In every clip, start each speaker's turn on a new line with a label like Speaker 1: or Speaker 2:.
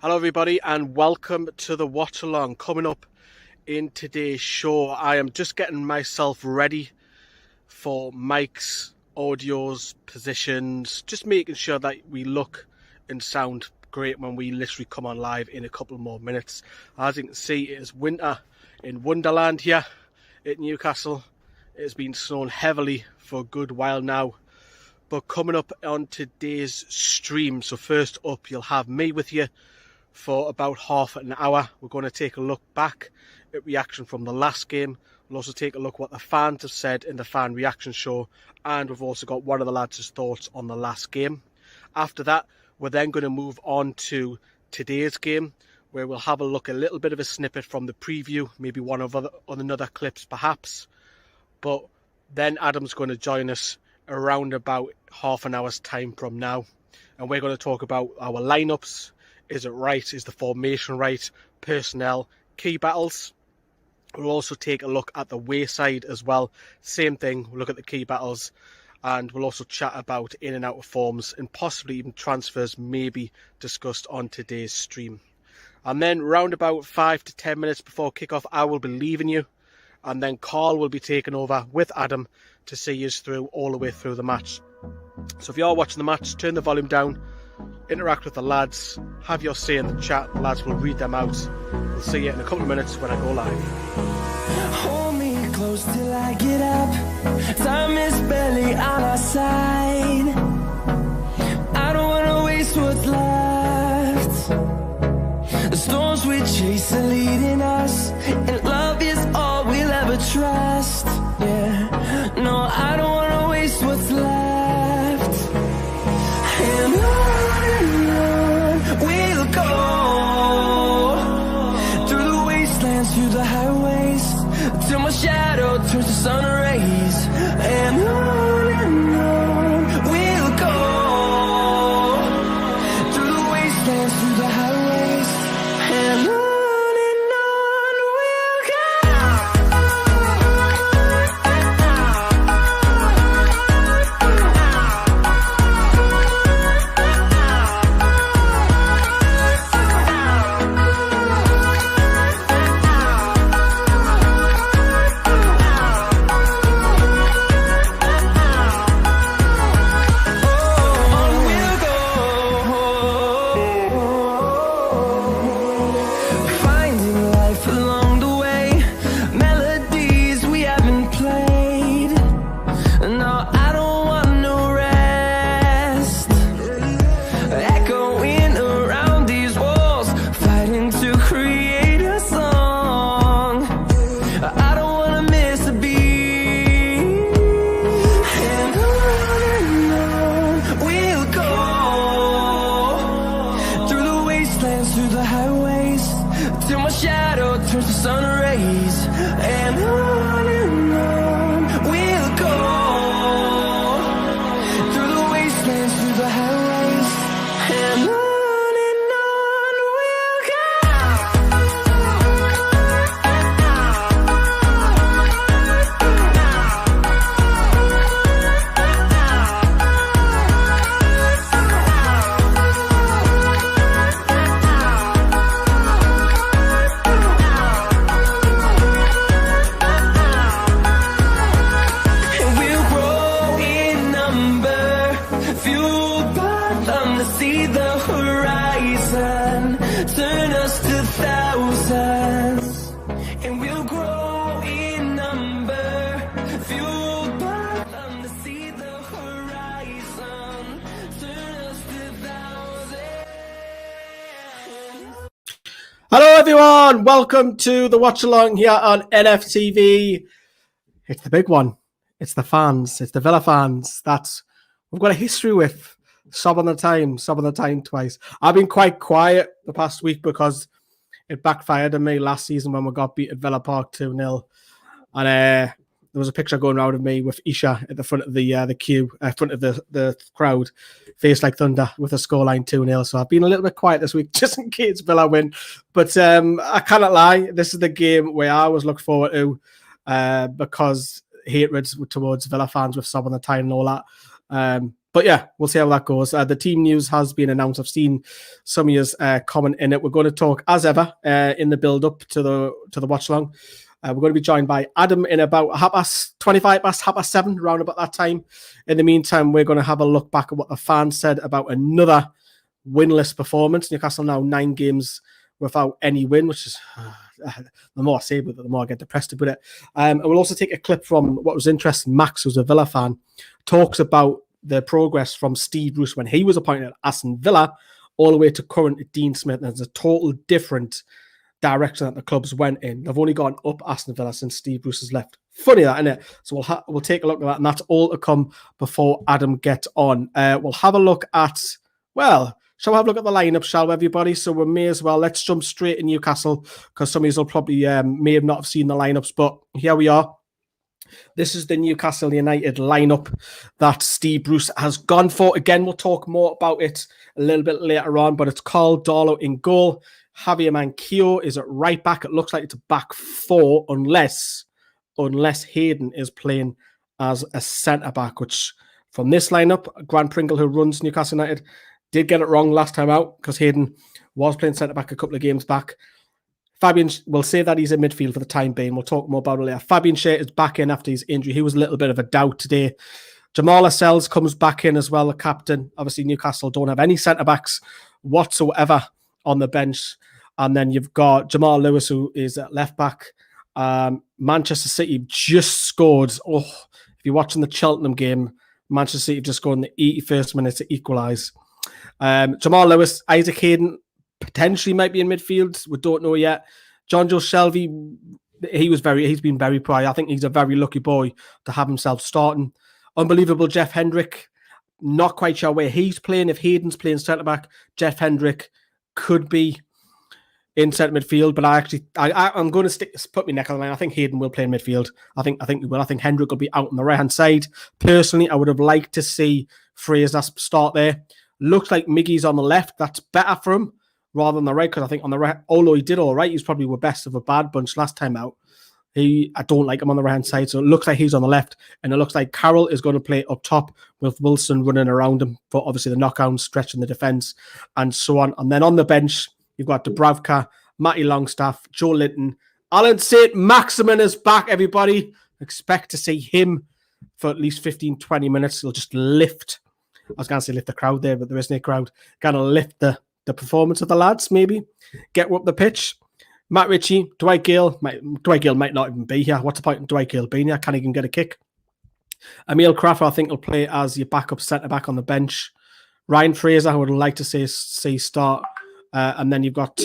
Speaker 1: Hello everybody and welcome to the watch along. Coming up in today's show, I am just getting myself ready for mics, audios, positions, just making sure that we look and sound great when we literally come on live in a couple more minutes. As you can see, it is winter in Wonderland here at Newcastle. It has been snowing heavily for a good while now. But coming up on today's stream, so first up you'll have me with you for about half an hour. We're going to take a look back at reaction from the last game. We'll also take a look what the fans have said in the fan reaction show, and we've also got one of the lads' thoughts on the last game. After that, we're then going to move on to today's game, where we'll have a look, a little bit of a snippet from the preview, maybe one of another clips perhaps. But then Adam's going to join us around about half an hour's time from now, and we're going to talk about our lineups. Is it right? Is the formation right? Personnel, key battles. We'll also take a look at the wayside as well. Same thing, we'll look at the key battles, and we'll also chat about in and out of forms and possibly even transfers maybe discussed on today's stream. And then round about 5 to 10 minutes before kickoff, I will be leaving you, and then Carl will be taking over with Adam to see us through all the way through the match. So if you are watching the match, turn the volume down, interact with the lads, have your say in the chat. The lads will read them out. We'll see you in a couple of minutes when I go live.
Speaker 2: Hold me close till I get up. Time is barely on our side. I don't wanna waste what's left. The storms we chase are leading us, and love is all we'll ever trust. Yeah, no, I don't wanna waste what's left. And on we'll go, through the wastelands, through the highways, till my shadow turns to sun rays. And on we'll go, through the wastelands, through the highways, and on we'll go.
Speaker 1: Hello everyone, welcome to the watch along here on NFTV. It's the big one. It's the fans. It's the Villa fans that we've got a history with. Sob on the time twice. I've been quite quiet the past week because it backfired on me last season when we got beat at Villa Park 2-0. And there was a picture going around of me with Isha at the front of the queue, front of the crowd, face like thunder with a scoreline 2-0. So I've been a little bit quiet this week just in case Villa win. But I cannot lie. This is the game where I always look forward to because hatred towards Villa fans with Sob on the time and all that. But yeah, we'll see how that goes. The team news has been announced. I've seen some of you comment in it. We're going to talk as ever in the build up to the watch along. We're going to be joined by Adam in about 7:25, around about that time. In the meantime, we're going to have a look back at what the fans said about another winless performance. Newcastle now 9 games without any win, which is the more I say about it, the more I get depressed about it. And we'll also take a clip from what was interesting. Max, who's a Villa fan, talks about the progress from Steve Bruce when he was appointed at Aston Villa all the way to current Dean Smith. And there's a total different direction that the clubs went in. They've only gone up Aston Villa since Steve Bruce has left. Funny that, isn't it? So we'll take a look at that, and that's all to come before Adam gets on. We'll have a look at, well, shall we have a look at the lineup, shall we, everybody? So we may as well, let's jump straight in Newcastle, because some of you will probably may have not have seen the lineups, but here we are. This is the Newcastle United lineup that Steve Bruce has gone for. Again, we'll talk more about it a little bit later on, but it's Carl Darlow in goal. Javier Manquillo is at right back. It looks like it's a back 4 unless Hayden is playing as a centre-back, which from this lineup, Grant Pringle, who runs Newcastle United, did get it wrong last time out because Hayden was playing centre-back a couple of games back. Fabian, we'll say that he's in midfield for the time being. We'll talk more about it later. Fabian Schär is back in after his injury. He was a little bit of a doubt today. Jamal Lascelles comes back in as well, the captain. Obviously, Newcastle don't have any centre-backs whatsoever on the bench. And then you've got Jamal Lewis, who is at left back. Manchester City just scored. Oh, if you're watching the Cheltenham game, Manchester City just scored in the 81st minute to equalise. Jamal Lewis, Isaac Hayden potentially might be in midfield. We don't know yet. John Joe Shelvey, he's been very poor. I think he's a very lucky boy to have himself starting. Unbelievable Jeff Hendrick. Not quite sure where he's playing. If Hayden's playing centre back, Jeff Hendrick could be in centre midfield. But I'm going to put my neck on the line. I think Hayden will play in midfield. I think he will. I think Hendrick will be out on the right hand side. Personally, I would have liked to see Fraser start there. Looks like Miggy's on the left. That's better for him rather than the right, because I think on the right, although he did all right, he's probably the best of a bad bunch last time out. I don't like him on the right hand side, so it looks like he's on the left, and it looks like Carroll is going to play up top with Wilson running around him for obviously the knockdown, stretching the defence, and so on. And then on the bench, you've got Dubravka, Matty Longstaff, Joe Linton, Alan Saint-Maximin is back, everybody. Expect to see him for at least 15-20 minutes. He'll just lift. I was going to say lift the crowd there, but there isn't a crowd. Going to lift the performance of the lads, maybe. Get up the pitch. Matt Ritchie, Dwight Gale might not even be here. What's the point in Dwight Gale being here? Can't even get a kick. Emil Crawford, I think, will play as your backup centre-back on the bench. Ryan Fraser, I would like to see start. And then you've got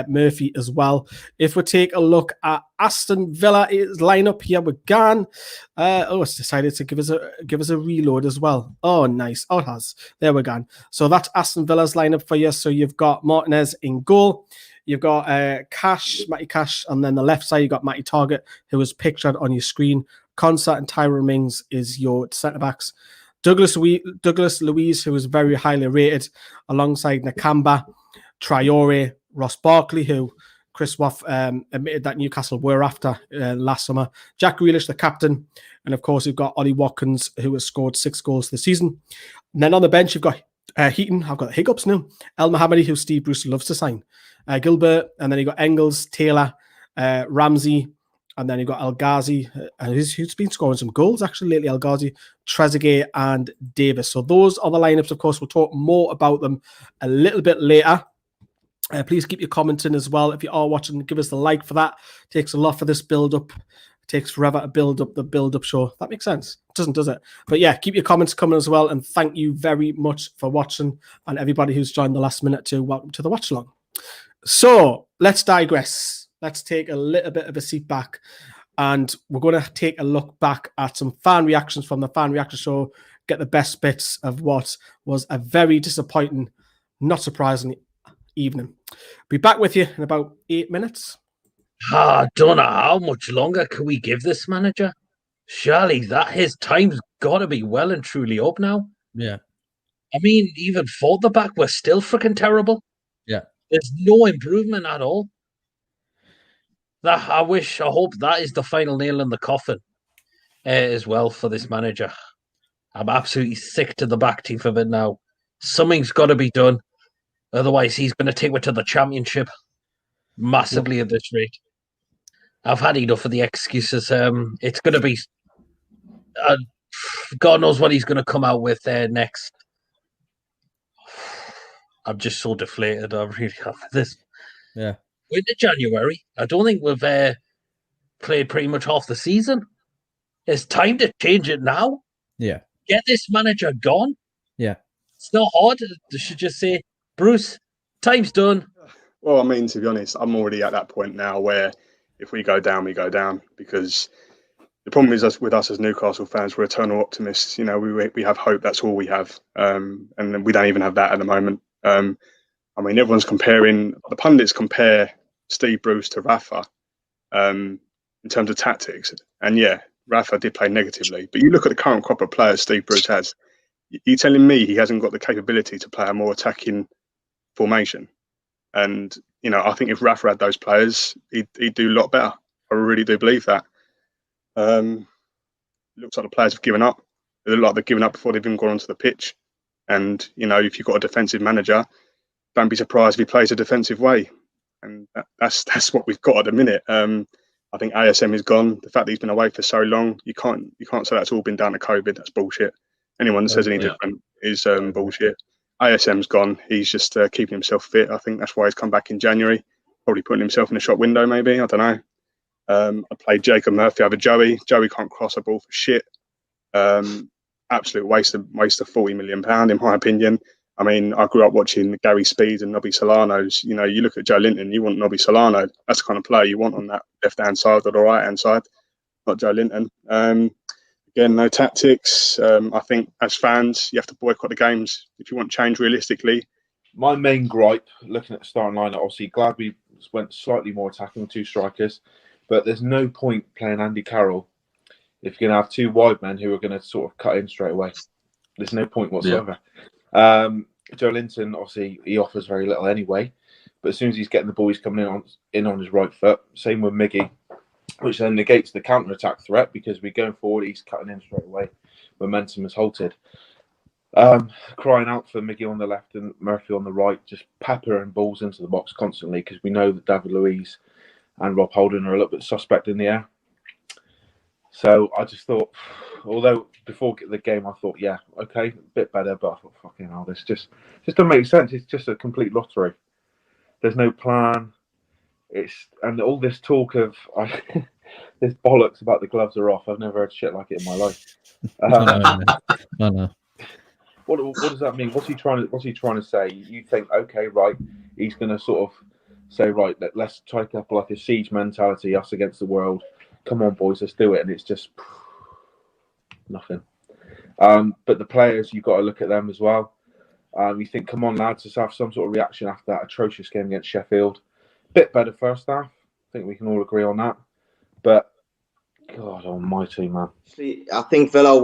Speaker 1: Murphy as well. If we take a look at Aston Villa's lineup here, we're gone. It's decided to give us a reload as well. Oh, nice. Oh, it has. There we're gone. So that's Aston Villa's lineup for you. So you've got Martinez in goal. You've got Matty Cash, and then the left side, you've got Matty Target, who was pictured on your screen. Concert and Tyrone Mings is your centre-backs. Douglas Louise, who is very highly rated, alongside Nakamba, Traore, Ross Barkley, who Chris Waff admitted that Newcastle were after last summer. Jack Grealish, the captain. And of course, you've got Ollie Watkins, who has scored 6 goals this season. And then on the bench, you've got Heaton. I've got the hiccups now. El Mohammadi, who Steve Bruce loves to sign. Gilbert. And then you've got Engels, Taylor, Ramsey. And then you've got El Ghazi, who's been scoring some goals actually lately. El Ghazi, Trezeguet, and Davis. So those are the lineups. Of course, we'll talk more about them a little bit later. Please keep your comments in as well. If you are watching, give us the like for that. It takes a lot for this build-up. It takes forever to build up the build-up show. That makes sense. It doesn't, does it? But yeah, keep your comments coming as well. And thank you very much for watching. And everybody who's joined the last minute too, welcome to the watch-along. So let's digress. Let's take a little bit of a seat back. And we're going to take a look back at some fan reactions from the fan reaction show. Get the best bits of what was a very disappointing, not surprisingly, evening. Be back with you in about 8 minutes.
Speaker 3: I don't know how much longer can we give this manager. Surely that his time's got to be well and truly up now.
Speaker 4: Yeah.
Speaker 3: I mean, even for the back, we're still freaking terrible.
Speaker 4: Yeah.
Speaker 3: There's no improvement at all. I hope that is the final nail in the coffin as well for this manager. I'm absolutely sick to the back teeth of it now. Something's got to be done. Otherwise, he's going to take it to the Championship massively at this rate. I've had enough of the excuses. It's going to be... God knows what he's going to come out with next. I'm just so deflated. I really am for this.
Speaker 4: Yeah.
Speaker 3: We're into January. I don't think we've played pretty much half the season. It's time to change it now.
Speaker 4: Yeah.
Speaker 3: Get this manager gone.
Speaker 4: Yeah.
Speaker 3: It's not hard. They should just say, Bruce, time's done.
Speaker 5: Well, I mean, to be honest, I'm already at that point now where if we go down, we go down. Because the problem is with us as Newcastle fans, we're eternal optimists. You know, we have hope. That's all we have. And we don't even have that at the moment. I mean, everyone's comparing, the pundits compare Steve Bruce to Rafa in terms of tactics. And yeah, Rafa did play negatively. But you look at the current crop of players Steve Bruce has, you're telling me he hasn't got the capability to play a more attacking formation? And, you know, I think if Rafa had those players, he'd do a lot better. I really do believe that. Looks like the players have given up. They look like they've given up before they've even gone onto the pitch. And, you know, if you've got a defensive manager, don't be surprised if he plays a defensive way. And that's what we've got at the minute. I think ASM is gone. The fact that he's been away for so long, you can't say that's all been down to COVID. That's bullshit. Anyone that says any different is bullshit. ASM's gone. He's just keeping himself fit. I think that's why he's come back in January. Probably putting himself in the shop window, maybe. I don't know. I played Jacob Murphy over Joey. Joey can't cross a ball for shit. Absolute waste of £40 million, in my opinion. I mean, I grew up watching Gary Speed and Nobby Solano's. You know, you look at Joe Linton, you want Nobby Solano. That's the kind of player you want on that left-hand side or the right-hand side, not Joe Linton. Again, no tactics. I think as fans, you have to boycott the games if you want change realistically.
Speaker 6: My main gripe, looking at the starting lineup, obviously glad we went slightly more attacking with two strikers, but there's no point playing Andy Carroll if you're going to have two wide men who are going to sort of cut in straight away. There's no point whatsoever. Yeah. Joe Linton, obviously, he offers very little anyway, but as soon as he's getting the ball, he's coming in on his right foot. Same with Miggy, which then negates the counter-attack threat because we're going forward, he's cutting in straight away. Momentum is halted. Crying out for Miggy on the left and Murphy on the right, just peppering balls into the box constantly because we know that David Louise and Rob Holden are a little bit suspect in the air. So I just thought, although before the game I thought, yeah, okay, a bit better, but I thought, fucking hell, this just doesn't make sense. It's just a complete lottery. There's no plan. And all this talk of this bollocks about the gloves are off. I've never heard shit like it in my life.
Speaker 4: I know.
Speaker 6: What does that mean? What's he trying to say? You think, okay, right, he's going to sort of say, right, let's take up like a siege mentality, us against the world. Come on, boys, let's do it. And it's just nothing. But the players, you've got to look at them as well. You think, come on, lads, let's have some sort of reaction after that atrocious game against Sheffield. Bit better first half. I think we can all agree on that. But, God almighty, man.
Speaker 7: I think Villa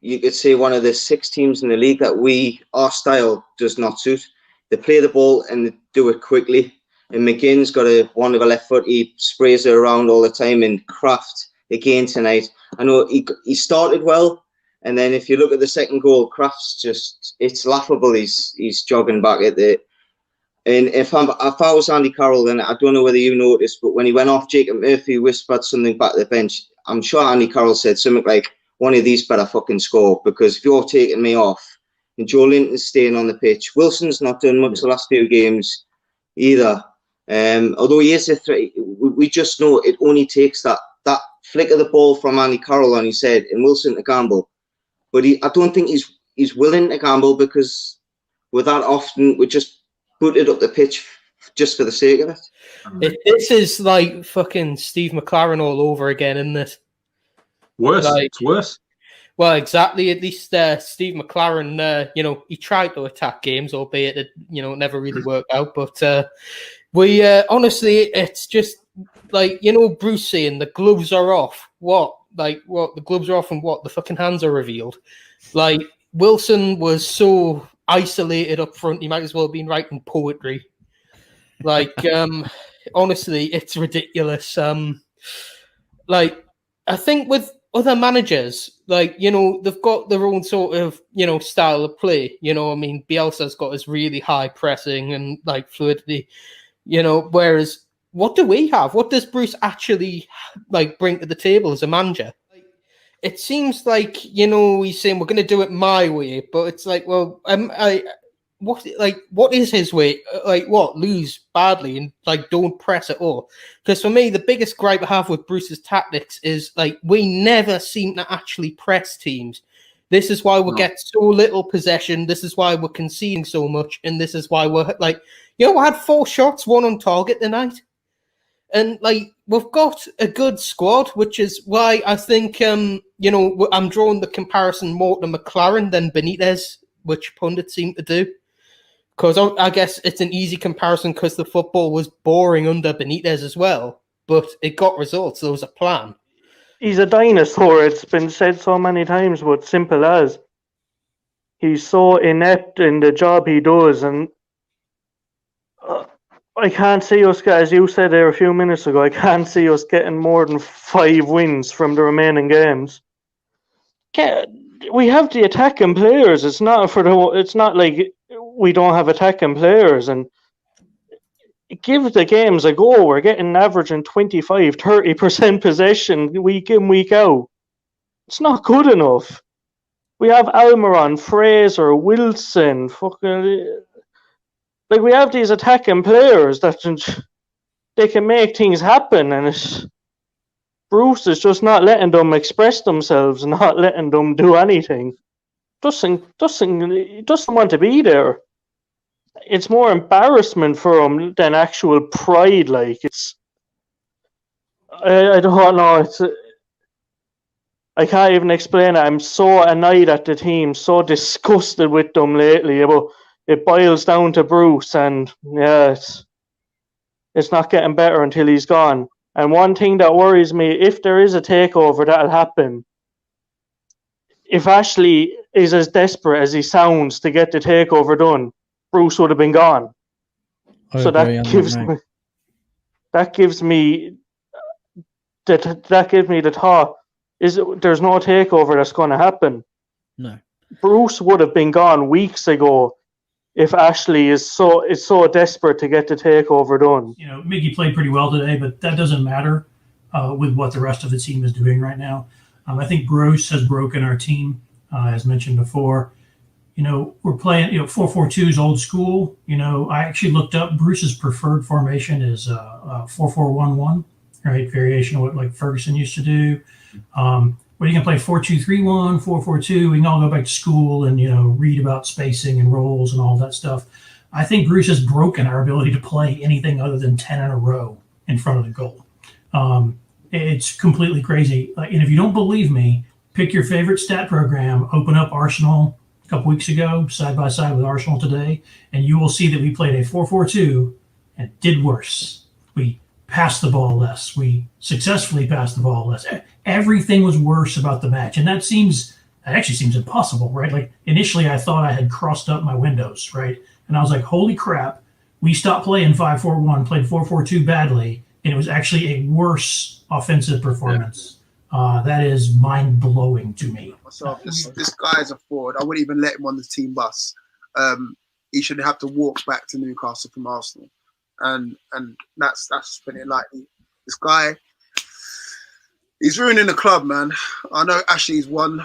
Speaker 7: you could say one of the 6 teams in the league that our style does not suit. They play the ball and they do it quickly. And McGinn's got a wonderful left foot. He sprays it around all the time. And Kraft, again tonight, I know he started well. And then if you look at the second goal, Kraft's it's laughable. He's jogging back at the... And if I was Andy Carroll, then I don't know whether you noticed, but when he went off, Jacob Murphy whispered something back at the bench. I'm sure Andy Carroll said something like, one of these better fucking score, because if you're taking me off, and Joe Linton's staying on the pitch, Wilson's not done much the last few games either. Although he is a threat, we just know it only takes that flick of the ball from Andy Carroll on his head and Wilson to gamble. But I don't think he's willing to gamble, because with that often we just put it up the pitch just for the sake of it.
Speaker 8: This is like fucking Steve McLaren all over again, isn't it?
Speaker 9: Worse. It's worse.
Speaker 8: Well, exactly. At least Steve McLaren, he tried to attack games, albeit it, never really worked out. But we honestly, it's just like, Bruce saying the gloves are off. What? Like, what? The gloves are off and what? The fucking hands are revealed. Like, Wilson was so isolated up front, he might as well have been writing poetry. Like, honestly, it's ridiculous. I think with other managers, like, you know, they've got their own sort of, you know, style of play. You know, I mean, Bielsa's got his really high pressing and like fluidity, you know, whereas what do we have? What does Bruce actually like bring to the table as a manager? It seems like, you know, he's saying we're going to do it my way, but it's like, well, what is his way? Like, what, lose badly and like don't press at all? Because for me, the biggest gripe I have with Bruce's tactics is like we never seem to actually press teams. This is why we get so little possession. This is why we're conceding so much, and this is why we're like, you know, we had 4 shots, 1 on target tonight. And like we've got a good squad, which is why I think you know, I'm drawing the comparison more to McLaren than Benitez, which pundits seem to do. Because I guess it's an easy comparison because the football was boring under Benitez as well, but it got results. There was a plan.
Speaker 10: He's a dinosaur. It's been said so many times, but simple as. He's so inept in the job he does, and I can't see us, as you said there a few minutes ago, I can't see us getting more than 5 wins from the remaining games. We have the attacking players. It's not like we don't have attacking players, and give the games a go. We're getting averaging 25-30% possession week in, week out. It's not good enough. We have Almiron, Fraser, Wilson, fucking... Like, we have these attacking players that they can make things happen, and Bruce is just not letting them express themselves, not letting them do anything. He doesn't want to be there. It's more embarrassment for him than actual pride. Like, it's... I don't know. I can't even explain it. I'm so annoyed at the team, so disgusted with them lately. But it boils down to Bruce, and yeah, it's not getting better until he's gone. And one thing that worries me, if there is a takeover, that'll happen. If Ashley is as desperate as he sounds to get the takeover done, Bruce would have been gone. So that gives me the thought: there's no takeover that's going to happen.
Speaker 4: No,
Speaker 10: Bruce would have been gone weeks ago. If Ashley is so desperate to get the takeover done.
Speaker 11: You know, Miggy played pretty well today, but that doesn't matter with what the rest of the team is doing right now. I think Bruce has broken our team, as mentioned before. You know, we're playing, 4-4-2 is old school. You know, I actually looked up Bruce's preferred formation is 4-4-1-1, right? Variation of what like Ferguson used to do. Where you can play 4-2-3-1, 4-4-2. We can all go back to school and, you know, read about spacing and roles and all that stuff. I think Bruce has broken our ability to play anything other than 10 in a row in front of the goal. It's completely crazy. And if you don't believe me, pick your favorite stat program, open up Arsenal a couple weeks ago, side by side with Arsenal today, and you will see that we played a 4-4-2 and did worse. We passed the ball less. We successfully passed the ball less. Everything was worse about the match. And that actually seems impossible, right? Like initially I thought I had crossed up my windows, right? And I was like, holy crap, we stopped playing 5-4-1, played 4-4-2 badly, and it was actually a worse offensive performance. That is mind-blowing to me.
Speaker 12: Myself, this guy is a fraud. I wouldn't even let him on the team bus. He should have to walk back to Newcastle from Arsenal. And that's putting it lightly. This guy, he's ruining the club, man. I know Ashley's won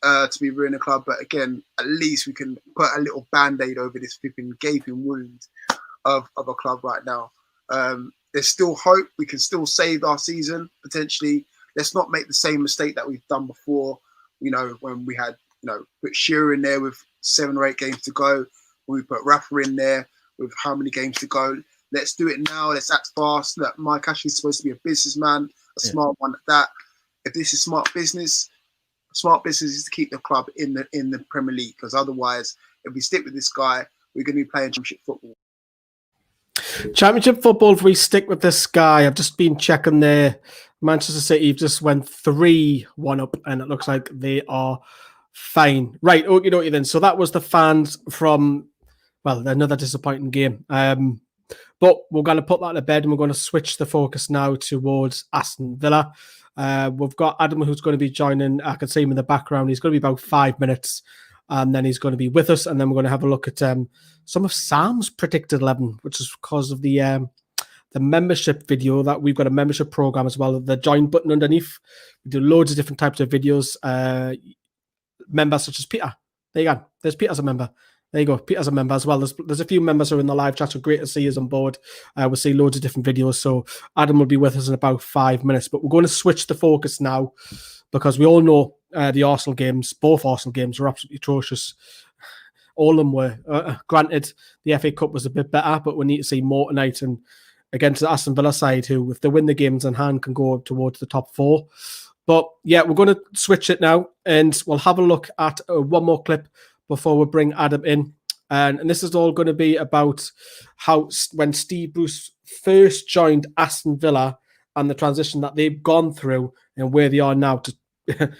Speaker 12: to be ruining the club, but again, at least we can put a little band-aid over this flipping gaping wound of a club right now. There's still hope. We can still save our season, potentially. Let's not make the same mistake that we've done before, you know, when we had, you know, put Shearer in there with 7 or 8 games to go, when we put Rafa in there with how many games to go. Let's do it now. Let's act fast. Look, Mike Ashley's supposed to be a businessman, a smart one at that. If this is smart business is to keep the club in the Premier League, because otherwise, if we stick with this guy, we're going to be playing championship football.
Speaker 1: Championship football, if we stick with this guy, I've just been checking there. Manchester City just went 3-1 up, and it looks like they are fine. Right, okay then. So that was the fans from, well, another disappointing game. But we're going to put that to bed and we're going to switch the focus now towards Aston Villa. We've got Adam who's going to be joining. I can see him in the background. He's going to be about 5 minutes and then he's going to be with us. And then we're going to have a look at some of Sam's predicted 11, which is because of the membership video that we've got a membership program as well. The join button underneath. We do loads of different types of videos. Members such as Peter. There you go. There's Peter as a member. There you go. Peter's a member as well. There's a few members who are in the live chat, so great to see you on board. We'll see loads of different videos. So Adam will be with us in about 5 minutes. But we're going to switch the focus now because we all know the Arsenal games, both Arsenal games were absolutely atrocious. All of them were. Granted, the FA Cup was a bit better, but we need to see more tonight. And against the Aston Villa side, who, if they win the games in hand, can go towards the top 4. But yeah, we're going to switch it now, and we'll have a look at one more clip before we bring Adam in. And this is all going to be about how when Steve Bruce first joined Aston Villa and the transition that they've gone through and where they are now. It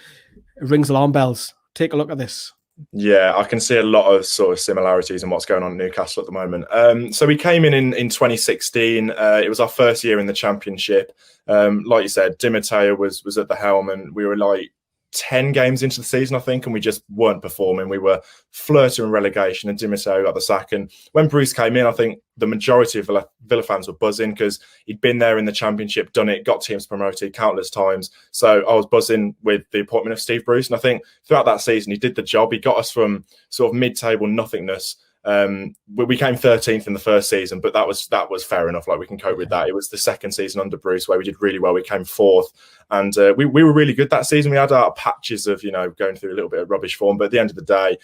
Speaker 1: rings alarm bells. Take a look at this.
Speaker 13: Yeah, I can see a lot of sort of similarities in what's going on at Newcastle at the moment. So we came in 2016. It was our first year in the Championship. Like you said, Di Matteo was at the helm, and we were like 10 games into the season, I think, and we just weren't performing. We were flirting with relegation, and Di Matteo got the sack. And when Bruce came in, I think the majority of Villa fans were buzzing because he'd been there in the Championship, done it, got teams promoted countless times. So I was buzzing with the appointment of Steve Bruce. And I think throughout that season, he did the job. He got us from sort of mid-table nothingness. We came 13th in the first season, but that was fair enough. Like, we can cope with that. It was the second season under Bruce where we did really well. We came 4th, and we were really good that season. We had our patches of, going through a little bit of rubbish form, but at the end of the day,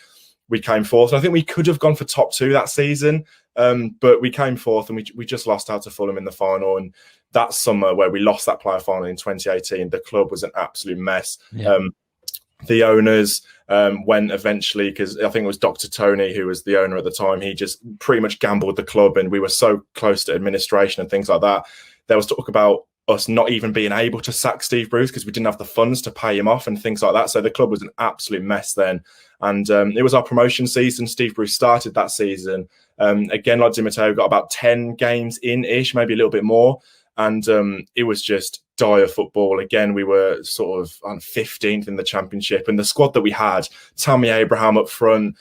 Speaker 13: we came 4th. And I think we could have gone for top 2 that season, but we came 4th, and we just lost out to Fulham in the final. And that summer where we lost that player final in 2018, the club was an absolute mess. Yeah. The owners went eventually, because I think it was Dr. Tony, who was the owner at the time. He just pretty much gambled the club, and we were so close to administration and things like that. There was talk about us not even being able to sack Steve Bruce because we didn't have the funds to pay him off and things like that. So the club was an absolute mess then. And it was our promotion season. Steve Bruce started that season. Again, like Di Matteo, got about 10 games in-ish, maybe a little bit more. And it was just dire football. Again, we were sort of on 15th in the Championship, and the squad that we had, Tammy Abraham up front,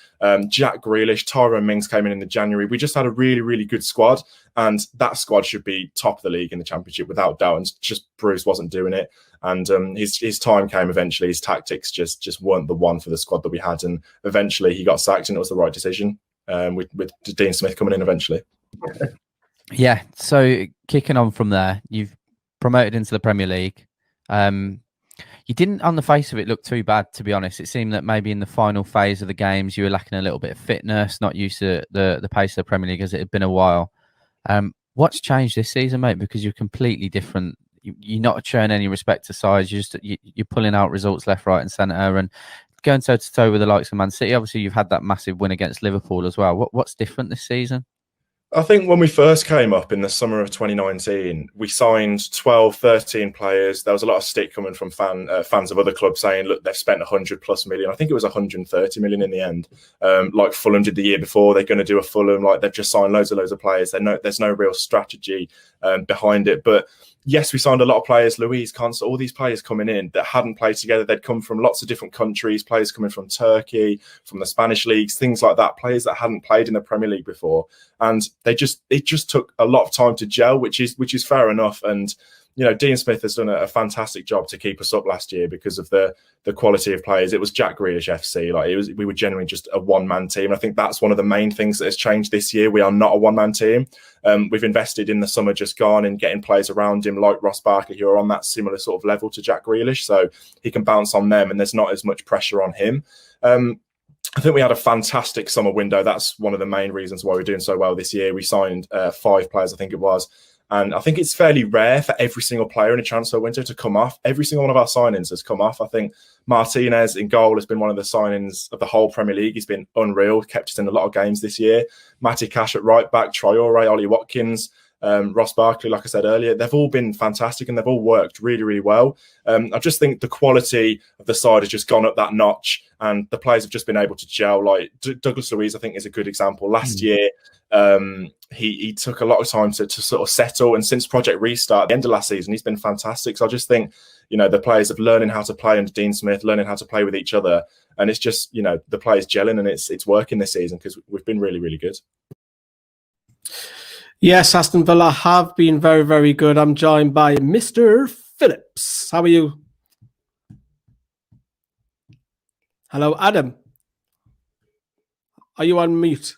Speaker 13: Jack Grealish, Tyrone Mings came in the January. We just had a really, really good squad, and that squad should be top of the league in the Championship without doubt. And just Bruce wasn't doing it, and his time came eventually. His tactics just weren't the one for the squad that we had, and eventually he got sacked, and it was the right decision with Dean Smith coming in eventually.
Speaker 14: Yeah, so kicking on from there, you've promoted into the Premier League. You didn't, on the face of it, look too bad, to be honest. It seemed that maybe in the final phase of the games, you were lacking a little bit of fitness, not used to the pace of the Premier League, as it had been a while. What's changed this season, mate? Because you're completely different. You're not showing any respect to size. You're pulling out results left, right, and centre, and going toe to toe with the likes of Man City. Obviously, you've had that massive win against Liverpool as well. What's different this season?
Speaker 13: I think when we first came up in the summer of 2019, we signed 12, 13 players. There was a lot of stick coming from fans of other clubs saying, look, they've spent 100+ million. I think it was 130 million in the end. Like Fulham did the year before, they're going to do a Fulham. Like, they've just signed loads of players. There's no real strategy behind it. But yes, we signed a lot of players, Louise, Constant, all these players coming in that hadn't played together. They'd come from lots of different countries, players coming from Turkey, from the Spanish leagues, things like that, players that hadn't played in the Premier League before. And it just took a lot of time to gel, which is fair enough. And, Dean Smith has done a fantastic job to keep us up last year because of the quality of players. It was Jack Grealish FC. We were generally just a one-man team. I think that's one of the main things that has changed this year. We are not a one-man team. We've invested in the summer just gone in getting players around him like Ross Barkley, who are on that similar sort of level to Jack Grealish, so he can bounce on them and there's not as much pressure on him. I think we had a fantastic summer window. That's one of the main reasons why we're doing so well this year. We signed 5 players, I think it was. And I think it's fairly rare for every single player in a transfer window to come off. Every single one of our signings has come off. I think Martinez in goal has been one of the signings of the whole Premier League. He's been unreal, kept us in a lot of games this year. Matty Cash at right back, Traore, Ollie Watkins. Ross Barkley, like I said earlier, they've all been fantastic and they've all worked really, really well. I just think the quality of the side has just gone up that notch, and the players have just been able to gel. Like Douglas Louise, I think, is a good example. Last year, he took a lot of time to sort of settle, and since Project Restart at the end of last season, he's been fantastic. So I just think, the players have learning how to play under Dean Smith, learning how to play with each other, and it's just, the players gelling, and it's working this season because we've been really, really good.
Speaker 1: Yes, Aston Villa have been very, very good. I'm joined by Mr. Phillips. How are you? Hello, Adam. Are you on mute?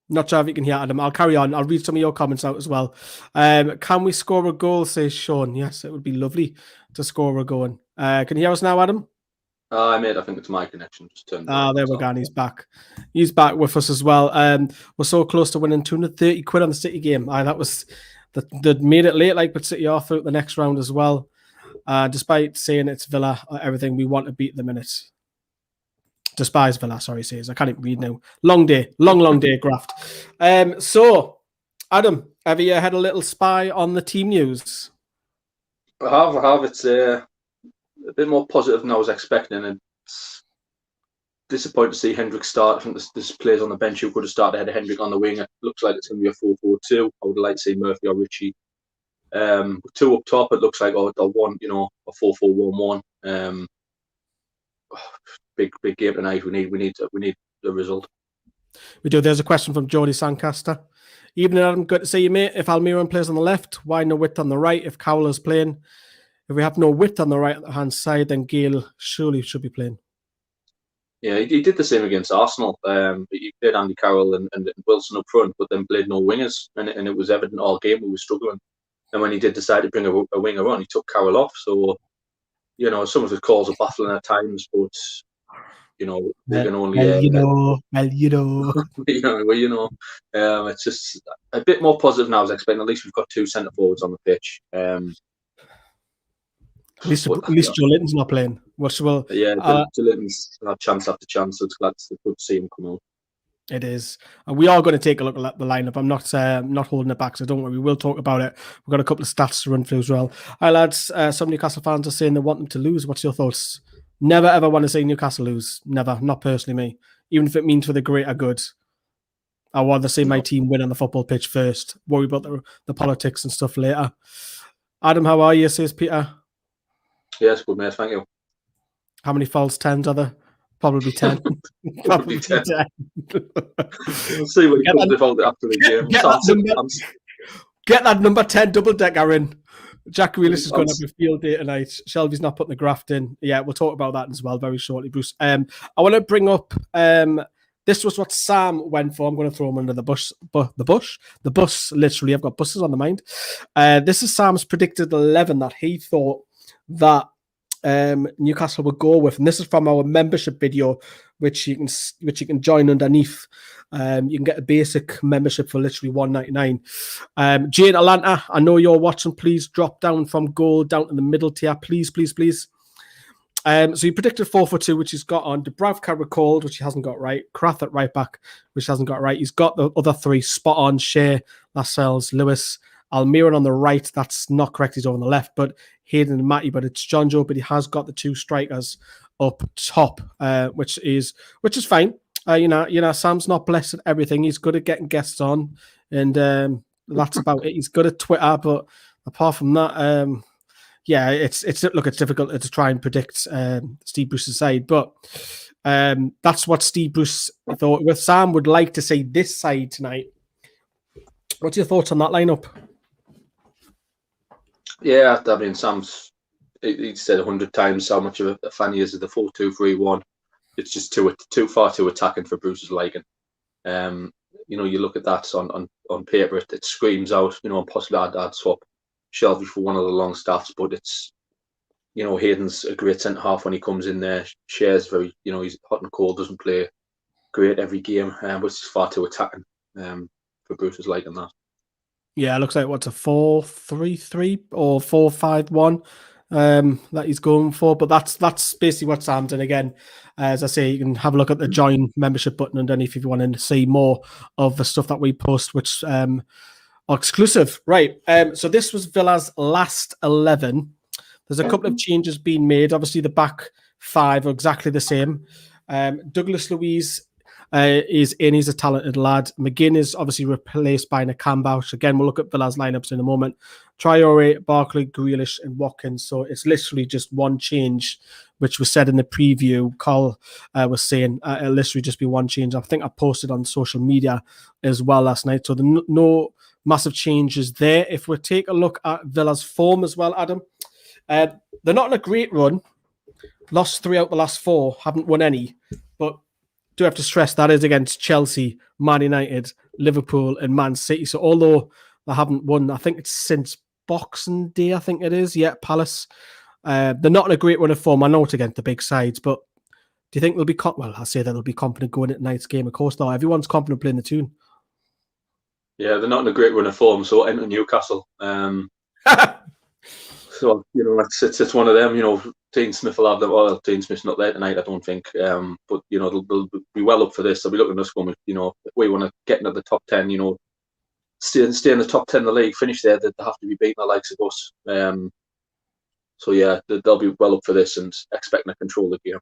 Speaker 1: Not sure if you can hear Adam. I'll carry on. I'll read some of your comments out as well. Can we score a goal, says Sean? Yes, it would be lovely to score a goal. Can you hear us now, Adam?
Speaker 15: Mate, I think it's my connection. Just turned
Speaker 1: there we go. He's back. He's back with us as well. We're so close to winning 230 quid on the City game. That was that made it late, but City are through the next round as well. Despite saying it's Villa, everything, we want to beat them in it. Despise Villa, sorry, says. I can't even read now. Long day, long day, graft. So, Adam, have you had a little spy on the team news?
Speaker 15: I have. It's a bit more positive than I was expecting. It's disappointing to see Hendrick start. I think there's players on the bench who could have started ahead of Hendrick on the wing. It looks like it's going to be a 4-4-2. I would like to see Murphy or Ritchie. Two up top, it looks like, or one, a 4-4-1-1. Big game tonight. We need the result.
Speaker 1: We do. There's a question from Jody Sancaster. Evening, Adam. Good to see you, mate. If Almiron plays on the left, why no width on the right? If Cowler's playing, if we have no width on the right hand side, then Gale surely should be playing.
Speaker 15: Yeah, he did the same against Arsenal. He played Andy Carroll and Wilson up front, but then played no wingers, and it was evident all game we were struggling. And when he did decide to bring a winger on, he took Carroll off. So, some of his calls are baffling at times, but they can only it's just a bit more positive now. I was expecting. At least we've got two centre forwards on the pitch.
Speaker 1: At least Joe Linton's not playing. Joe
Speaker 15: Linton's had chance after chance, so it's good to see him come out.
Speaker 1: It is. And we are going to take a look at the lineup. I'm not holding it back, so don't worry. We will talk about it. We've got a couple of stats to run through as well. Hi, lads. Some Newcastle fans are saying they want them to lose. What's your thoughts? Never, ever want to see Newcastle lose. Never. Not personally, me. Even if it means for the greater good. I want to see my team win on the football pitch first. Worry about the politics and stuff later. Adam, how are you, says Peter?
Speaker 15: Yes, good, mate. Thank you.
Speaker 1: How many false 10s are there? Probably 10. Probably 10.
Speaker 15: We'll see what he comes with after the game.
Speaker 1: Get that number 10 double decker in. Jack Grealish is going to have a field day tonight. Shelby's not putting the graft in. Yeah, we'll talk about that as well very shortly, Bruce. I want to bring up this was what Sam went for. I'm going to throw him under the bus. The bus, literally. I've got buses on the mind. This is Sam's predicted 11 that he thought that Newcastle would go with, and this is from our membership video, which you can join underneath. You can get a basic membership for literally $1.99. Jane Atlanta, I know you're watching. Please drop down from gold down to the middle tier, please. So he predicted 4-4-2, which he's got on. Dubravka recalled, which he hasn't got right. Krath at right back, which hasn't got right. He's got the other three spot on: Shea, Lascelles, Lewis. Almiron on the right, that's not correct. He's over on the left, but Hayden and Matty, but it's John Joe, but he has got the two strikers up top, which is fine. Sam's not blessed at everything. He's good at getting guests on, and that's about it. He's good at Twitter, but apart from that, it's difficult to try and predict Steve Bruce's side, but that's what Steve Bruce thought. With Sam would like to see this side tonight. What's your thoughts on that lineup?
Speaker 15: Yeah, I mean, he said 100 times how much of a fan he is of the 4-2-3-1. It's just too far too attacking for Bruce's liking. You look at that on paper, it screams out, and possibly I'd swap Shelby for one of the long staffs, but it's, Hayden's a great centre half when he comes in there. Shea's very, he's hot and cold, doesn't play great every game, but it's just far too attacking for Bruce's liking that. Yeah,
Speaker 1: it looks like what's a 4-3-3 or 4-5-1 that he's going for. But that's basically what Sam's in. Again, as I say, you can have a look at the join membership button underneath if you want to see more of the stuff that we post, which Exclusive, right. So this was Villa's last 11. There's a couple of changes being made. Obviously, the back five are exactly the same. Douglas Louise is in. He's a talented lad. McGinn is obviously replaced by Nakamba. Again, we'll look at Villa's lineups in a moment. Traore, Barkley, Grealish, and Watkins. So it's literally just one change, which was said in the preview. Carl was saying it'll literally just be one change. I think I posted on social media as well last night. So no massive changes there. If we take a look at Villa's form as well, Adam, they're not in a great run. Lost 3 out the last 4, haven't won any. But do have to stress that is against Chelsea, Man United, Liverpool, and Man City. So although they haven't won, I think it's since Boxing Day, I think it is. Yeah, Palace. They're not in a great run of form. I know it's against the big sides, but do you think they'll be well, I say that they'll be confident going at tonight's game. Of course, though, everyone's confident playing the Toon.
Speaker 15: Yeah, they're not in a great run of form, so enter Newcastle. So, it's one of them, Dean Smith will have them. Well, Dean Smith's not there tonight, I don't think. But, they'll be well up for this. They'll be looking at us going, if we want to get into the top 10, stay in the top 10 of the league, finish there, they have to be beating the likes of us. So, yeah, they'll be well up for this and expecting to control the game.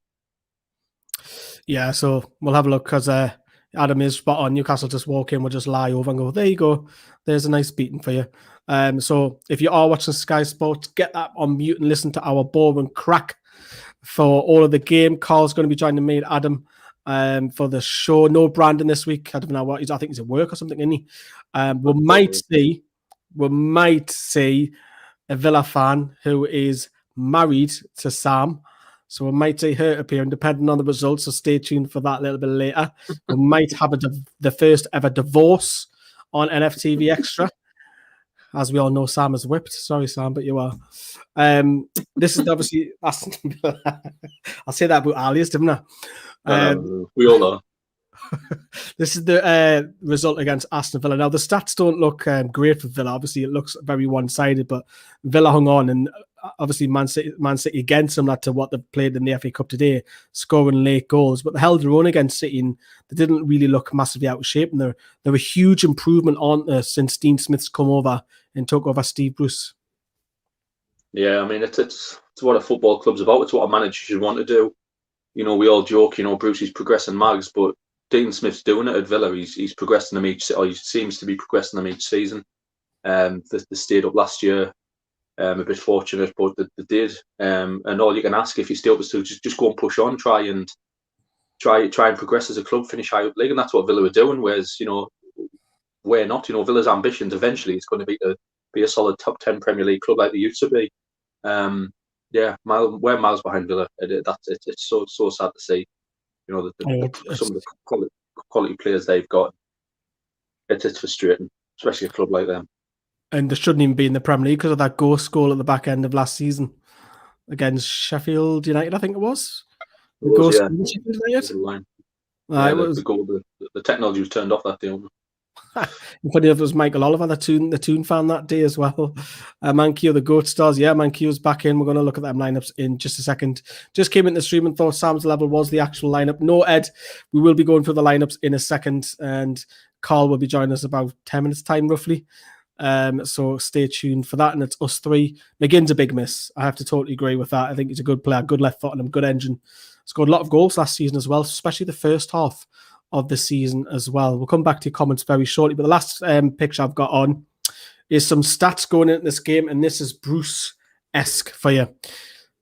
Speaker 1: Yeah, so we'll have a look because Adam is spot on. Newcastle just walk in, we'll just lie over and go, there you go. There's a nice beating for you. So if you are watching Sky Sports, get that on mute and listen to our ball and crack for all of the game. Carl's going to be joining me and Adam for the show. No Brandon this week. I don't know what I think he's at work or something, isn't he? We might see a Villa fan who is married to Sam. So we might see her appearing, depending on the results. So stay tuned for that a little bit later. We might have the first ever divorce on NFTV Extra. As we all know, Sam is whipped. Sorry, Sam, but you are. This is obviously Aston Villa. I'll say that about alias, didn't I?
Speaker 15: We all know.
Speaker 1: This is the result against Aston Villa. Now, the stats don't look great for Villa. Obviously, it looks very one-sided, but Villa hung on, and obviously Man City again, similar to what they played in the FA Cup today, scoring late goals, but they held their own against City, and they didn't really look massively out of shape, and they're a huge improvement on since Dean Smith's come over and took over Steve Bruce.
Speaker 15: Yeah, I mean, it's what a football club's about. It's what a manager should want to do. We all joke, Bruce is progressing mags, but Dean Smith's doing it at Villa. He's progressing them or he seems to be progressing them each season. They stayed up last year, a bit fortunate, but they did. And all you can ask if you stay up is to just go and push on, try and progress as a club, finish high up league, and that's what Villa were doing. Whereas we're not. Villa's ambitions eventually is going to be a solid top 10 Premier League club like they used to be. We're miles behind Villa. It's so sad to see. Some of the quality players they've got. It's frustrating, especially a club like them.
Speaker 1: And they shouldn't even be in the Premier League because of that ghost goal at the back end of last season against Sheffield United, I think it was. The
Speaker 15: technology was turned off that day.
Speaker 1: Funny enough, it was Michael Oliver, the Toon fan that day as well. Mankio, the Goat Stars. Yeah, Mankio's back in. We're going to look at them lineups in just a second. Just came in the stream and thought Sam's level was the actual lineup. No, Ed, we will be going through the lineups in a second, and Carl will be joining us about 10 minutes time, roughly. So stay tuned for that, and it's us three. McGinn's a big miss. I have to totally agree with that. I think he's a good player, good left foot, and a good engine. Scored a lot of goals last season as well, especially the first half of the season as well. We'll come back to your comments very shortly, but the last picture I've got on is some stats going into this game, and this is Bruce-esque for you.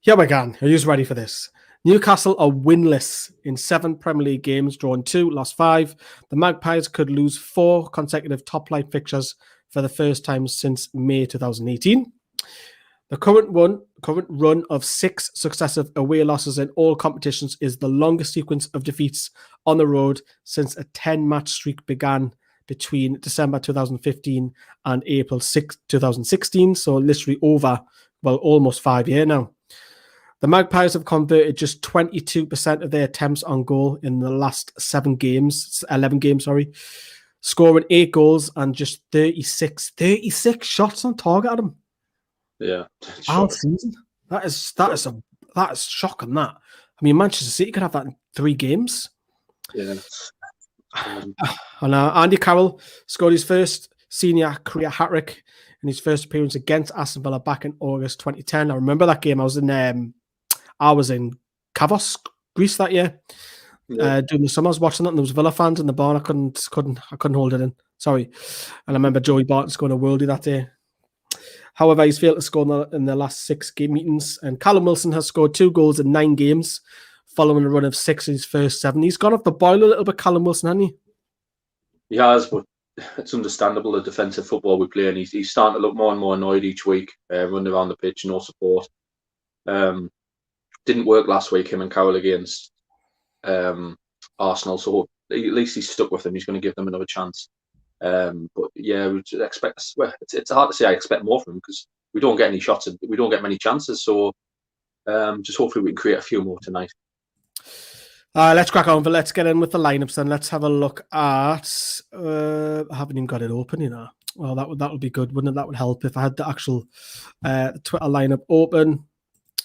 Speaker 1: Here we go. Are you ready for this? Newcastle are winless in 7 Premier League games, drawn 2, lost 5. The Magpies could lose 4 consecutive top-flight fixtures for the first time since May 2018. The current run of 6 successive away losses in all competitions is the longest sequence of defeats on the road since a 10-match streak began between December 2015 and April 6, 2016. So literally almost 5 years now. The Magpies have converted just 22% of their attempts on goal in the last 11 games, scoring 8 goals and just 36 shots on target at them.
Speaker 15: Yeah,
Speaker 1: all season. That is shocking. That, I mean, Manchester City could have that in 3 games.
Speaker 15: Yeah.
Speaker 1: And Andy Carroll scored his first senior career hat-trick in his first appearance against Aston Villa back in August 2010. I remember that game. I was in Kavos, Greece that year. During the summer, I was watching that, and there was Villa fans in the barn. I couldn't hold it in. Sorry. And I remember Joey Barton scoring a worldie that day. However, he's failed to score in the last 6 game meetings, and Callum Wilson has scored 2 goals in 9 games, following a run of 6 in his first 7. He's gone off the boil a little bit, Callum Wilson, hasn't he?
Speaker 15: He has, but it's understandable the defensive football we play, and he's starting to look more and more annoyed each week, running around the pitch, no support. Didn't work last week, him and Carroll against Arsenal, so at least he's stuck with them. He's going to give them another chance. But yeah, we expect. Well, it's hard to say. I expect more from him because we don't get any shots and we don't get many chances. So just hopefully we can create a few more tonight.
Speaker 1: Let's crack on, but let's get in with the lineups then. Let's have a look at. I haven't even got it open, you know. Well, that would be good, wouldn't it? That would help if I had the actual Twitter lineup open.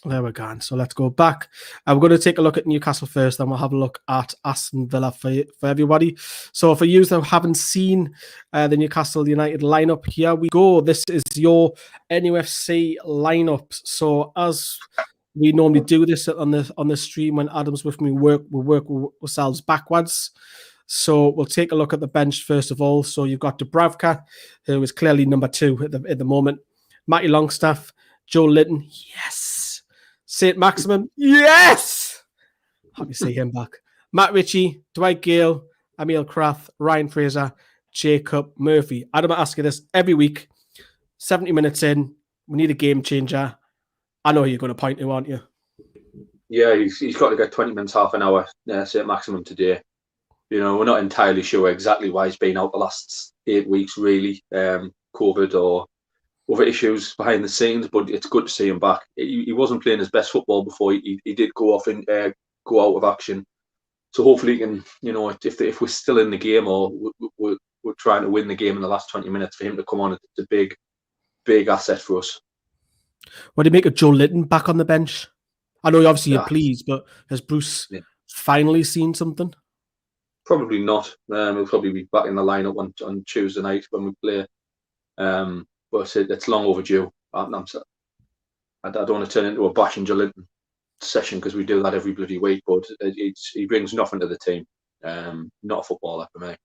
Speaker 1: There we're going. So let's go back. We're going to take a look at Newcastle first, then we'll have a look at Aston Villa for everybody. So for you that haven't seen the Newcastle United lineup, here we go. This is your NUFC lineup. So as we normally do this on the stream when Adam's with me, we work ourselves backwards. So we'll take a look at the bench first of all. So you've got Dubravka, who is clearly number 2 at the moment. Matty Longstaff, Joe Linton, yes. Saint-Maximin, yes! Happy to see him back. Matt Ritchie, Dwight Gale, Emil Krath, Ryan Fraser, Jacob Murphy. Adam, I ask you this every week. 70 minutes in, we need a game changer. I know who you're going to point to, aren't you?
Speaker 15: Yeah, he's got to get 20 minutes, half an hour, Saint-Maximin today. You know, we're not entirely sure exactly why he's been out the last 8 weeks, really. COVID or other issues behind the scenes, but it's good to see him back. He wasn't playing his best football before. He did go off and go out of action. So hopefully he can, you know, if we're still in the game or we're trying to win the game in the last 20 minutes, for him to come on, it's a big asset for us.
Speaker 1: What do you make of Joe Linton back on the bench? I know obviously you're pleased, but has Bruce finally seen something?
Speaker 15: Probably not. He'll probably be back in the lineup on Tuesday night when we play. But it's long overdue. I don't want to turn into a bashing Joe Linton session because we do that every bloody week, but he brings nothing to the team. Not a footballer for me.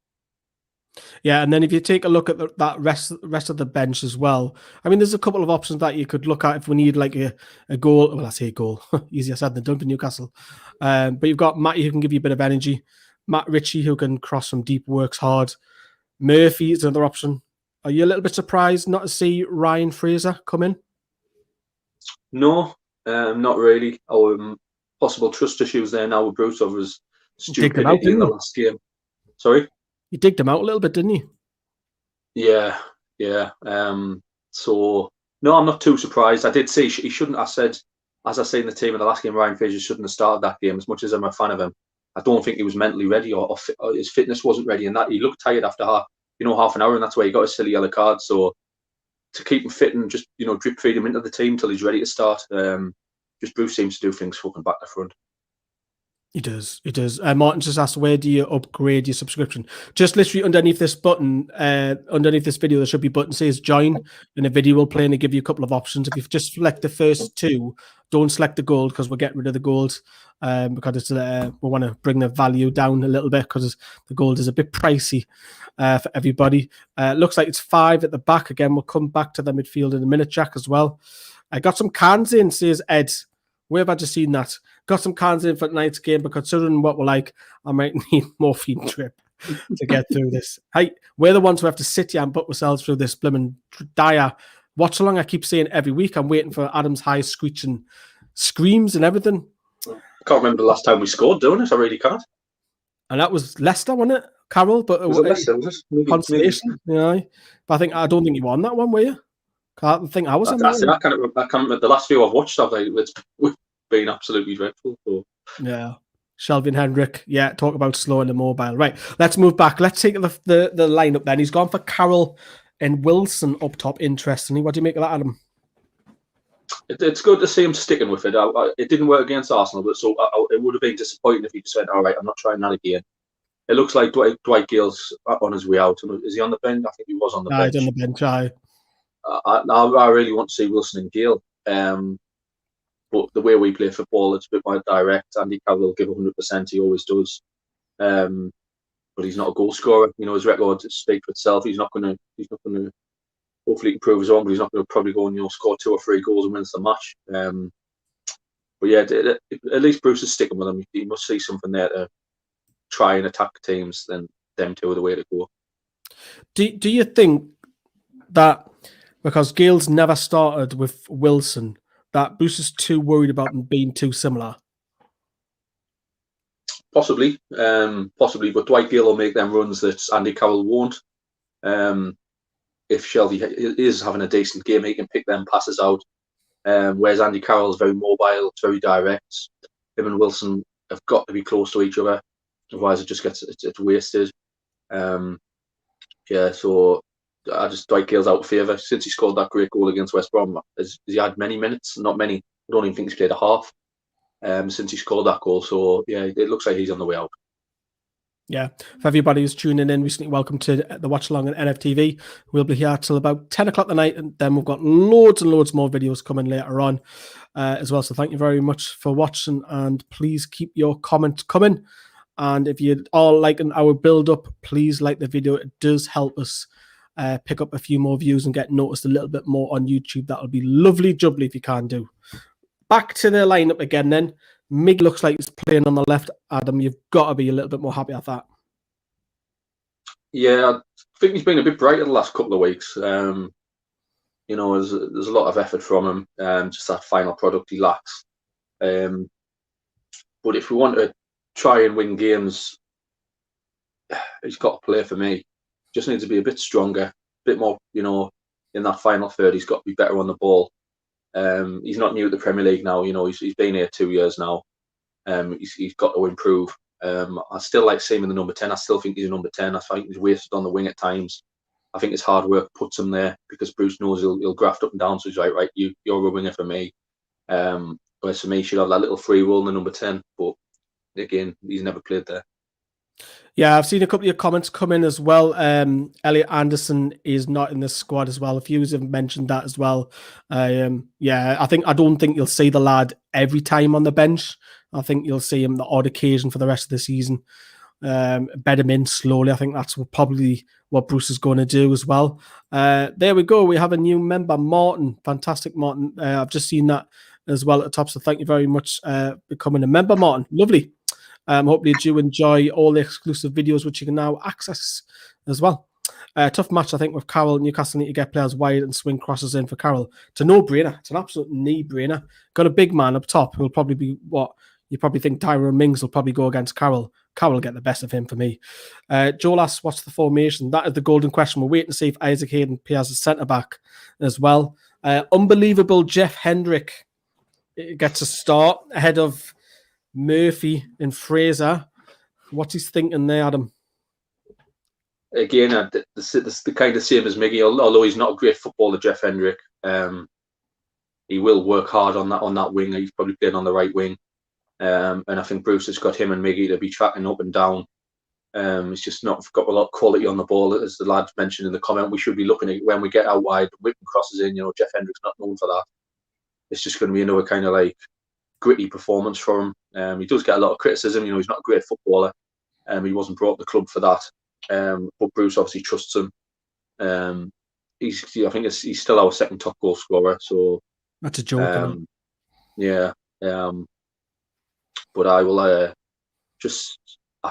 Speaker 1: Yeah, and then if you take a look at that rest of the bench as well, I mean, there's a couple of options that you could look at if we need like a goal. Well, I say a goal. Easier said than done for Newcastle. But you've got Matty who can give you a bit of energy. Matt Ritchie who can cross from deep, works hard. Murphy is another option. Are you a little bit surprised not to see Ryan Fraser come in?
Speaker 15: No, not really. Our possible trust issues there now with Bruce over his stupidity in the last game. Sorry?
Speaker 1: You digged him out a little bit, didn't you?
Speaker 15: Yeah. So, no, I'm not too surprised. I did say he shouldn't have said, as I say in the team in the last game, Ryan Fraser shouldn't have started that game. As much as I'm a fan of him, I don't think he was mentally ready or his fitness wasn't ready, and that he looked tired after half an hour, and that's why he got a silly yellow card. So to keep him fit and just, drip feed him into the team till he's ready to start. Just Bruce seems to do things fucking back to front.
Speaker 1: He does. Martin just asked, where do you upgrade your subscription? Just literally underneath this button, underneath this video, there should be a button that says join, and a video will play and give you a couple of options. If you just select the first 2, don't select the gold because we're getting rid of the gold because it's we want to bring the value down a little bit because the gold is a bit pricey for everybody. Looks like it's 5 at the back. Again, we'll come back to the midfield in a minute, Jack, as well. I got some cans in, says Ed. Where have I just seen that? Got some cans in for tonight's game, but considering what we're like, I might need morphine trip to get through this. Hey, we're the ones who have to sit here and put ourselves through this blimmin' dire watch along. I keep saying every week, I'm waiting for Adam's high screeching screams and everything.
Speaker 15: I can't remember the last time we scored, don't it? I really can't.
Speaker 1: And that was Leicester, wasn't it, Carol? But
Speaker 15: was it Leicester? Was it?
Speaker 1: Consolation, yeah. But I don't think you won that one, were you? I think I was.
Speaker 15: I can't remember. The last few I've watched, it's been absolutely dreadful. So.
Speaker 1: Yeah. Shelvin Hendrick, talk about slowing the mobile. Right, let's move back. Let's take the lineup then. He's gone for Carroll and Wilson up top, interestingly. What do you make of that, Adam?
Speaker 15: It's good to see him sticking with it. It didn't work against Arsenal, but it would have been disappointing if he just went, all right, I'm not trying that again. It looks like Dwight Gale's on his way out. Is he on the bench? I think he was on the bench.
Speaker 1: He's on the bench, aye.
Speaker 15: I really want to see Wilson and Gale. But the way we play football, it's a bit more direct. Andy Carroll will give 100%. He always does. But he's not a goal scorer. You know, his record speaks for itself. He's not going to. Hopefully, he can prove his own, but he's not going to probably go and score 2 or 3 goals and wins the match. But yeah, at least Bruce is sticking with him. He must see something there to try and attack teams. Then them two are the way to go.
Speaker 1: Do you think that because Gale's never started with Wilson, that Bruce is too worried about them being too similar?
Speaker 15: Possibly, but Dwight Gale will make them runs that Andy Carroll won't. If Shelby is having a decent game, he can pick them passes out. Whereas Andy Carroll is very mobile, it's very direct. Him and Wilson have got to be close to each other, otherwise it just gets it's wasted. So Dwight Gale's out of favour since he scored that great goal against West Brom. Has he had many minutes? Not many. I don't even think he's played a half since he scored that goal. So yeah, it looks like he's on the way out.
Speaker 1: Yeah, for everybody who's tuning in recently, welcome to the Watch Along on NFTV. We'll be here till about 10 o'clock tonight, and then we've got loads and loads more videos coming later on as well. So thank you very much for watching, and please keep your comments coming. And if you are liking our build-up, please like the video. It does help us pick up a few more views and get noticed a little bit more on YouTube. That'll be lovely jubbly if you can do. Back to the lineup again then. Mig looks like he's playing on the left. Adam, you've got to be a little bit more happy at that.
Speaker 15: Yeah, I think he's been a bit brighter the last couple of weeks. You know, there's a lot of effort from him. Just that final product he lacks. But if we want to try and win games, he's got to play for me. Just needs to be a bit stronger, a bit more, you know, in that final third. He's got to be better on the ball. He's not new at the Premier League now. You know, he's been here 2 years now. He's got to improve. I still like seeing him in the number 10. I still think he's a number 10. I think he's wasted on the wing at times. I think his hard work puts him there because Bruce knows he'll graft up and down. So he's like, right, you're a winger for me. Whereas for me, he should have that little free role in the number 10. But again, he's never played there.
Speaker 1: Yeah, I've seen a couple of comments come in as well. Elliot Anderson is not in the squad as well. A few have mentioned that as well. Yeah, I don't think you'll see the lad every time on the bench. I think you'll see him the odd occasion for the rest of the season. Bed him in slowly. I think that's probably what Bruce is going to do as well. There we go. We have a new member, Martin. Fantastic, Martin. I've just seen that as well at the top. So thank you very much for becoming a member, Martin. Lovely. Hopefully you do enjoy all the exclusive videos which you can now access as well. Tough match, I think, with Carroll. Newcastle need to get players wide and swing crosses in for Carroll. It's a no-brainer. It's an absolute no-brainer. Got a big man up top who will probably be what you probably think Tyrone Mings will probably go against Carroll. Carroll will get the best of him for me. Joel asks, what's the formation? That is the golden question. We're waiting to see if Isaac Hayden appears as centre-back as well. Unbelievable Jeff Hendrick gets a start ahead of Murphy and Fraser. What's he thinking there, Adam?
Speaker 15: Again, the kind of same as Miggy. Although he's not a great footballer, Jeff Hendrick, he will work hard on that wing. He's probably playing on the right wing, and I think Bruce has got him and Miggy to be tracking up and down. It's just not got a lot of quality on the ball, as the lad mentioned in the comment. We should be looking at when we get out wide, whipping crosses in. You know, Jeff Hendrick's not known for that. It's just going to be another kind of like gritty performance for him. He does get a lot of criticism. You know, he's not a great footballer. He wasn't brought to the club for that. But Bruce obviously trusts him. I think he's still our second top goal scorer. So
Speaker 1: that's a joke.
Speaker 15: Yeah. But I will I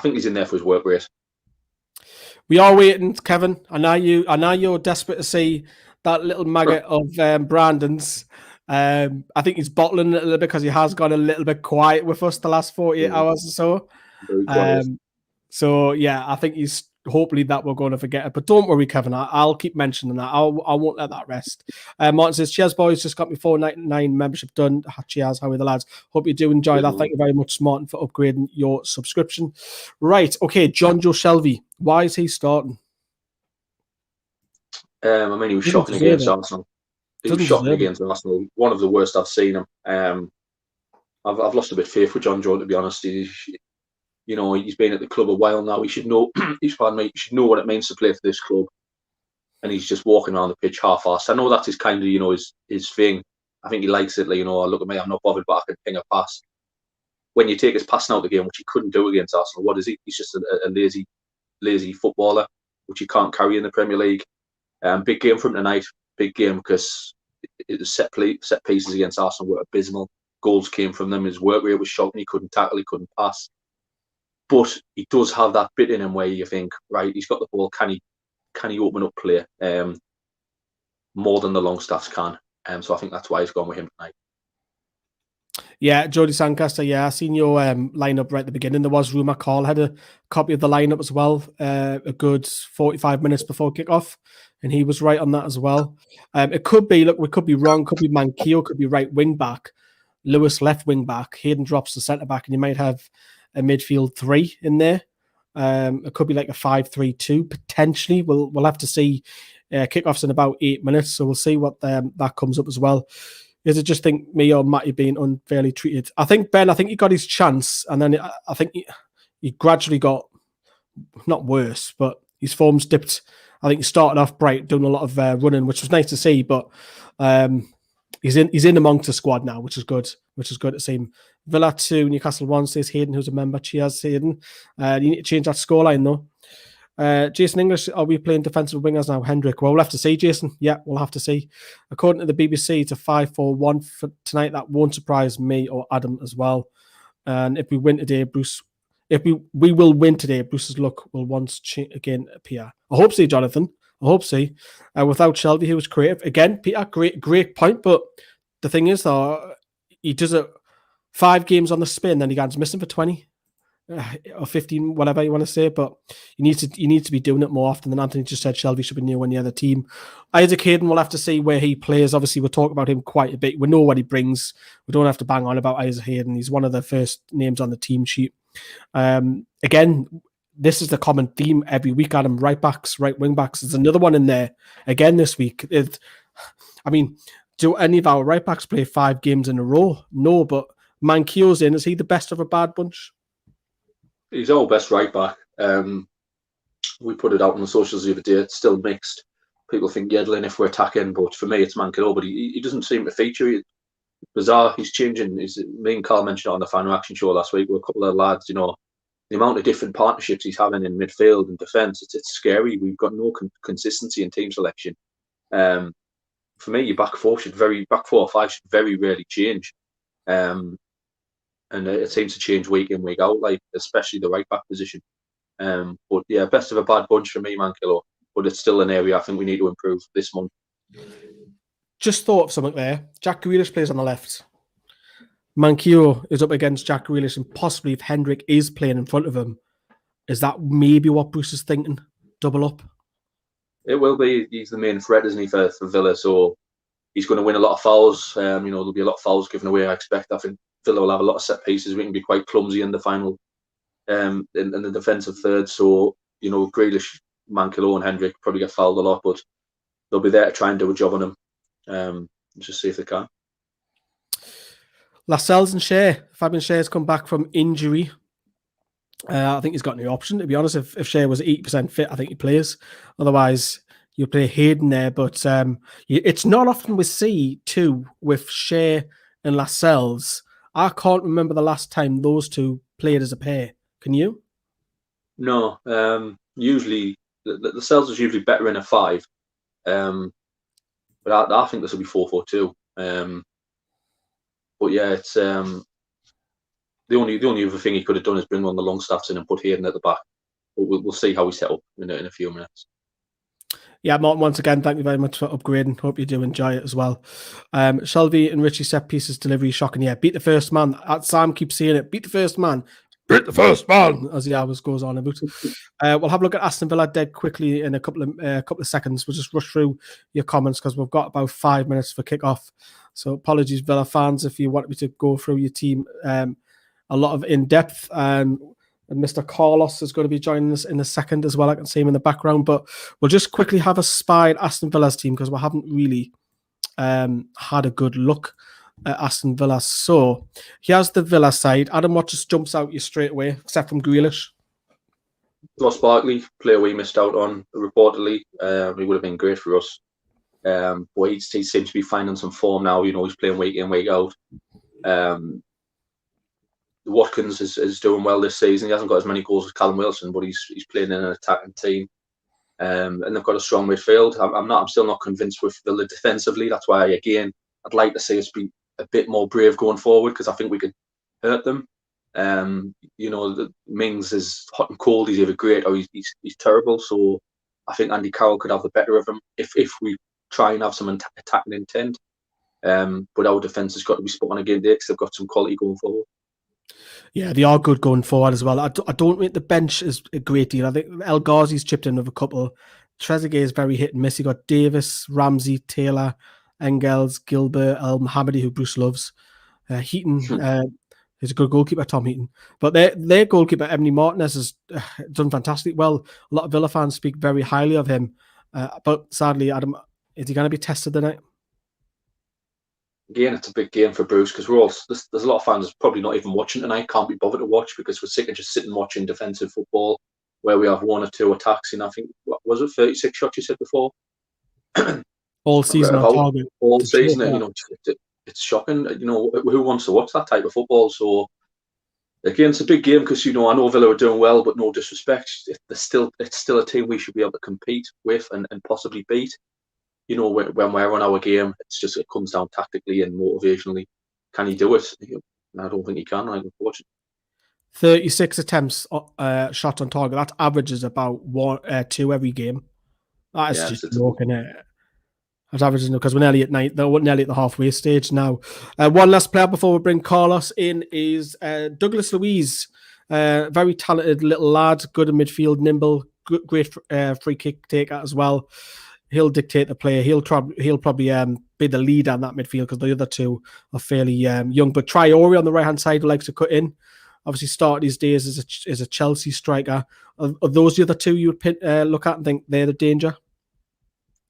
Speaker 15: think he's in there for his work rate.
Speaker 1: We are waiting, Kevin. I know you're desperate to see that little maggot of Brandon's. I think he's bottling it a little bit because he has gone a little bit quiet with us the last 48 hours or so. So yeah, I think he's hopefully that we're going to forget it. But don't worry, Kevin. I'll keep mentioning that. I won't let that rest. Martin says, cheers, boys. Just got me $4.99 membership done. Cheers. How are the lads? Hope you do enjoy that. Thank you very much, Martin, for upgrading your subscription. Right. Okay. John Joe Shelby. Why is he starting?
Speaker 15: I mean, he was shocking against Arsenal. He was shocking against Arsenal. One of the worst I've seen him. I've lost a bit of faith with John Joe, to be honest. You You know, he's been at the club a while now. He should know. He should know what it means to play for this club. And he's just walking around the pitch half-assed. I know that's his kind of, you know, his thing. I think he likes it. Like, you know, look at me, I'm not bothered, but I can ping a pass. When you take his passing out the game, which he couldn't do against Arsenal, what is he? He's just a lazy footballer, which he can't carry in the Premier League. Big game for him tonight. Big game because it was set pieces against Arsenal were abysmal. Goals came from them. His work rate was shocking. He couldn't tackle. He couldn't pass. But he does have that bit in him where you think, right, he's got the ball. Can he open up play more than the Longstaffs can? So I think that's why he's gone with him tonight.
Speaker 1: Yeah, Jody Sancaster. Yeah, I seen your lineup right at the beginning. There was rumour Carl had a copy of the lineup as well, a good 45 minutes before kickoff, and he was right on that as well. It could be, look, we could be wrong. Could be Manquillo, could be right wing back, Lewis left wing back, Hayden drops to centre back, and you might have a midfield three in there. It could be like a 5-3-2 potentially. We'll have to see. Kickoffs in about 8 minutes, so we'll see what that comes up as well. Is it just think me or Matty being unfairly treated? I think Ben. I think he got his chance, and then I think he gradually got not worse, but his form's dipped. I think he started off bright, doing a lot of running, which was nice to see. But he's in amongst the squad now, which is good. Which is good to see him. Villa 2, Newcastle 1, says Hayden, who's a member. Cheers, Hayden. You need to change that scoreline though. Jason English, are we playing defensive wingers now? Hendrick, well, we'll have to see, Jason. Yeah, we'll have to see. According to the BBC, it's a 5-4-1 for tonight. That won't surprise me or Adam as well. And if we win today, we will win today, Bruce's luck will once again appear. I hope so, Jonathan. I hope so. Without Shelby, he was creative. Again, Peter, great point. But the thing is, though, he does it 5 games on the spin, then he gets missing for 20. Or 15, whatever you want to say, but you need to be doing it more often than Anthony just said. Shelby should be new in the other team. Isaac Hayden, we'll have to see where he plays. Obviously, we'll talk about him quite a bit. We know what he brings. We don't have to bang on about Isaac Hayden. He's one of the first names on the team sheet. Again, this is the common theme every week, Adam. Right backs, right wing backs. There's another one in there again this week. Do any of our right backs play 5 games in a row? No, but Manquillo's in. Is he the best of a bad bunch?
Speaker 15: He's our best right back. We put it out on the socials the other day. It's still mixed. People think Yedlin if we're attacking, but for me, it's Manquillo. But he doesn't seem to feature. Bizarre. He's changing. Me and Carl mentioned it on the fan reaction show last week. We're a couple of lads, you know, the amount of different partnerships he's having in midfield and defence. It's scary. We've got no consistency in team selection. For me, your back four or five should very rarely change. And it seems to change week in, week out, like especially the right back position. But yeah, best of a bad bunch for me, Manquillo. But it's still an area I think we need to improve this month.
Speaker 1: Just thought of something there. Jack Grealish plays on the left. Manquillo is up against Jack Grealish, and possibly if Hendrick is playing in front of him, is that maybe what Bruce is thinking? Double up?
Speaker 15: It will be. He's the main threat, isn't he, for Villa? So he's going to win a lot of fouls. There'll be a lot of fouls given away, I expect. I think Villa will have a lot of set pieces. We can be quite clumsy in the final, in the defensive third. So, Grealish, Manquillo and Hendrick probably get fouled a lot, but they'll be there to try and do a job on them. Just see if they can.
Speaker 1: Lascelles and Shea. Fabian Shea has come back from injury. I think he's got no option, to be honest. If Shea was 80% fit, I think he plays. Otherwise, you play Hayden there. But it's not often we see two with Shea and Lascelles. I can't remember the last time those two played as a pair. Can you?
Speaker 15: No. Usually, Lascelles is usually better in a 5. But I think this will be 4-4-2. But yeah, it's the only other thing he could have done is bring on the Longstaffs in and put Hayden at the back. But we'll see how we set up in a few minutes.
Speaker 1: Yeah, Martin, once again, thank you very much for upgrading. Hope you do enjoy it as well. Shelby and Richie set pieces delivery shocking. Yeah, beat the first man. Sam keeps saying it. Beat the first man. Beat the first man, as the hours goes on about. We'll have a look at Aston Villa dead quickly in a couple of seconds. We'll just rush through your comments because we've got about 5 minutes for kickoff. So apologies, Villa fans, if you want me to go through your team a lot of in depth. And Mr. Carlos is going to be joining us in a second as well. I can see him in the background, but we'll just quickly have a spy at Aston Villa's team because we haven't really had a good look. Aston Villa. So here's the Villa side. Adam, what just jumps out you straight away, except from Grealish?
Speaker 15: Ross Barkley, player we missed out on, reportedly. He would have been great for us. But he seems to be finding some form now. He's playing week in, week out. Watkins is doing well this season. He hasn't got as many goals as Callum Wilson, but he's playing in an attacking team. And they've got a strong midfield. I'm still not convinced with Villa defensively. That's why, again, I'd like to see us be a bit more brave going forward, because I think we could hurt them. The Mings is hot and cold. He's either great or he's terrible. So I think Andy Carroll could have the better of him if we try and have some attacking intent. But our defence has got to be spot on again there, because they've got some quality going forward.
Speaker 1: Yeah, they are good going forward as well. I don't think the bench is a great deal. I think El Ghazi's chipped in with a couple. Trezeguet is very hit and miss. You got Davis, Ramsey, Taylor, Engels, Gilbert, El Mohammadi, who Bruce loves. Heaton, he's a good goalkeeper, Tom Heaton. But their goalkeeper, Emily Martinez, has done fantastic well. A lot of Villa fans speak very highly of him. But sadly, Adam, is he going to be tested tonight?
Speaker 15: Again, it's a big game for Bruce, because there's a lot of fans probably not even watching tonight, can't be bothered to watch, because we're sick of just sitting watching defensive football where we have one or two attacks in, I think, what was it, 36 shots you said before?
Speaker 1: All season on target.
Speaker 15: All season, it's shocking. Who wants to watch that type of football? So, again, it's a big game, because, I know Villa are doing well, but no disrespect, it's still a team we should be able to compete with and possibly beat. When we're on our game, it comes down tactically and motivationally. Can he do it? I don't think he can. Unfortunately.
Speaker 1: 36 attempts shot on target. That averages about 2 every game. That is just broken it. That's averaging, because we're nearly at the halfway stage now. One last player before we bring Carlos in is Douglas Louise. Very talented little lad, good in midfield, nimble, great free kick taker as well. He'll dictate the play. He'll probably be the leader on that midfield, because the other two are fairly young. But Traore on the right hand side likes to cut in. Obviously, started his days as a Chelsea striker. Are those the other two you would look at and think they're the danger?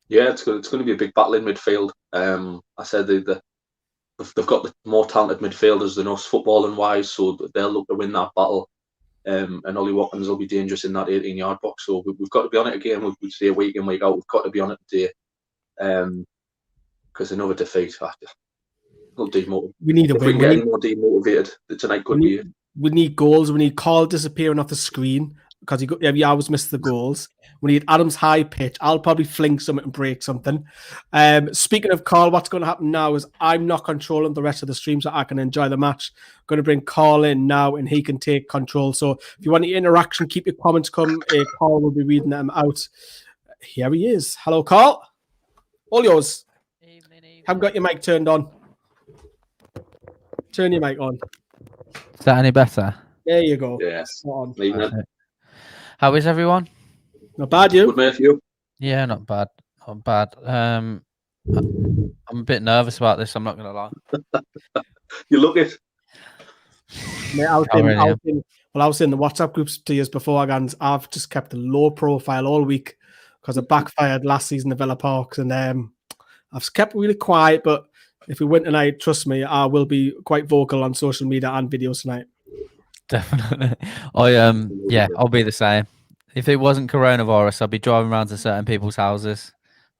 Speaker 15: Yeah, it's going to be a big battle in midfield. I said they've got the more talented midfielders than us, footballing wise, so they'll look to win that battle. And Ollie Watkins will be dangerous in that 18-yard box. So we've got to be on it again. We say week in, week out. We've got to be on it today. Because another defeat,
Speaker 1: we need a win.
Speaker 15: If we can get any more demotivated, tonight could be it.
Speaker 1: We need goals. We need Carl disappearing off the screen, because he always missed the goals. We need Adam's high pitch. I'll probably fling something and break something. Speaking of Carl, what's going to happen now is I'm not controlling the rest of the stream, so I can enjoy the match. I'm going to bring Carl in now, and he can take control. So if you want any interaction, keep your comments coming. Carl will be reading them out. Here he is. Hello, Carl. All yours. Evening. Haven't got your mic turned on. Turn your mic on.
Speaker 14: Is that any better?
Speaker 1: There you go.
Speaker 15: Yes.
Speaker 14: How is everyone?
Speaker 1: Not bad, you?
Speaker 15: Good, mate, you?
Speaker 14: Yeah, not bad. Not bad. I'm a bit nervous about this, I'm not going to lie.
Speaker 15: You look it.
Speaker 1: Mate, I was in the WhatsApp groups 2 years before, and I've just kept a low profile all week because it backfired last season at Villa Parks, and I've kept really quiet, but if we win tonight, trust me, I will be quite vocal on social media and videos tonight.
Speaker 14: Definitely. I'll be the same. If it wasn't coronavirus, I'd be driving around to certain people's houses,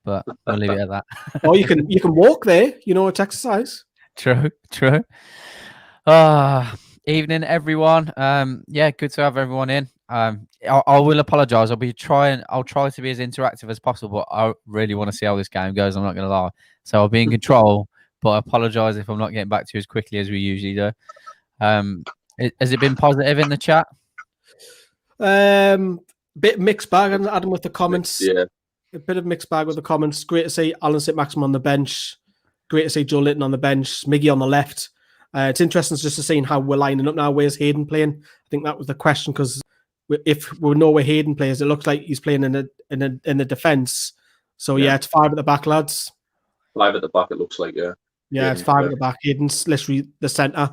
Speaker 14: but I'll leave it at that.
Speaker 1: Or you can walk there, it's exercise.
Speaker 14: True. Evening, everyone. Good to have everyone in. I will apologise. I'll try to be as interactive as possible, but I really want to see how this game goes. I'm not going to lie. So I'll be in control, but I apologise if I'm not getting back to you as quickly as we usually do. Has it been positive in the chat?
Speaker 1: Bit mixed bag, Adam, with the comments.
Speaker 15: Yeah.
Speaker 1: A bit of mixed bag with the comments. Great to see Alan saint-maximin on the bench. Great to see Joe Linton on the bench. Miggy on the left. It's interesting just to see how we're lining up now. Where's Hayden playing? I think that was the question, because if we know where Hayden plays, it looks like he's playing in the defence. So yeah, it's 5 at the back, lads.
Speaker 15: 5 at the back, it looks like, yeah.
Speaker 1: Yeah, it's 5 at the back. Hayden's literally the centre.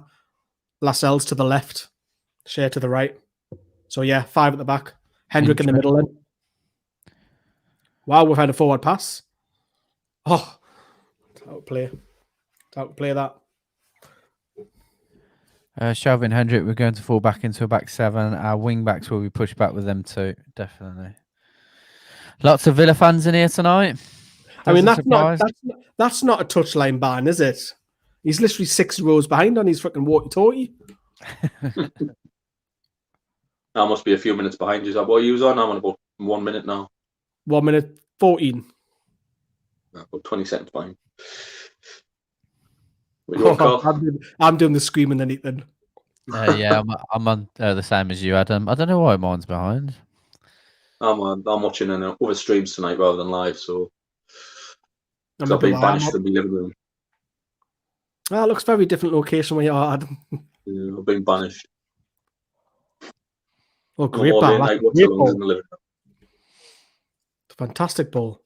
Speaker 1: Lascelles to the left. Shea to the right. So yeah, 5 at the back. Hendrick in the middle then. Wow, we've had a forward pass. Oh, how to play that.
Speaker 14: Shelby and Hendrick, we're going to fall back into a back seven. Our wing backs will be pushed back with them too, definitely. Lots of Villa fans in here tonight.
Speaker 1: I mean, that's not a touchline ban, is it? He's literally 6 rows behind on his fucking walkie-talkie.
Speaker 15: I must be a few minutes behind you. Is that what you was on? I'm on about 1 minute now.
Speaker 1: 1 minute 14.
Speaker 15: About 20 seconds behind. What you want,
Speaker 1: I'm doing the screaming and eating.
Speaker 14: Yeah, I'm on the same as you, Adam. I don't know why mine's behind.
Speaker 15: I'm watching other streams tonight rather than live, so
Speaker 1: I'm
Speaker 15: being banished from my living room.
Speaker 1: Well, it looks very different location where you are, Adam.
Speaker 15: Yeah, I've been banished.
Speaker 1: Oh, great ball!
Speaker 15: Night, watch alongs in the living room.
Speaker 1: Fantastic ball.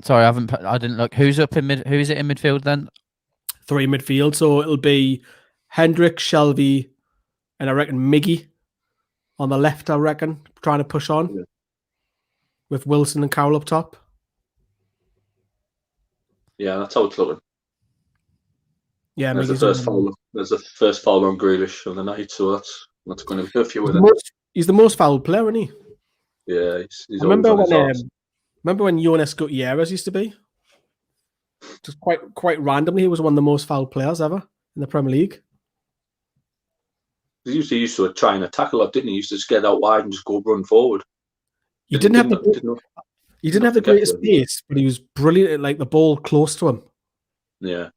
Speaker 14: Sorry, I didn't look. Who's up in mid? Who is it in midfield then?
Speaker 1: 3 midfield, so it'll be Hendrick, Shelby, and I reckon Miggy on the left. I reckon trying to push on with Wilson and Cowell up top.
Speaker 15: Yeah, that's how it's looking.
Speaker 1: Yeah,
Speaker 15: there's the first foul. There's the first foul on Grealish of the night, so that's going to be a few with it.
Speaker 1: He's the most fouled player, isn't he?
Speaker 15: Yeah, he's
Speaker 1: remember when Jonas Gutierrez used to be? Just quite randomly, he was one of the most fouled players ever in the Premier League.
Speaker 15: He used to try and attack a lot, didn't he? He used to just get out wide and just go run forward.
Speaker 1: He didn't have the greatest pace, but he was brilliant at like the ball close to him.
Speaker 15: Yeah.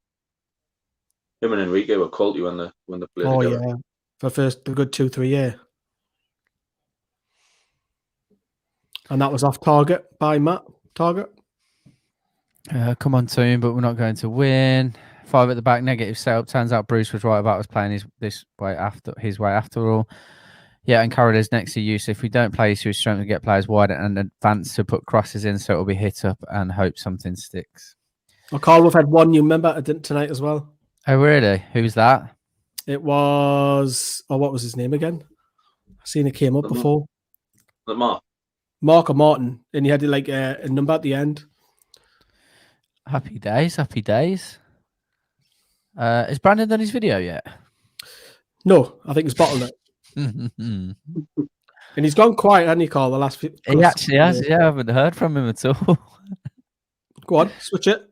Speaker 15: Him and Enrique were quality when they played together.
Speaker 1: Yeah, for the good 2-3 year. And that was off target by Matt. Target.
Speaker 14: Come on, Toon, but we're not going to win. 5 at the back, negative setup. Turns out Bruce was right about us playing his way after all. Yeah, and Carroll is next to Yusuf. If we don't play Yusuf, strength to get players wide and advance to put crosses in, so it'll be hit up and hope something sticks.
Speaker 1: Well, Carl, we've had one new member tonight as well.
Speaker 14: Oh, really? Who's that?
Speaker 1: It was... Oh, what was his name again? I've seen it came up before. Mark or Martin. And he had like a number at the end.
Speaker 14: Happy days, happy days. Has Brandon done his video yet?
Speaker 1: No, I think it's bottleneck. And he's gone quiet, hasn't he, Carl, the last few...
Speaker 14: He actually has, yeah. I haven't heard from him at all.
Speaker 1: Go on, switch it.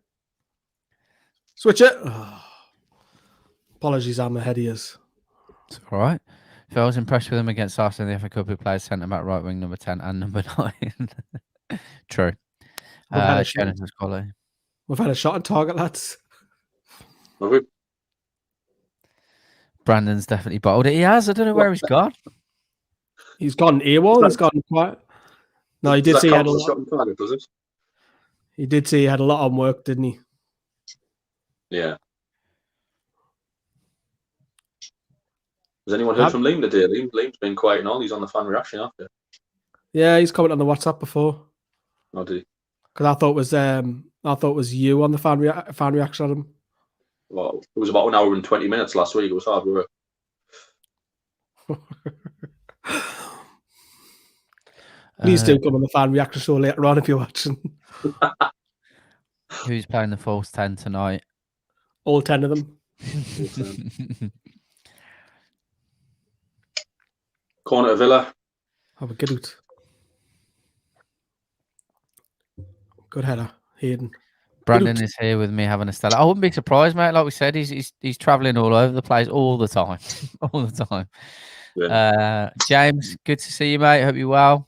Speaker 1: Switch it. Oh. Apologies, I'm ahead of yours.
Speaker 14: It's all right. If I was impressed with him against Arsenal in the FA Cup, he plays centre-back, right wing, number 10 and number 9. True.
Speaker 1: We've had a shot on target, lads.
Speaker 14: Brandon's definitely bottled it. He has. I don't know where he's gone.
Speaker 1: He's gone AWOL. He's gone quiet. No, he did say he had a lot.
Speaker 15: Shot on target, does it?
Speaker 1: He did say he had a lot on work, didn't he?
Speaker 15: Yeah. Has anyone heard from Liam today? Liam's been quiet and all. He's on the fan reaction after.
Speaker 1: Yeah, he's commented on the WhatsApp before.
Speaker 15: Oh, did he?
Speaker 1: Because I thought it was you on the fan reaction, Adam.
Speaker 15: Well, it was about 1 hour and 20 minutes last week. It was hard work.
Speaker 1: Please do come on the fan reaction show later on if you're watching.
Speaker 14: Who's playing the false 10 tonight?
Speaker 1: All 10 of them.
Speaker 15: Corner of Villa.
Speaker 1: Have a good out. Good header, Hayden.
Speaker 14: Brandon is here with me having a stellar. I wouldn't be surprised, mate. Like we said, he's travelling all over the place all the time. All the time. Yeah. James, good to see you, mate. Hope you're well.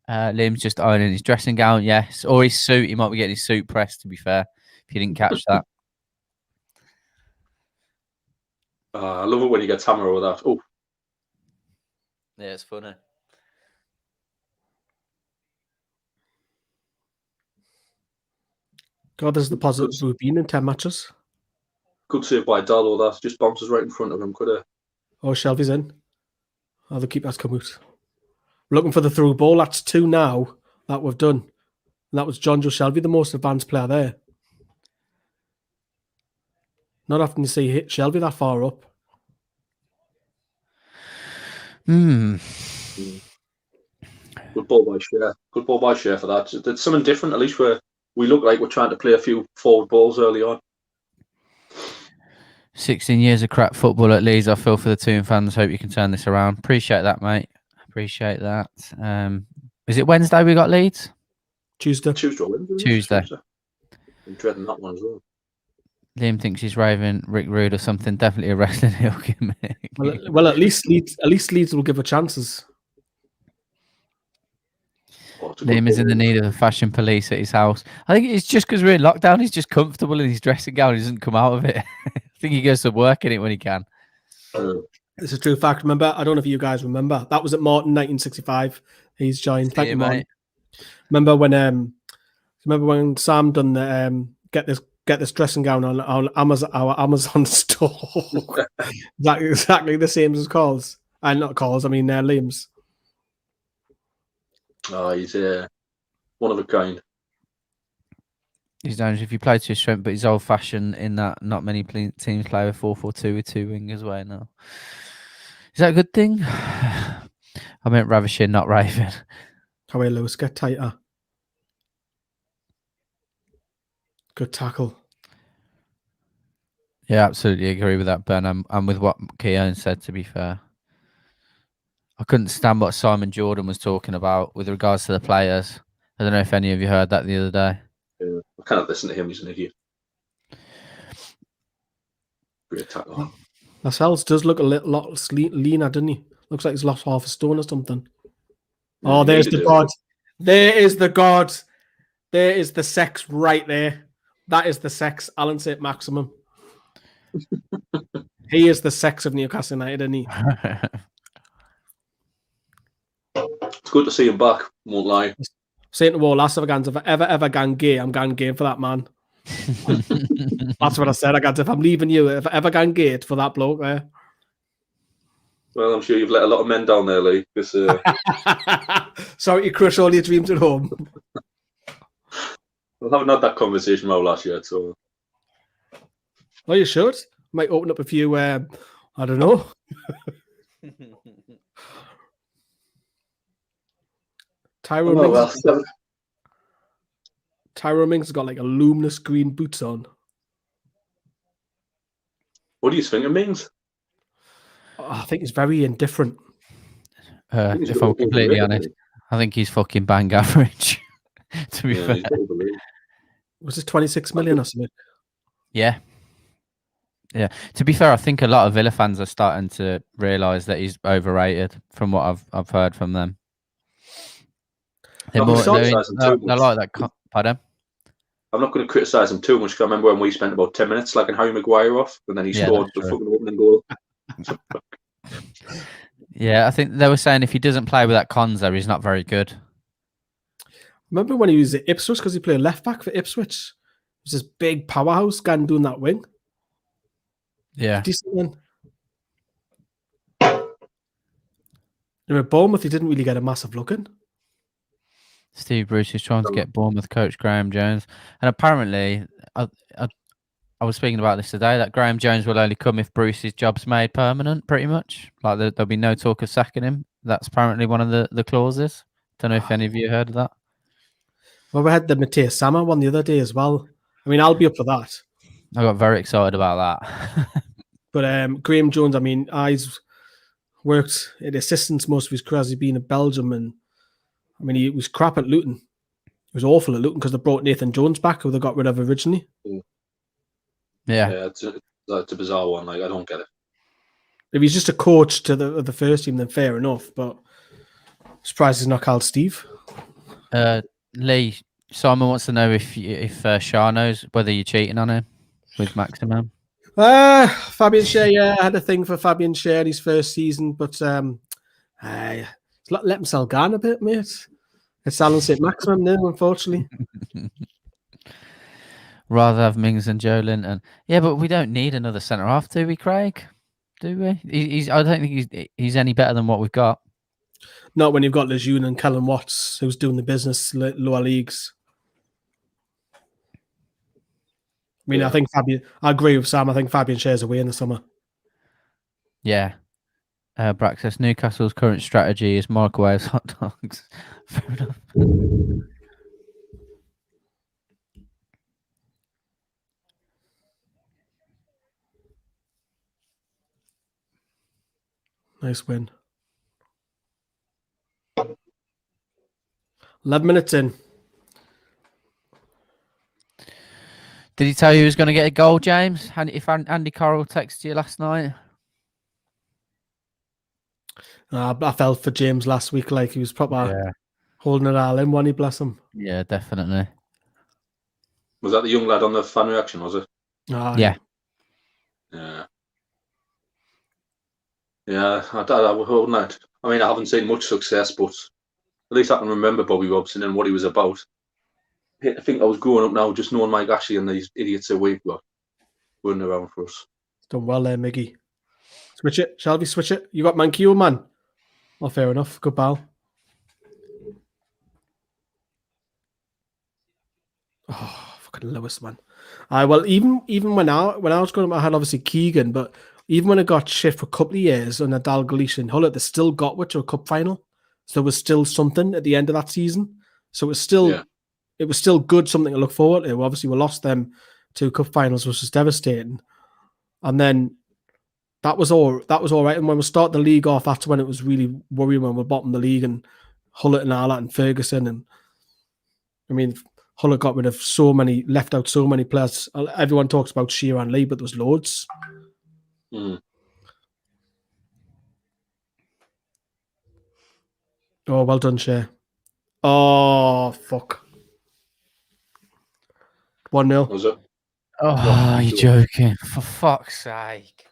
Speaker 14: Liam's just owning his dressing gown, yes. Or his suit. He might be getting his suit pressed, to be fair, if you didn't catch that.
Speaker 15: I love it when he gets hammered with that. Oh.
Speaker 14: Yeah, it's funny.
Speaker 1: God, there's the positives we've been in 10 matches.
Speaker 15: Good save by Dallo. That just bounces right in front of him, could it?
Speaker 1: Oh, Shelby's in. Oh, the keeper's come out. Looking for the through ball. That's 2 now that we've done. And that was John Joe Shelby, the most advanced player there. Not often you see Shelby that far up.
Speaker 15: Good ball by Shea. Good ball by Shea for that. There's something different, at least where we look like we're trying to play a few forward balls early on.
Speaker 14: 16 years of crap football at Leeds. I feel for the Toon fans. Hope you can turn this around. Appreciate that, mate. Appreciate that. Is it Wednesday we got Leeds?
Speaker 1: Tuesday.
Speaker 14: Tuesday.
Speaker 15: I'm dreading that one as well.
Speaker 14: Liam thinks he's raving Rick Rude or something. Definitely a wrestling heel gimmick.
Speaker 1: Well, at least Leeds will give her chances.
Speaker 14: Liam is in the need of a fashion police at his house. I think it's just because we're in lockdown. He's just comfortable in his dressing gown. He doesn't come out of it. I think he goes to work in it when he can.
Speaker 1: It's a true fact. Remember, I don't know if you guys remember, that was at Morton 1965. He's joined. Thank you, mate. Remember when Sam done the get this dressing gown on Amazon, our Amazon store? exactly the same as Cole's. Not Cole's, I mean Liam's.
Speaker 15: Oh, he's one of a kind.
Speaker 14: He's dangerous if you play to his strength, but he's old-fashioned in that not many teams play a 4-4-2 with two wingers way now. Is that a good thing? I meant ravishing, not raving.
Speaker 1: How are you, Lewis? Get tighter. Good tackle.
Speaker 14: Yeah, absolutely agree with that, Ben. I'm with what Keown said, to be fair. I couldn't stand what Simon Jordan was talking about with regards to the players. I don't know if any of you heard that the other day.
Speaker 15: Yeah, I can't listen to him. He's an idiot. Great tackle.
Speaker 1: Lascelles does look a lot leaner, doesn't he? Looks like he's lost half a stone or something. Oh, there's the God. There is the God. There is the sex right there. That is the sex, Alan saint-maximin. He is the sex of Newcastle United, isn't he?
Speaker 15: It's good to see him back, won't lie.
Speaker 1: Saying to all last of if I ever gone gay, I'm going gay for that man. That's what I said. If I'm leaving you, if I ever gone gay, it's for that bloke there.
Speaker 15: Well, I'm sure you've let a lot of men down there, Lee.
Speaker 1: Sorry to crush all your dreams at home.
Speaker 15: I haven't had that conversation with last year, so.
Speaker 1: Well, you should. Might open up a few, I don't know. Tyrone Mings has got like a luminous green boots on.
Speaker 15: What do you think of Mings?
Speaker 1: I think he's very indifferent.
Speaker 14: If I'm completely honest, I think he's fucking bang average. To be fair,
Speaker 1: was it 26 million or something?
Speaker 14: Yeah. To be fair, I think a lot of Villa fans are starting to realise that he's overrated. From what I've heard from them, they're like that. Pardon?
Speaker 15: I'm not going to criticise him too much because I remember when we spent about 10 minutes slagging Harry Maguire off, and then he scored the fucking opening goal.
Speaker 14: Yeah, I think they were saying if he doesn't play with that Konza, he's not very good.
Speaker 1: Remember when he was at Ipswich because he played left back for Ipswich? He was this big powerhouse guy doing that wing.
Speaker 14: Yeah.
Speaker 1: Decent then. At Bournemouth, he didn't really get a massive look in.
Speaker 14: Steve Bruce is trying to get Bournemouth coach Graham Jones. And apparently, I was speaking about this today, that Graham Jones will only come if Bruce's job's made permanent, pretty much. Like there'll be no talk of sacking him. That's apparently one of the clauses. Don't know if any of you heard of that.
Speaker 1: Well, we had the Matthias Sammer one the other day as well. I mean, I'll be up for that.
Speaker 14: I got very excited about that.
Speaker 1: But Graham Jones, I mean, he's worked at assistants most of his career. He's been in Belgium, and I mean, he was crap at Luton. He was awful at Luton because they brought Nathan Jones back, who they got rid of originally.
Speaker 14: Yeah,
Speaker 15: it's a bizarre one. Like, I don't get it.
Speaker 1: If he's just a coach to the first team, then fair enough. But I'm surprised he's not called Steve.
Speaker 14: Lee, Simon wants to know if Shah knows whether you're cheating on him with Maximin.
Speaker 1: Fabian Schär, yeah, I had a thing for Fabian Schär in his first season, but let himself go a bit, mate. It's Alan saint-maximin now, unfortunately.
Speaker 14: Rather have Mings and Joe Linton. Yeah, but we don't need another centre half, do we, Craig? Do we? I don't think he's any better than what we've got.
Speaker 1: Not when you've got Lejeune and Callum Watts, who's doing the business lower leagues. I mean, yeah. I agree with Sam. I think Fabian Schär's away in the summer.
Speaker 14: Yeah. Brack says Newcastle's current strategy is microwave hot dogs. Fair enough.
Speaker 1: Nice win. 11 minutes in.
Speaker 14: Did he tell you he was going to get a goal, James? If Andy Carroll texted you last night?
Speaker 1: I felt for James last week, like he was proper holding it all in, wasn't he? Bless him.
Speaker 14: Yeah, definitely.
Speaker 15: Was that the young lad on the fan reaction, was it?
Speaker 14: Yeah.
Speaker 15: Yeah. Yeah, I would hold that. I mean, I haven't seen much success, but at least I can remember Bobby Robson and what he was about. I think I was growing up now just knowing Mike Ashley and these idiots that we've got running around for us.
Speaker 1: Done well there, Miggy. Switch it. Shall we switch it? You got Mankio, man. Oh, fair enough. Good pal. Oh, fucking Lewis, man. Well, even when I was growing up, I had obviously Keegan, but even when it got shit for a couple of years under Dalglish and Hullett, they still got to a cup final. So there was still something at the end of that season. So it was still good, something to look forward to. Obviously, we lost them 2 cup finals, which was devastating. And then that was all right. And when we start the league off, that's when it was really worrying when we bottomed the league and Hullett and all that and Ferguson. And I mean, Hullett got rid of left out so many players. Everyone talks about Shearer and Lee, but there was loads.
Speaker 15: Mm.
Speaker 1: Oh, well done, Shea. Oh, fuck. 1-0.
Speaker 15: Was it?
Speaker 14: Oh, you're joking. For fuck's sake.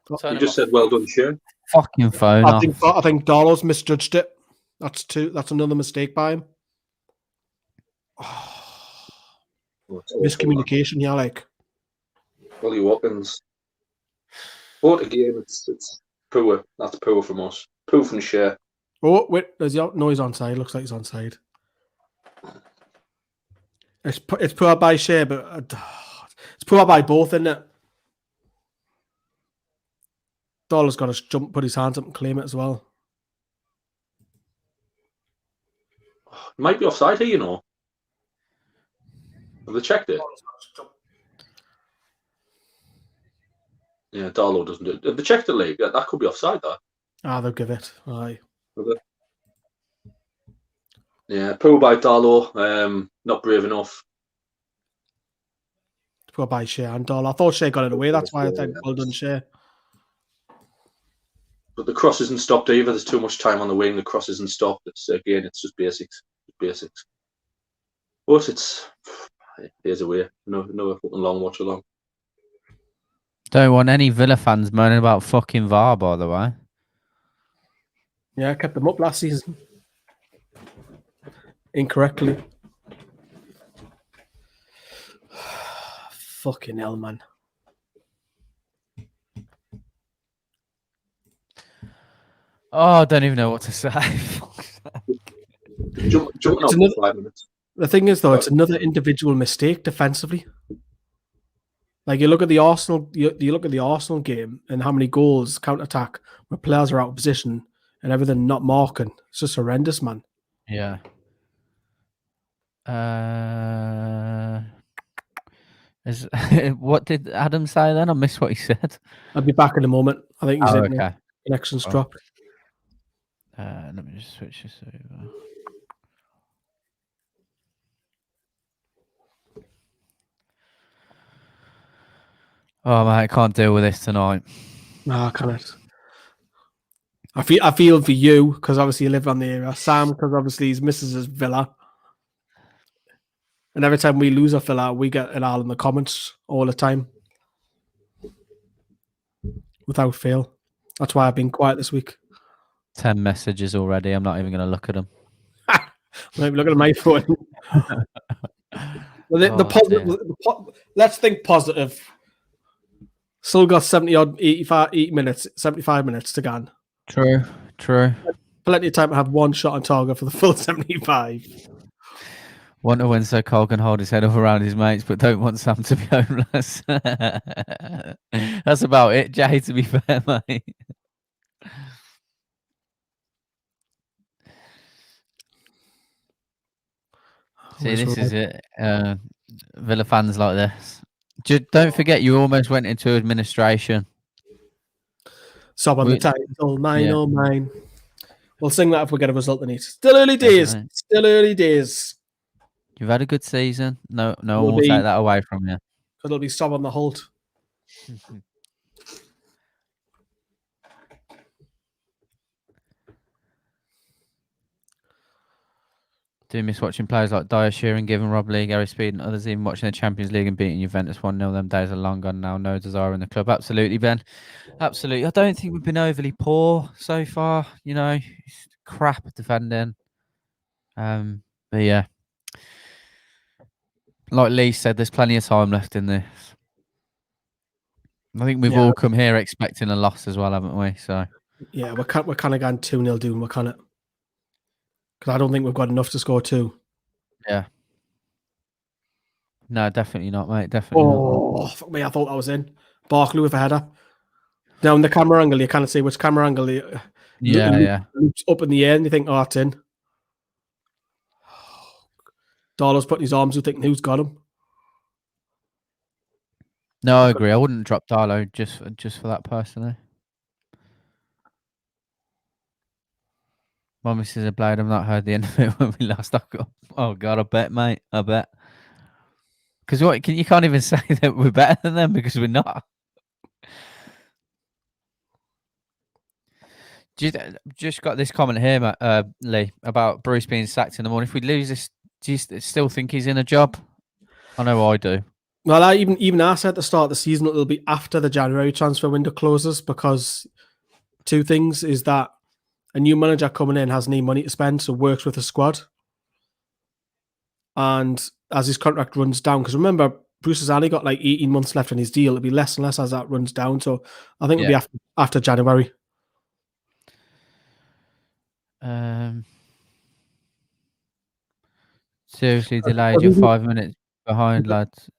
Speaker 15: You just said well done, Shea.
Speaker 14: Fucking phone
Speaker 1: I
Speaker 14: off.
Speaker 1: think Darlow's misjudged it. That's another mistake by him. Miscommunication, yeah, like.
Speaker 15: Ollie Watkins. What a game. It's poor. That's poor from us. Poor from Shea.
Speaker 1: Oh, wait. He's onside. Looks like he's onside. It's poor by Shea, but it's poor by both, isn't it? Darlow's got to put his hands up and claim it as well.
Speaker 15: Might be offside here, you know. Have they checked it? Yeah, Darlow doesn't do it. Have they checked the league? That could be offside, that.
Speaker 1: They'll give it. Aye.
Speaker 15: Yeah, poor by Darlow. Not brave enough.
Speaker 1: Poor by Shea and Darlow. I thought Shea got it away. That's why I think well done, Shea.
Speaker 15: But the cross isn't stopped either. There's too much time on the wing. The cross isn't stopped. It's just basics. Basics. But here's a way. No fucking long watch along.
Speaker 14: Don't want any Villa fans moaning about fucking VAR, by the way.
Speaker 1: Yeah, I kept them up last season. Incorrectly. Fucking hell, man.
Speaker 14: Oh, I don't even know what to say.
Speaker 15: Jumping up for 5 minutes.
Speaker 1: The thing is, though, it's another individual mistake defensively. Like you look at the Arsenal, you look at the Arsenal game and how many goals counter-attack where players are out of position and everything not marking. It's just horrendous, man.
Speaker 14: Yeah. What did Adam say then? I missed what he said.
Speaker 1: I'll be back in a moment. I think he's in
Speaker 14: okay.
Speaker 1: there. Connection's dropped.
Speaker 14: Let me just switch this over. Oh man, I can't deal with this tonight.
Speaker 1: No, I can't. I feel for you because obviously you live on the area. Sam because obviously his missus is Villa, and every time we lose a Villa, we get it all in the comments all the time, without fail. That's why I've been quiet this week.
Speaker 14: 10 messages already. I'm not even going to look at them.
Speaker 1: I'm not even looking at my phone. Let's think positive. Still got 75 minutes to go.
Speaker 14: True.
Speaker 1: Plenty of time to have one shot on target for the full 75.
Speaker 14: Want to win so Cole can hold his head up around his mates, but don't want Sam to be homeless. That's about it, Jay, to be fair, mate. See, this is it. Villa fans like this. Just don't forget, you almost went into administration.
Speaker 1: Sob on the title, mine, oh mine. We'll sing that if we get a result in it. Still early days.
Speaker 14: Definitely.
Speaker 1: Still early days.
Speaker 14: You've had a good season. No one will take that away from you.
Speaker 1: Because it'll be Sob on the Holt.
Speaker 14: Do miss watching players like Dyer, Sheeran, Given, Rob Lee, Gary Speed, and others even watching the Champions League and beating Juventus 1-0. Them days are long gone now. No desire in the club. Absolutely, Ben. Absolutely. I don't think we've been overly poor so far. You know, it's crap defending. But yeah, like Lee said, there's plenty of time left in this. I think we've all come here expecting a loss as well, haven't we? So
Speaker 1: yeah, we're kind of going 2-0 doing. We're kind of. Because I don't think we've got enough to score 2.
Speaker 14: Yeah. No, definitely not, mate. Definitely not.
Speaker 1: Oh, fuck me. I thought I was in. Barkley with a header. Now in the camera angle, you can't see which camera angle. Loops up in the air and you think, oh, it's in. Darlow's putting his arms out thinking, who's got him?
Speaker 14: No, I agree. I wouldn't drop Darlow just for that personally. My missus had played. I've not heard the end of it when we last. Oh God, I bet, mate. I bet. Because you can't even say that we're better than them because we're not. Just got this comment here, Lee, about Bruce being sacked in the morning. If we lose this, do you still think he's in a job? I know I do.
Speaker 1: Well, I said at the start of the season it'll be after the January transfer window closes because 2 things is that a new manager coming in has no money to spend, so works with the squad. And as his contract runs down, because remember, Bruce has only got like 18 months left on his deal. It'll be less and less as that runs down. So I think it'll be after January.
Speaker 14: Seriously, delayed. You're 5 minutes behind, lads.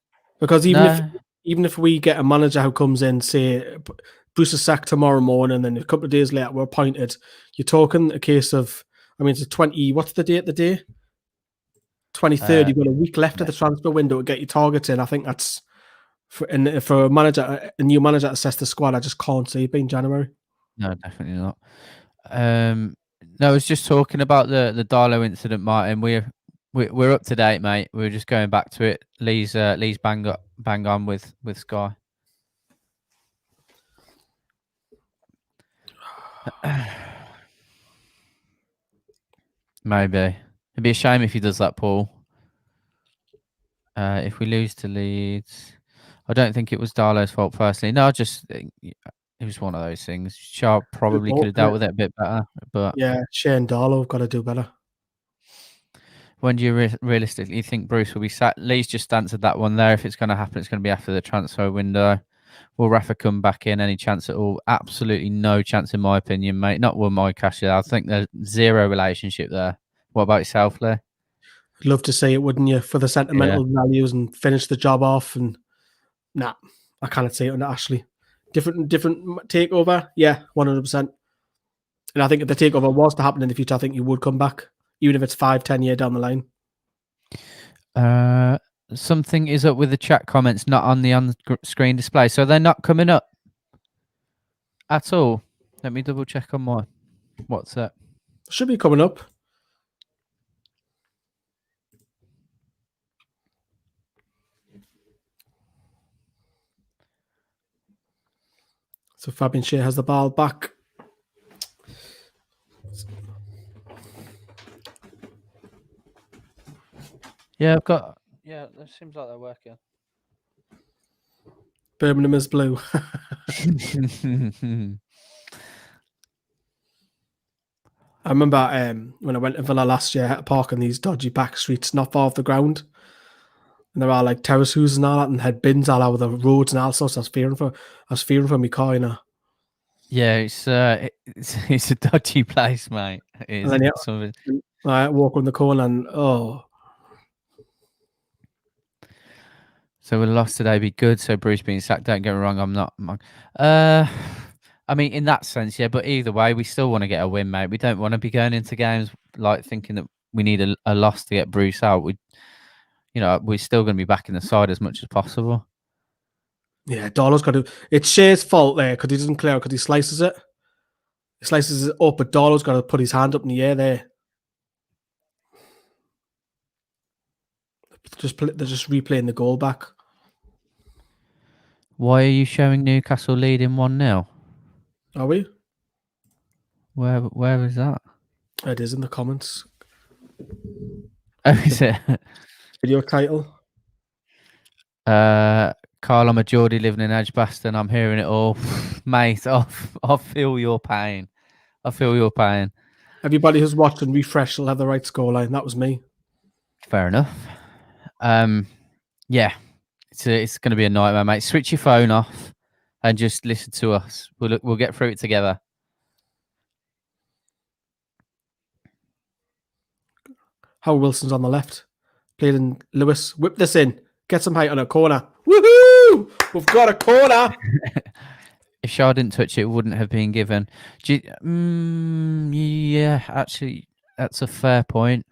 Speaker 1: Because even if we get a manager who comes in, say Bruce is sacked tomorrow morning, and then a couple of days later we're appointed, you're talking a case of, I mean, it's 20. What's the date? The day 23rd. You've got a week left of the transfer window to get your targets in. I think that's for a manager, a new manager to assess the squad. I just can't see it being January.
Speaker 14: No, definitely not. No, I was just talking about the Darlow incident, Martin. We're up to date, mate. We're just going back to it. Lee's bang on with Sky. Maybe it'd be a shame if he does that, Paul. If we lose to Leeds, I don't think it was Darlow's fault personally. No, it was one of those things. Sharp probably could have dealt with it a bit better, but
Speaker 1: yeah, Shane Darlow have got to do better.
Speaker 14: When do you realistically think Bruce will be sacked? Lee's just answered that one there. If it's going to happen, it's going to be after the transfer window. Will Rafa come back in? Any chance at all? Absolutely no chance, in my opinion, mate. Not with my cash. I think there's zero relationship there. What about yourself, Lee?
Speaker 1: I'd love to see it, wouldn't you? For the sentimental values and finish the job off. And nah, I can't see it on Ashley. Different takeover, yeah, 100%. And I think if the takeover was to happen in the future, I think you would come back, even if it's 5-10 years down the line.
Speaker 14: Something is up with the chat comments, not on the on-screen display. So they're not coming up at all. Let me double check on my WhatsApp.
Speaker 1: Should be coming up. So Fabian Shea has the ball back.
Speaker 14: Yeah, it seems like they're working.
Speaker 1: Birmingham is blue. I remember when I went to Villa last year, I had to park on these dodgy back streets not far off the ground. And there are like terrace houses and all that, and had bins all over the roads and all sorts. I was fearing for my car, you know.
Speaker 14: Yeah, it's a dodgy place, mate.
Speaker 1: And then I walk around the corner and
Speaker 14: So a loss today be good. So Bruce being sacked, don't get me wrong, I'm not. I mean, in that sense, yeah. But either way, we still want to get a win, mate. We don't want to be going into games like thinking that we need a loss to get Bruce out. We're still going to be back in the side as much as possible.
Speaker 1: Yeah, Darlow's got to. It's Shea's fault there because he doesn't clear because he slices it. He slices it up, but Darlow's got to put his hand up in the air there. They're just replaying the goal back.
Speaker 14: Why are you showing Newcastle leading 1-0?
Speaker 1: Are we?
Speaker 14: Where is that?
Speaker 1: It is in the comments.
Speaker 14: Oh, is it?
Speaker 1: Video title.
Speaker 14: Carl, I'm a Geordie living in Edgbaston. I'm hearing it all. Mate, I feel your pain. I feel your pain.
Speaker 1: Everybody who's watched and refreshed will have the right scoreline. That was me.
Speaker 14: Fair enough. Yeah, it's going to be a nightmare, mate. Switch your phone off and just listen to us. We'll get through it together.
Speaker 1: Howard Wilson's on the left. Played in Lewis. Whip this in. Get some height on a corner. Woohoo! We've got a corner.
Speaker 14: If Shaw didn't touch it, it wouldn't have been given. Yeah, actually, that's a fair point.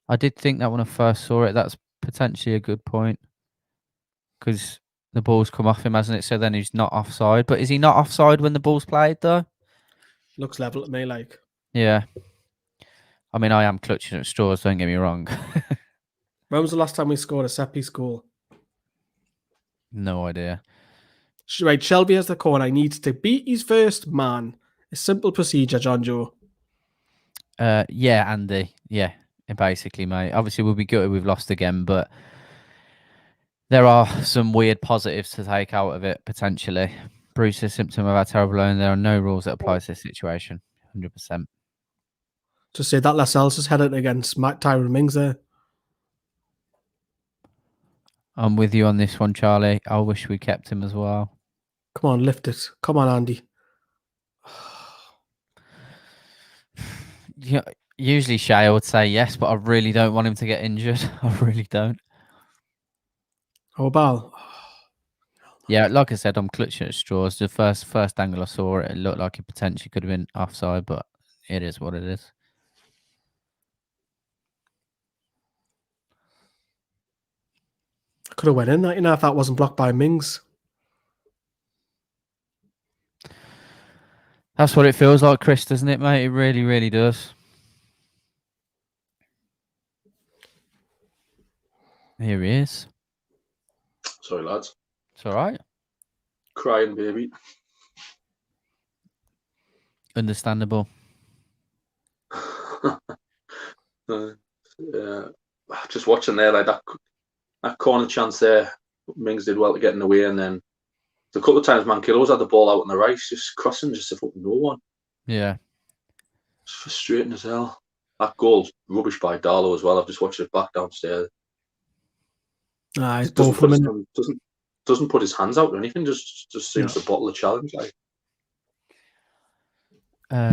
Speaker 14: I did think that when I first saw it. That's potentially a good point. Because the ball's come off him, hasn't it? So then he's not offside. But is he not offside when the ball's played, though?
Speaker 1: Looks level to me, like.
Speaker 14: Yeah. I mean, I am clutching at straws, don't get me wrong.
Speaker 1: When was the last time we scored a set-piece goal?
Speaker 14: No idea.
Speaker 1: Right, Shelby has the corner. He needs to beat his first man. A simple procedure, John Joe.
Speaker 14: Yeah, Andy. Yeah, basically, mate. Obviously, we'll be good if we've lost again, but there are some weird positives to take out of it, potentially. Bruce's symptom of our terrible own. There are no rules that apply to this situation. 100%.
Speaker 1: Just say that Lascelles has headed against Tyrone Mings there.
Speaker 14: I'm with you on this one, Charlie. I wish we kept him as well.
Speaker 1: Come on, lift it. Come on, Andy.
Speaker 14: Yeah, usually Shay would say yes, but I really don't want him to get injured. I really don't.
Speaker 1: Oh, Bal.
Speaker 14: Yeah, like I said, I'm clutching at straws. The first angle I saw it looked like it potentially could have been offside, but it is what it is.
Speaker 1: Could have went in that, if that wasn't blocked by Mings.
Speaker 14: That's what it feels like, Chris, doesn't it, mate? It really, really does. Here he is.
Speaker 15: Sorry, lads.
Speaker 14: It's all right.
Speaker 15: Crying, baby.
Speaker 14: Understandable.
Speaker 15: Just watching there, like that corner chance there, Mings did well to get in the way, and then a couple of times Mankillo's had the ball out on the right, just crossing just a fucking no one.
Speaker 14: Yeah.
Speaker 15: It's frustrating as hell. That goal's rubbish by Darlow as well. I've just watched it back downstairs.
Speaker 1: He's
Speaker 15: doesn't put his hands out or anything, just seems to bottle the challenge. Like.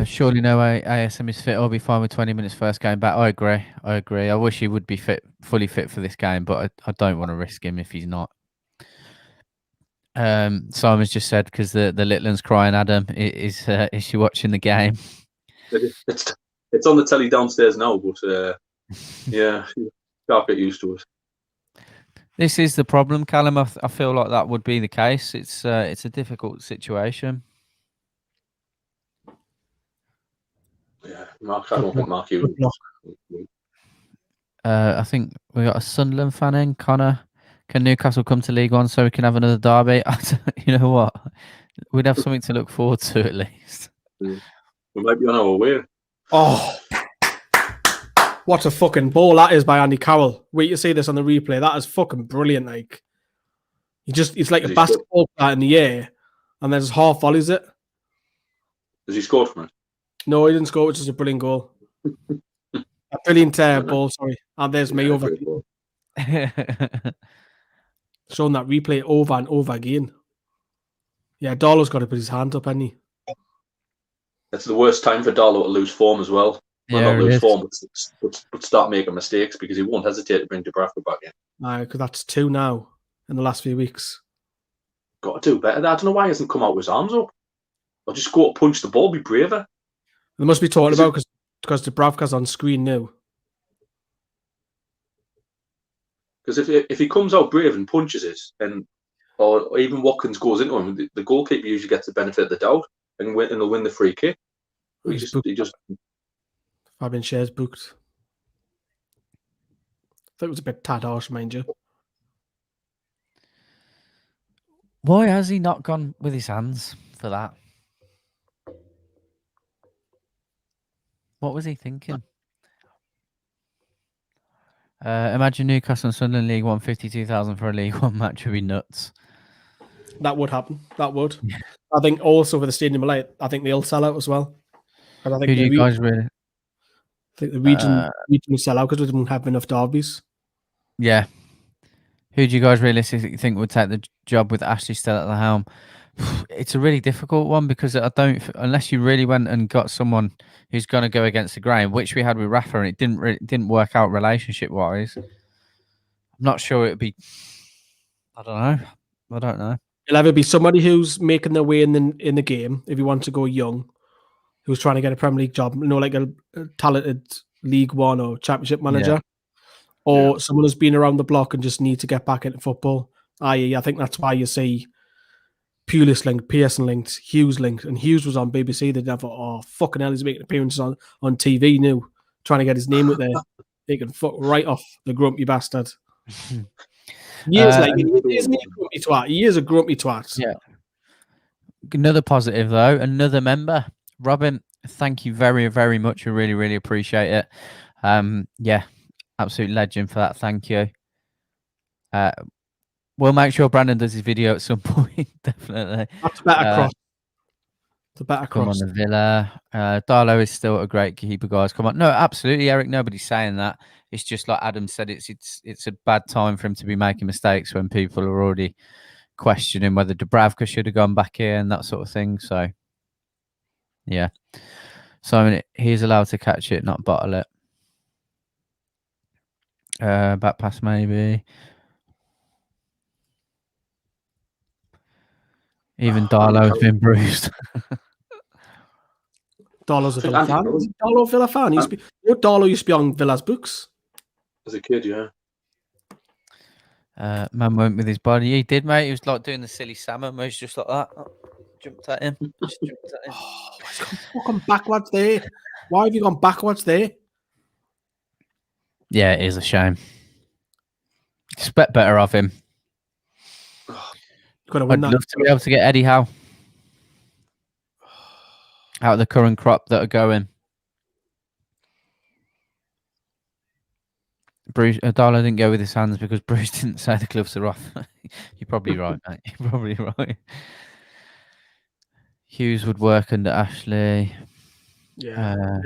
Speaker 14: Surely no ASM is fit. I'll be fine with 20 minutes first game back. I agree. I wish he would be fully fit for this game, but I don't want to risk him if he's not. Simon's just said, because the little one's crying, Adam, is she watching the game?
Speaker 15: It's on the telly downstairs now, but yeah, can't get used to it.
Speaker 14: This is the problem, Callum. I feel like that would be the case. It's a difficult situation.
Speaker 15: Yeah, Mark. I don't think Mark.
Speaker 14: I think we got a Sunderland fan in. Connor, can Newcastle come to League One so we can have another derby? You know what? We'd have something to look forward to at least.
Speaker 15: We might be on our way.
Speaker 1: Oh, what a fucking ball that is by Andy Carroll. Wait, you see this on the replay. That is fucking brilliant. Like, it's like a basketball player in the air, and then just half volleys it.
Speaker 15: Has he scored from it?
Speaker 1: No, he didn't score, which is a brilliant goal. A brilliant ball, sorry. And there's me over. Showing that replay over and over again. Yeah, Darlow's got to put his hand up, hasn't he?
Speaker 15: It's the worst time for Darlow to lose form as well. Well,
Speaker 14: Yeah,
Speaker 15: not lose
Speaker 14: it
Speaker 15: form, but start making mistakes, because he won't hesitate to bring Dubravka back in.
Speaker 1: Because that's 2 now in the last few weeks.
Speaker 15: Got to do better. I don't know why he hasn't come out with his arms up. Or just go up, punch the ball, be braver.
Speaker 1: They must be talking about because Dubravka's on screen now.
Speaker 15: Because if he comes out brave and punches it, or even Watkins goes into him, the goalkeeper usually gets the benefit of the doubt and they'll win the free kick. He just
Speaker 1: Fabian Shares booked. I thought it was a bit tad harsh, mind you.
Speaker 14: Why has he not gone with his hands for that? What was he thinking? Imagine Newcastle and Sunderland League One 52,000 for a League One match would be nuts.
Speaker 1: That would happen. That would. I think also for the Stadium of Light, I think they'll sell out as well. And I think
Speaker 14: Who do you guys really?
Speaker 1: I think the region will sell out because we didn't have enough derbies.
Speaker 14: Yeah. Who do you guys realistically think would take the job with Ashley still at the helm? It's a really difficult one because I don't, unless you really went and got someone who's going to go against the grain, which we had with Rafa, and it didn't work out relationship wise. I'm not sure it'd be. I don't know.
Speaker 1: It'll either be somebody who's making their way in the game, if you want to go young, who's trying to get a Premier League job, like a talented League One or Championship manager, or someone who's been around the block and just need to get back into football. I think that's why you see Pulis linked, Pearson linked, Hughes linked, and Hughes was on BBC. They never, oh fucking hell, he's making appearances on TV now, trying to get his name out there. They can fuck right off, the grumpy bastard. He is a grumpy twat. He is a grumpy twat.
Speaker 14: Yeah. Another positive though, another member, Robin. Thank you very, very much. We really, really appreciate it. Yeah, absolute legend for that. Thank you. We'll make sure Brandon does his video at some point. Definitely.
Speaker 1: That's a better cross. It's a better
Speaker 14: Come
Speaker 1: cross.
Speaker 14: on, the Villa. Darlow is still a great keeper, guys. Come on. No, absolutely, Eric. Nobody's saying that. It's just like Adam said. It's a bad time for him to be making mistakes when people are already questioning whether Dubravka should have gone back in, that sort of thing. So, yeah. So, I mean, he's allowed to catch it, not bottle it. Back pass, maybe. Even Darlow's been bruised.
Speaker 1: Darlow's a Villa fan. Is Darlow a Villa fan? Darlow used to be on Villa's books.
Speaker 15: As a kid, yeah.
Speaker 14: Man went with his body. He did, mate. He was like doing the silly salmon moves just like that. Oh, jumped at him. Just jumped at him.
Speaker 1: Oh, he's gone backwards there. Why have you gone backwards there?
Speaker 14: Yeah, it is a shame. Expect better of him.
Speaker 1: I'd
Speaker 14: love to be able to get Eddie Howe out of the current crop that are going. Bruce Darlow didn't go with his hands because Bruce didn't say the gloves are off. You're probably right, mate. You're probably right. Hughes would work under Ashley.
Speaker 1: Yeah.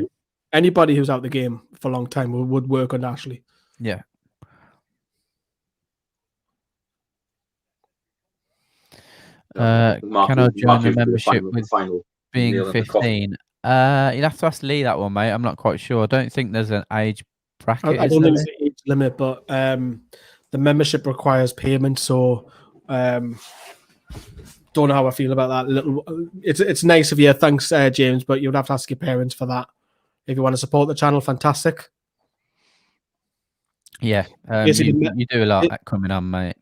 Speaker 1: Anybody who's out the game for a long time would work under Ashley.
Speaker 14: Yeah. Can I join the membership with being 15? You'd have to ask Lee that one, mate. I'm not quite sure. I don't think there's an age bracket.
Speaker 1: I don't think there's an age limit, but the membership requires payment. So don't know how I feel about that. It's nice of you. Thanks, James, but you'd have to ask your parents for that. If you want to support the channel, fantastic.
Speaker 14: Yeah, you do a lot coming on, mate.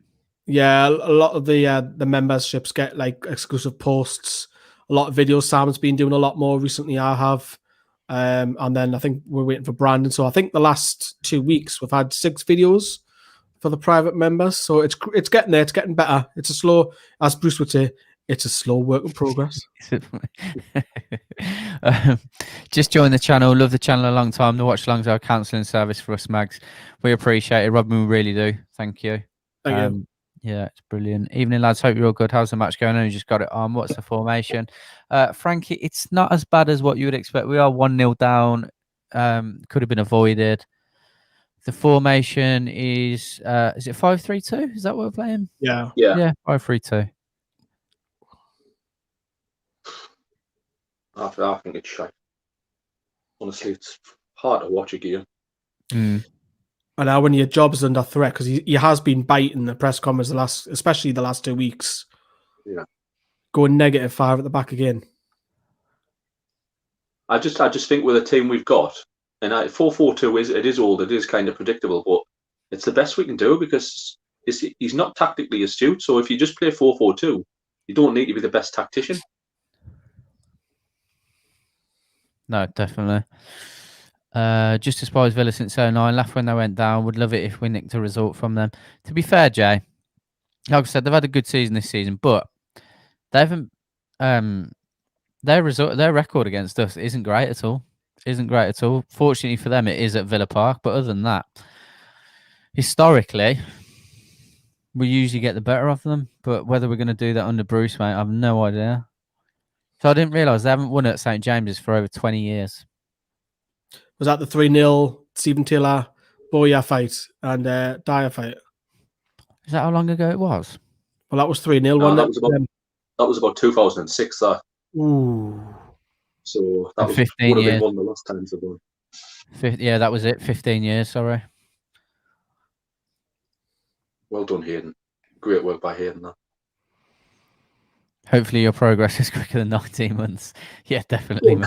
Speaker 1: Yeah, a lot of the memberships get like exclusive posts, a lot of videos. Sam's been doing a lot more recently. I have, and then I think we're waiting for Brandon. So I think the last 2 weeks we've had 6 videos for the private members. So it's getting there. It's getting better. It's a slow, as Bruce would say, it's a slow work in progress.
Speaker 14: Just join the channel. Love the channel a long time. The watch alongs are a counselling service for us mags. We appreciate it, Robin. We really do. Thank you.
Speaker 1: Thank you.
Speaker 14: Yeah, it's brilliant. Evening, lads. Hope you're all good. How's the match going on? You just got it on. What's the formation? Frankie, it's not as bad as what you would expect. We are 1-0 down. Could have been avoided. The formation is it 5-3-2? Is that what we're playing?
Speaker 1: Yeah.
Speaker 14: Yeah, 5-3-2.
Speaker 15: I think it's shite. Honestly, it's hard to watch a game.
Speaker 1: And now when your job's under threat, because he has been biting the press conference especially the last 2 weeks.
Speaker 15: Yeah.
Speaker 1: Going -5 at the back again.
Speaker 15: I just think with the team we've got, and 4-4-2 is old, it is kind of predictable, but it's the best we can do because he's not tactically astute. So if you just play 4-4-2, you don't need to be the best tactician.
Speaker 14: No, definitely. Just despise Villa since 09. Laughed when they went down. Would love it if we nicked a result from them. To be fair, Jay, like I said, they've had a good season this season, but they haven't. Their record against us isn't great at all. Isn't great at all. Fortunately for them, it is at Villa Park. But other than that, historically, we usually get the better of them. But whether we're going to do that under Bruce, mate, I have no idea. So I didn't realise they haven't won at St James's for over 20 years.
Speaker 1: Was that the 3-0 Stephen Taylor Boya fight and Dyer fight?
Speaker 14: Is that how long ago it was?
Speaker 1: Well, that was 3-0.
Speaker 15: No, that was about 2006. That.
Speaker 1: Ooh.
Speaker 15: So that was
Speaker 14: 15
Speaker 15: would have
Speaker 14: years.
Speaker 15: been one of the last times they've won.
Speaker 14: Yeah, that was it. 15 years. Sorry.
Speaker 15: Well done, Hayden. Great work by Hayden. That.
Speaker 14: Hopefully your progress is quicker than 19 months. Yeah, definitely.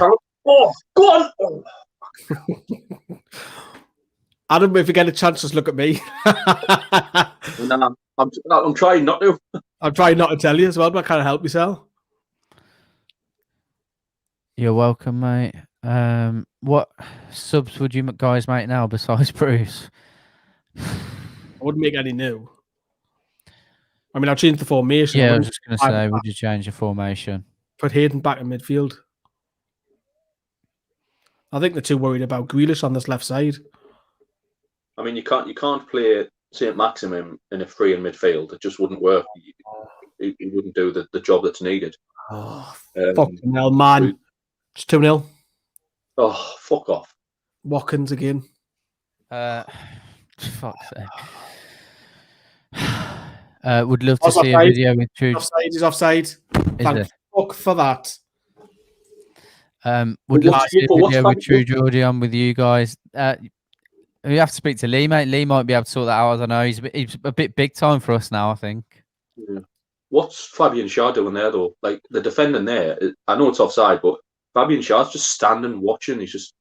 Speaker 15: Oh, go on! Oh.
Speaker 1: Adam, if you get a chance, just look at me.
Speaker 15: No, I'm trying not to.
Speaker 1: I'm trying not to tell you as well, but I can't help myself.
Speaker 14: You're welcome, mate. What subs would you guys make now besides Bruce?
Speaker 1: I wouldn't make any new. I mean, I'll change the formation.
Speaker 14: Yeah, I was just going to say, would you change the formation?
Speaker 1: Put Hayden back in midfield. I think they're too worried about Grealish on this left side.
Speaker 15: I mean, you can't play saint-maximin in a free in midfield. It just wouldn't work. He wouldn't do the job that's needed.
Speaker 1: Oh, fucking hell, man. It's 2-0.
Speaker 15: Oh, fuck off.
Speaker 1: Watkins again.
Speaker 14: Fuck's sake. Would love to see a video with True.
Speaker 1: He's offside. Thank fuck for that.
Speaker 14: Would love to see a video with True Geordie on with you guys. You have to speak to Lee, mate. Lee might be able to sort that out. I don't know. He's a bit big time for us now, I think.
Speaker 15: Yeah. What's Fabian Schär doing there, though? Like, the defending there, I know it's offside, but Fabian Schär's just standing, watching. He's just...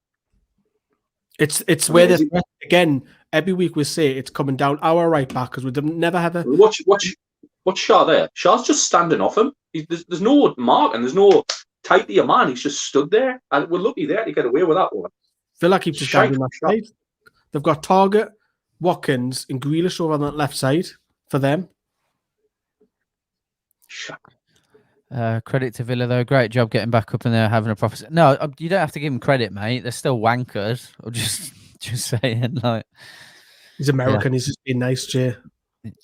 Speaker 1: It's where this... Again, every week we say it's coming down our right back because we never have a...
Speaker 15: What's Schär there? Schär's just standing off him. There's no mark and there's no tight to your man. He's just stood there. And we're lucky there to get away with that one.
Speaker 1: Villa keeps just down that side. They've got Target, Watkins, and Grealish over on that left side for them.
Speaker 14: Credit to Villa, though. Great job getting back up in there, having a proper... No, you don't have to give them credit, mate. They're still wankers. I'm just saying, like...
Speaker 1: He's American. Yeah. He's just being nice, Jay.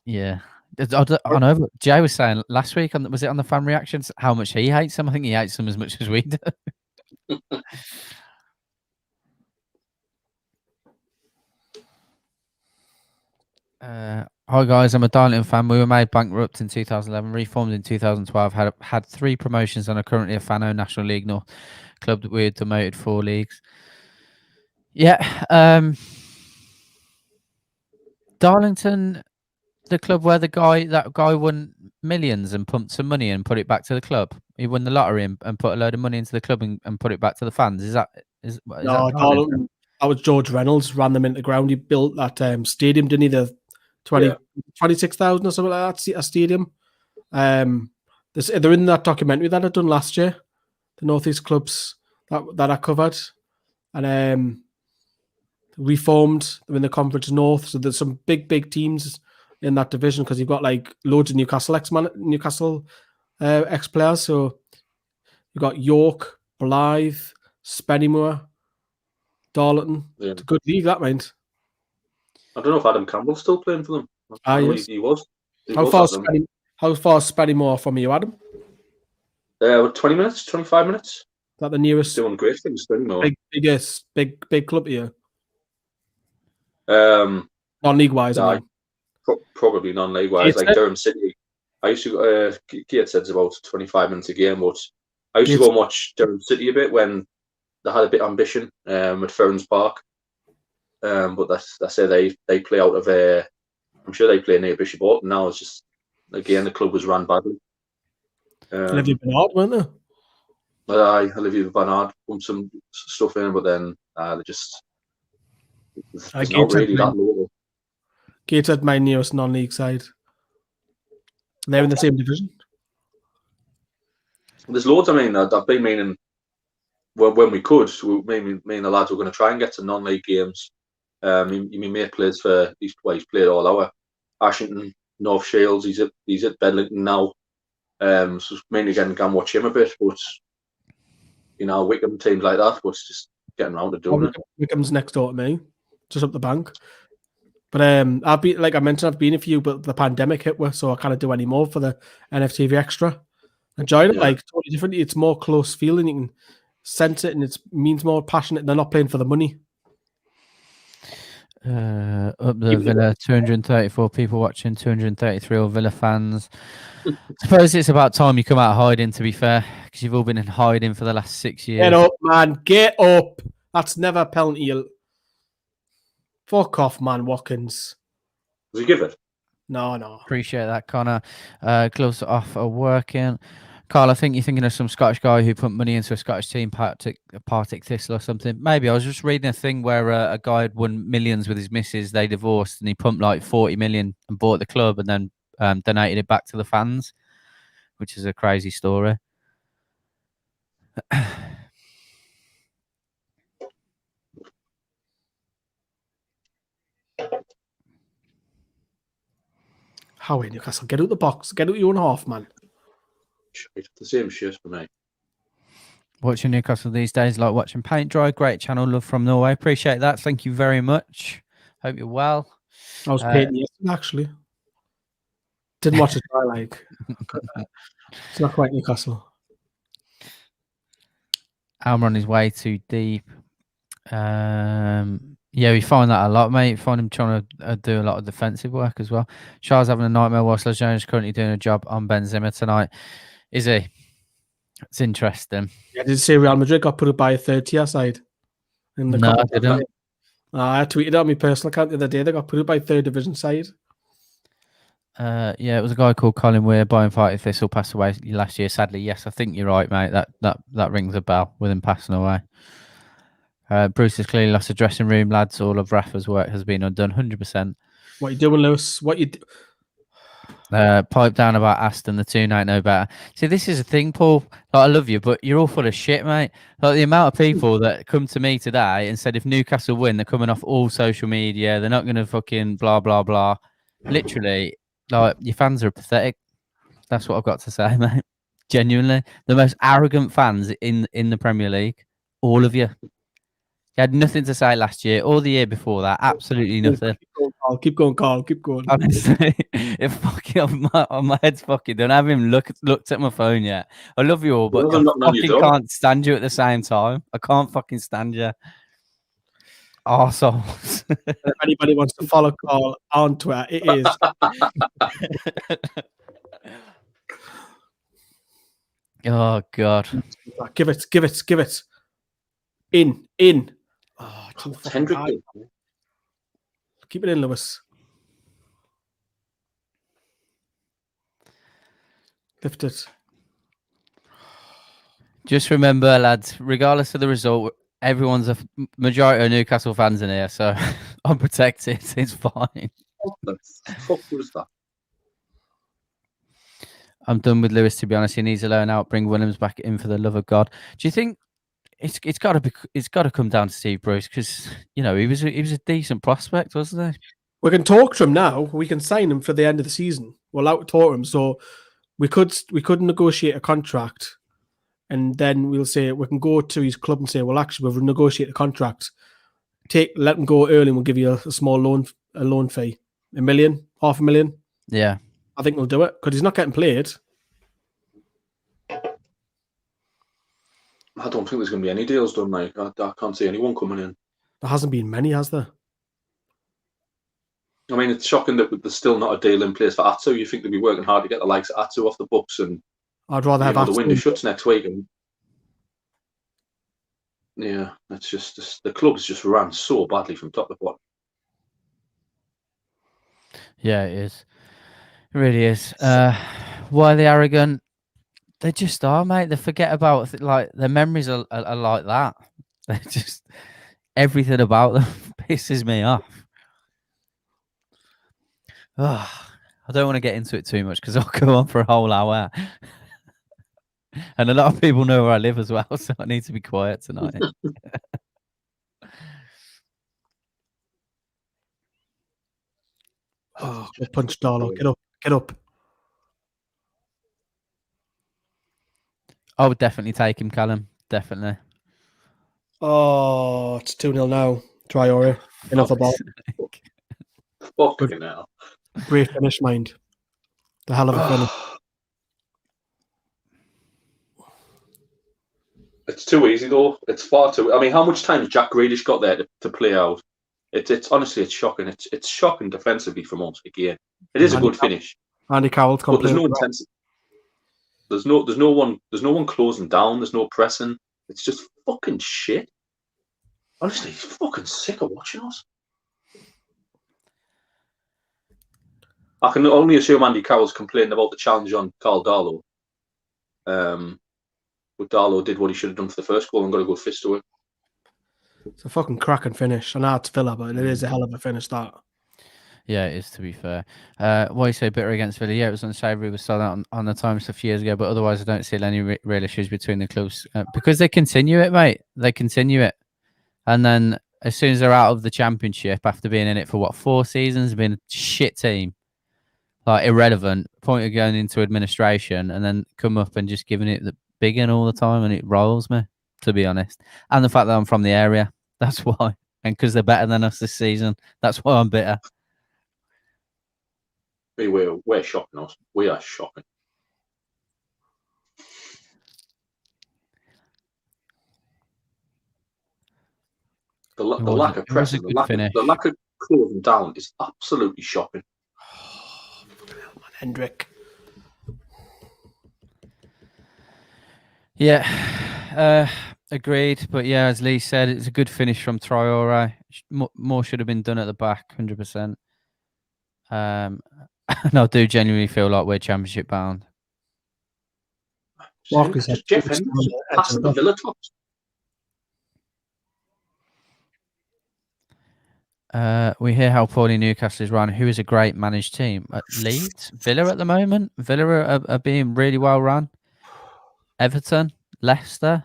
Speaker 14: Yeah. I know, but Jay was saying last week, was it on the fan reactions, how much he hates them? I think he hates them as much as we do. Hi guys, I'm a Darlington fan. We were made bankrupt in 2011, reformed in 2012, had 3 promotions and are currently a Fano National League North club that we're demoted 4 leagues. Yeah, Darlington, the club where that guy won millions and pumped some money and put it back to the club. He won the lottery and put a load of money into the club and put it back to the fans. Is that
Speaker 1: Darlington? That was George Reynolds, ran them into the ground. He built that stadium, didn't he? The 26,000 or something like that, a stadium. They're in that documentary that I done last year, the Northeast clubs that I covered. And reformed. They're in the Conference North, so there's some big teams in that division because you've got like loads of Newcastle ex-players. So you've got York, Blythe, Spennymoor, Darlington. Yeah. It's a good league, that mind.
Speaker 15: I don't know if Adam Campbell's still playing for them.
Speaker 1: Yes.
Speaker 15: He was.
Speaker 1: How far is Spennymoor from you, Adam?
Speaker 15: 20 minutes, 25 minutes.
Speaker 1: Is that the nearest?
Speaker 15: Doing great things, Spennymoor.
Speaker 1: Big club here.
Speaker 15: Non-league
Speaker 1: wise,
Speaker 15: probably non-league wise. Like Durham City, I used to. Kate said it's about 25 minutes a game, but I used to go and watch Durham City a bit when they had a bit of ambition at Ferns Park. But that's it. They play out of I'm sure they play near Bishop Auckland now. It's just again the club was run badly.
Speaker 1: Olivia Bernard, weren't they?
Speaker 15: But Olivia Bernard pumped some stuff in, but then they just. It's not really that local.
Speaker 1: Gateshead, my nearest non-league side. They're in the same division.
Speaker 15: There's loads. I mean, I've been meaning when we could, me and the lads were going to try and get to non-league games. My mate plays for, he's played all our Ashington, North Shields. He's at Bedlington now. So mainly getting to watch him a bit, but Wickham teams like that, but it's just getting around to doing it.
Speaker 1: Wickham's next door to me, just up the bank. But I've been, like I mentioned, I've been a few, but the pandemic hit us, so I can't do any more for the NFTV extra. Enjoyed it, like totally different. It's more close feeling. You can sense it, and it means more passionate. They're not playing for the money.
Speaker 14: Up the Villa, 234 people watching, 233 all Villa fans. I suppose it's about time you come out of hiding, to be fair, because you've all been in hiding for the last 6 years.
Speaker 1: Get up, man. Get up. That's never a penalty. Fuck off, man, Watkins.
Speaker 15: Does he give it?
Speaker 1: No.
Speaker 14: Appreciate that, Connor. Gloves off are working. Carl, I think you're thinking of some Scottish guy who put money into a Scottish team, Partick Thistle or something. Maybe. I was just reading a thing where a guy had won millions with his missus. They divorced and he pumped like 40 million and bought the club and then donated it back to the fans, which is a crazy story.
Speaker 1: How in Newcastle? Get out the box. Get out your own half, man.
Speaker 15: It's the same shit for me.
Speaker 14: Watching Newcastle these days, like watching paint dry. Great channel, love from Norway. Appreciate that. Thank you very much. Hope you're well.
Speaker 1: I was painting yesterday, actually. Didn't watch it. I like. It's not quite Newcastle.
Speaker 14: Almer on his way too deep. Yeah, we find that a lot, mate. Find him trying to do a lot of defensive work as well. Charles having a nightmare whilst Lejeune is currently doing a job on Benzema tonight. Is he? It's interesting.
Speaker 1: Yeah, did you say Real Madrid got put up by a third-tier side? In the
Speaker 14: No, I didn't.
Speaker 1: I tweeted on my personal account the other day. They got put up by third division side.
Speaker 14: Yeah, it was a guy called Colin Weir, buying Partick Thistle, passed away last year. Sadly, yes, I think you're right, mate. That rings a bell with him passing away. Bruce has clearly lost a dressing room, lads. All of Rafa's work has been undone, 100%.
Speaker 1: What you doing, Lewis? What you do?
Speaker 14: Pipe down about Aston, the Toon ain't no better. See, this is a thing, Paul. Like, I love you, but you're all full of shit, mate. Like the amount of people that come to me today and said if Newcastle win, they're coming off all social media. They're not going to fucking blah, blah, blah. Literally, like, your fans are pathetic. That's what I've got to say, mate. Genuinely. The most arrogant fans in the Premier League. All of you. You had nothing to say last year or the year before that. Absolutely nothing.
Speaker 1: Keep going, Carl. Keep going.
Speaker 14: Honestly, if fucking my head's fucking done. I haven't even looked at my phone yet. I love you all, but I fucking can't stand you at the same time. I can't fucking stand you. Arseholes.
Speaker 1: If anybody wants to follow Carl on Twitter, it is.
Speaker 14: Oh, God.
Speaker 1: Give it. In. Oh, too fucking high. Keep it in, Lewis. Lift it.
Speaker 14: Just remember, lads, regardless of the result, everyone's a majority of Newcastle fans in here, so I'm protected. It's fine.
Speaker 15: What the fuck was that?
Speaker 14: I'm done with Lewis, to be honest. He needs to learn out, bring Williams back in for the love of God. Do you think it's got to come down to Steve Bruce, because he was a decent prospect, wasn't he?
Speaker 1: We can talk to him now. We can sign him for the end of the season. We're allowed to talk to him, so we could negotiate a contract, and then we'll say we can go to his club and say, well, actually, we've negotiated a contract. Let him go early, and we'll give you a small loan fee, $1 million, $500,000.
Speaker 14: Yeah,
Speaker 1: I think we'll do it because he's not getting played.
Speaker 15: I don't think there's going to be any deals done, mate. I can't see anyone coming in.
Speaker 1: There hasn't been many, has there?
Speaker 15: I mean, it's shocking that there's still not a deal in place for Atsu. You think they'd be working hard to get the likes of Atsu off the books, and
Speaker 1: I'd rather have
Speaker 15: the window shuts next week. And yeah, it's just the club's just ran so badly from top to bottom.
Speaker 14: Yeah, it is. It really is. Why are they arrogant? They just are, mate. They forget about their memories are like that. They just everything about them pisses me off. Oh, I don't want to get into it too much because I'll go on for a whole hour. And a lot of people know where I live as well, so I need to be quiet tonight.
Speaker 1: Oh, go punch Darlow. Get up. Get up.
Speaker 14: I would definitely take him, Callum. Definitely.
Speaker 1: Oh, it's 2-0 now. Traore. Enough about it.
Speaker 15: Fucking hell.
Speaker 1: Great finish, mind. The hell of a finish.
Speaker 15: It's too easy though. It's far too. I mean, how much time has Jack Grealish got there to play out? It's honestly, it's shocking. It's shocking defensively from us again. It is a good finish.
Speaker 1: Andy Carroll's
Speaker 15: but there's no
Speaker 1: complaining.
Speaker 15: intensity. There's no one closing down. There's no pressing. It's just fucking shit. Honestly, he's fucking sick of watching us. I can only assume Andy Carroll's complaining about the challenge on Carl Darlow. But Darlow did what he should have done for the first goal and got a good fist to it.
Speaker 1: It's a fucking cracking finish. I know it's Villa, but it is a hell of a finish, that.
Speaker 14: Yeah, it is, to be fair. Why you say bitter against Villa? Yeah, it was unsavoury. We saw that on the Times a few years ago, but otherwise I don't see any real issues between the clubs. Because they continue it, mate. They continue it. And then as soon as they're out of the Championship, after being in it for, 4 seasons, being a shit team, like irrelevant, point of going into administration, and then come up and just giving it the big one all the time, and it rolls me, to be honest. And the fact that I'm from the area, that's why. And because they're better than us this season, that's why I'm bitter.
Speaker 15: We're shocking us. We are shocking. The lack of pressing, the lack of closing down is absolutely shocking.
Speaker 1: Hendrick.
Speaker 14: Yeah, agreed. But yeah, as Lee said, it's a good finish from Traore. More should have been done at the back, 100%. And I do genuinely feel like we're Championship bound.
Speaker 15: Jeff Hendrick's passing the Villa tops.
Speaker 14: We hear how poorly Newcastle is run. Who is a great managed team? Leeds, Villa at the moment. Villa are being really well run. Everton, Leicester.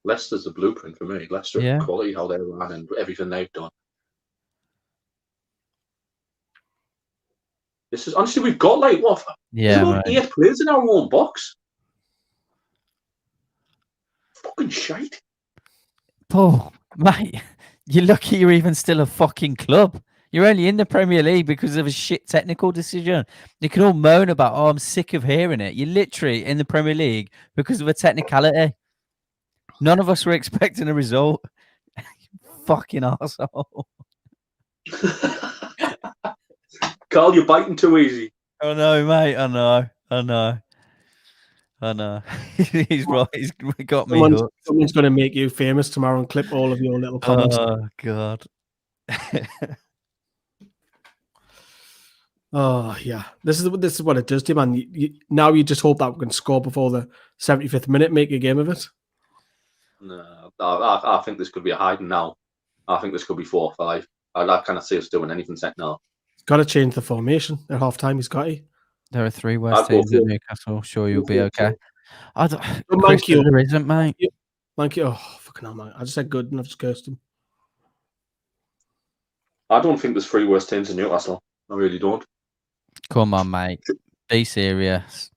Speaker 15: Leicester's the blueprint for me. Leicester,
Speaker 14: Yeah.
Speaker 15: Quality, how they run, and everything they've done. This is honestly, we've got like what?
Speaker 14: Yeah,
Speaker 15: about 8 players in our own box. Fucking shite.
Speaker 14: Paul, mate, you're lucky you're even still a fucking club. You're only in the Premier League because of a shit technical decision. You can all moan about, I'm sick of hearing it. You're literally in the Premier League because of a technicality. None of us were expecting a result. Fucking arsehole.
Speaker 15: Carl, you're biting too easy.
Speaker 14: Oh no, mate. I know. He's right. He's got me.
Speaker 1: Someone's going to make you famous tomorrow and clip all of your little comments.
Speaker 14: Oh God.
Speaker 1: Oh yeah, this is what it does to you, man. Now you just hope that we can score before the 75th minute, make a game of it.
Speaker 15: No, I think this could be a hiding now. I think this could be 4 or 5. I cannot see us doing anything second now.
Speaker 1: He's got to change the formation at half time. He's got to.
Speaker 14: There are 3 worse teams at Newcastle. Sure, you'll be okay. I don't.
Speaker 1: Thank you.
Speaker 14: There isn't, mate.
Speaker 1: Thank you. Oh fucking hell, man! I just said good and I've just cursed him.
Speaker 15: I don't think there's 3 worse teams in Newcastle. I really don't.
Speaker 14: Come on, mate. Be serious.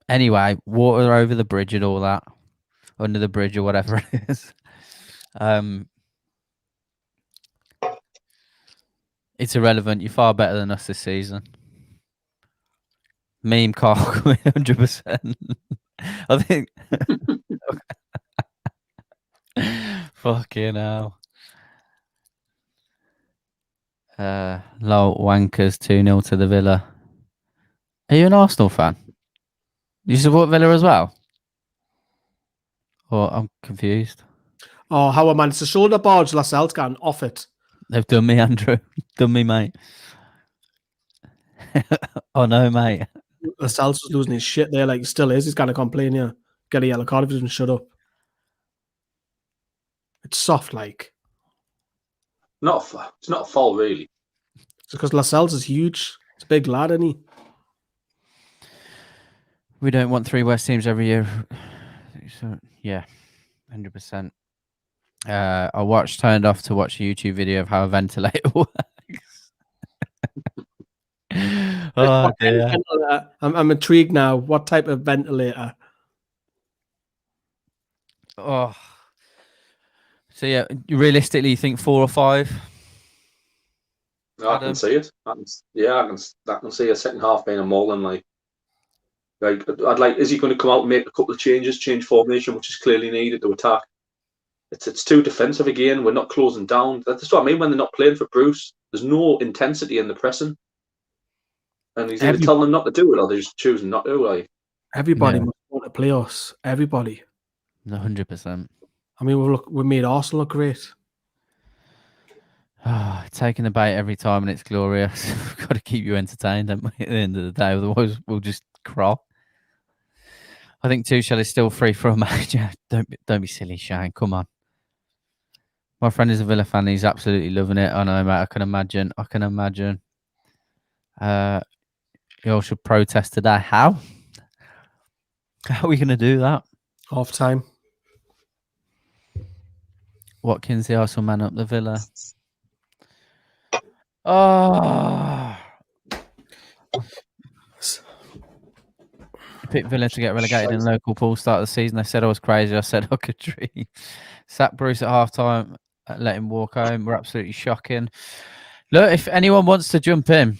Speaker 14: Anyway, water over the bridge and all that. Under the bridge or whatever it is. It's irrelevant. You're far better than us this season. Meme Carl, 100%. I think. Fucking hell. Lol wankers 2-0 to the Villa. Are you an Arsenal fan? You support Villa as well? Or I'm confused.
Speaker 1: Oh, how man, it's a shoulder barge. Lascelles getting off it.
Speaker 14: They've done me, Andrew. Done me, mate. Oh no, mate.
Speaker 1: Lascelles was losing his shit there, like he still is. He's gonna complain here. Get a yellow card if he doesn't shut up. It's soft, like.
Speaker 15: It's not a foul, really.
Speaker 1: It's because Lascelles is huge. It's a big lad, isn't he?
Speaker 14: We don't want 3 West teams every year. So, yeah, 100%. I turned off to watch a YouTube video of how a ventilator works. Oh, dear.
Speaker 1: I'm intrigued now. What type of ventilator?
Speaker 14: Oh. So, yeah, realistically, you think 4 or 5?
Speaker 15: I can see it. I can see a second half being a mauling. Like I'd like. Is he going to come out and make a couple of changes, change formation, which is clearly needed to attack? It's too defensive again. We're not closing down. That's what I mean when they're not playing for Bruce. There's no intensity in the pressing, and he's either telling them not to do it or they're just choosing not to. Like
Speaker 1: everybody must want to play us. Everybody.
Speaker 14: 100%.
Speaker 1: I mean, we made Arsenal look great.
Speaker 14: Oh, taking the bait every time and it's glorious. We've got to keep you entertained, haven't we, at the end of the day? Otherwise, we'll just crawl. I think Tuchel is still free for a manager. Don't be silly, Shane. Come on. My friend is a Villa fan. He's absolutely loving it. I know, mate. I can imagine. You all should protest today. How? How are we going to do that?
Speaker 1: Half time.
Speaker 14: Watkins, the Arsenal man up the Villa. Oh. Picked Villa to get relegated in local pool start of the season. They said I was crazy. I said I could dream. Sat Bruce at half time, let him walk home. We're absolutely shocking. Look, if anyone wants to jump in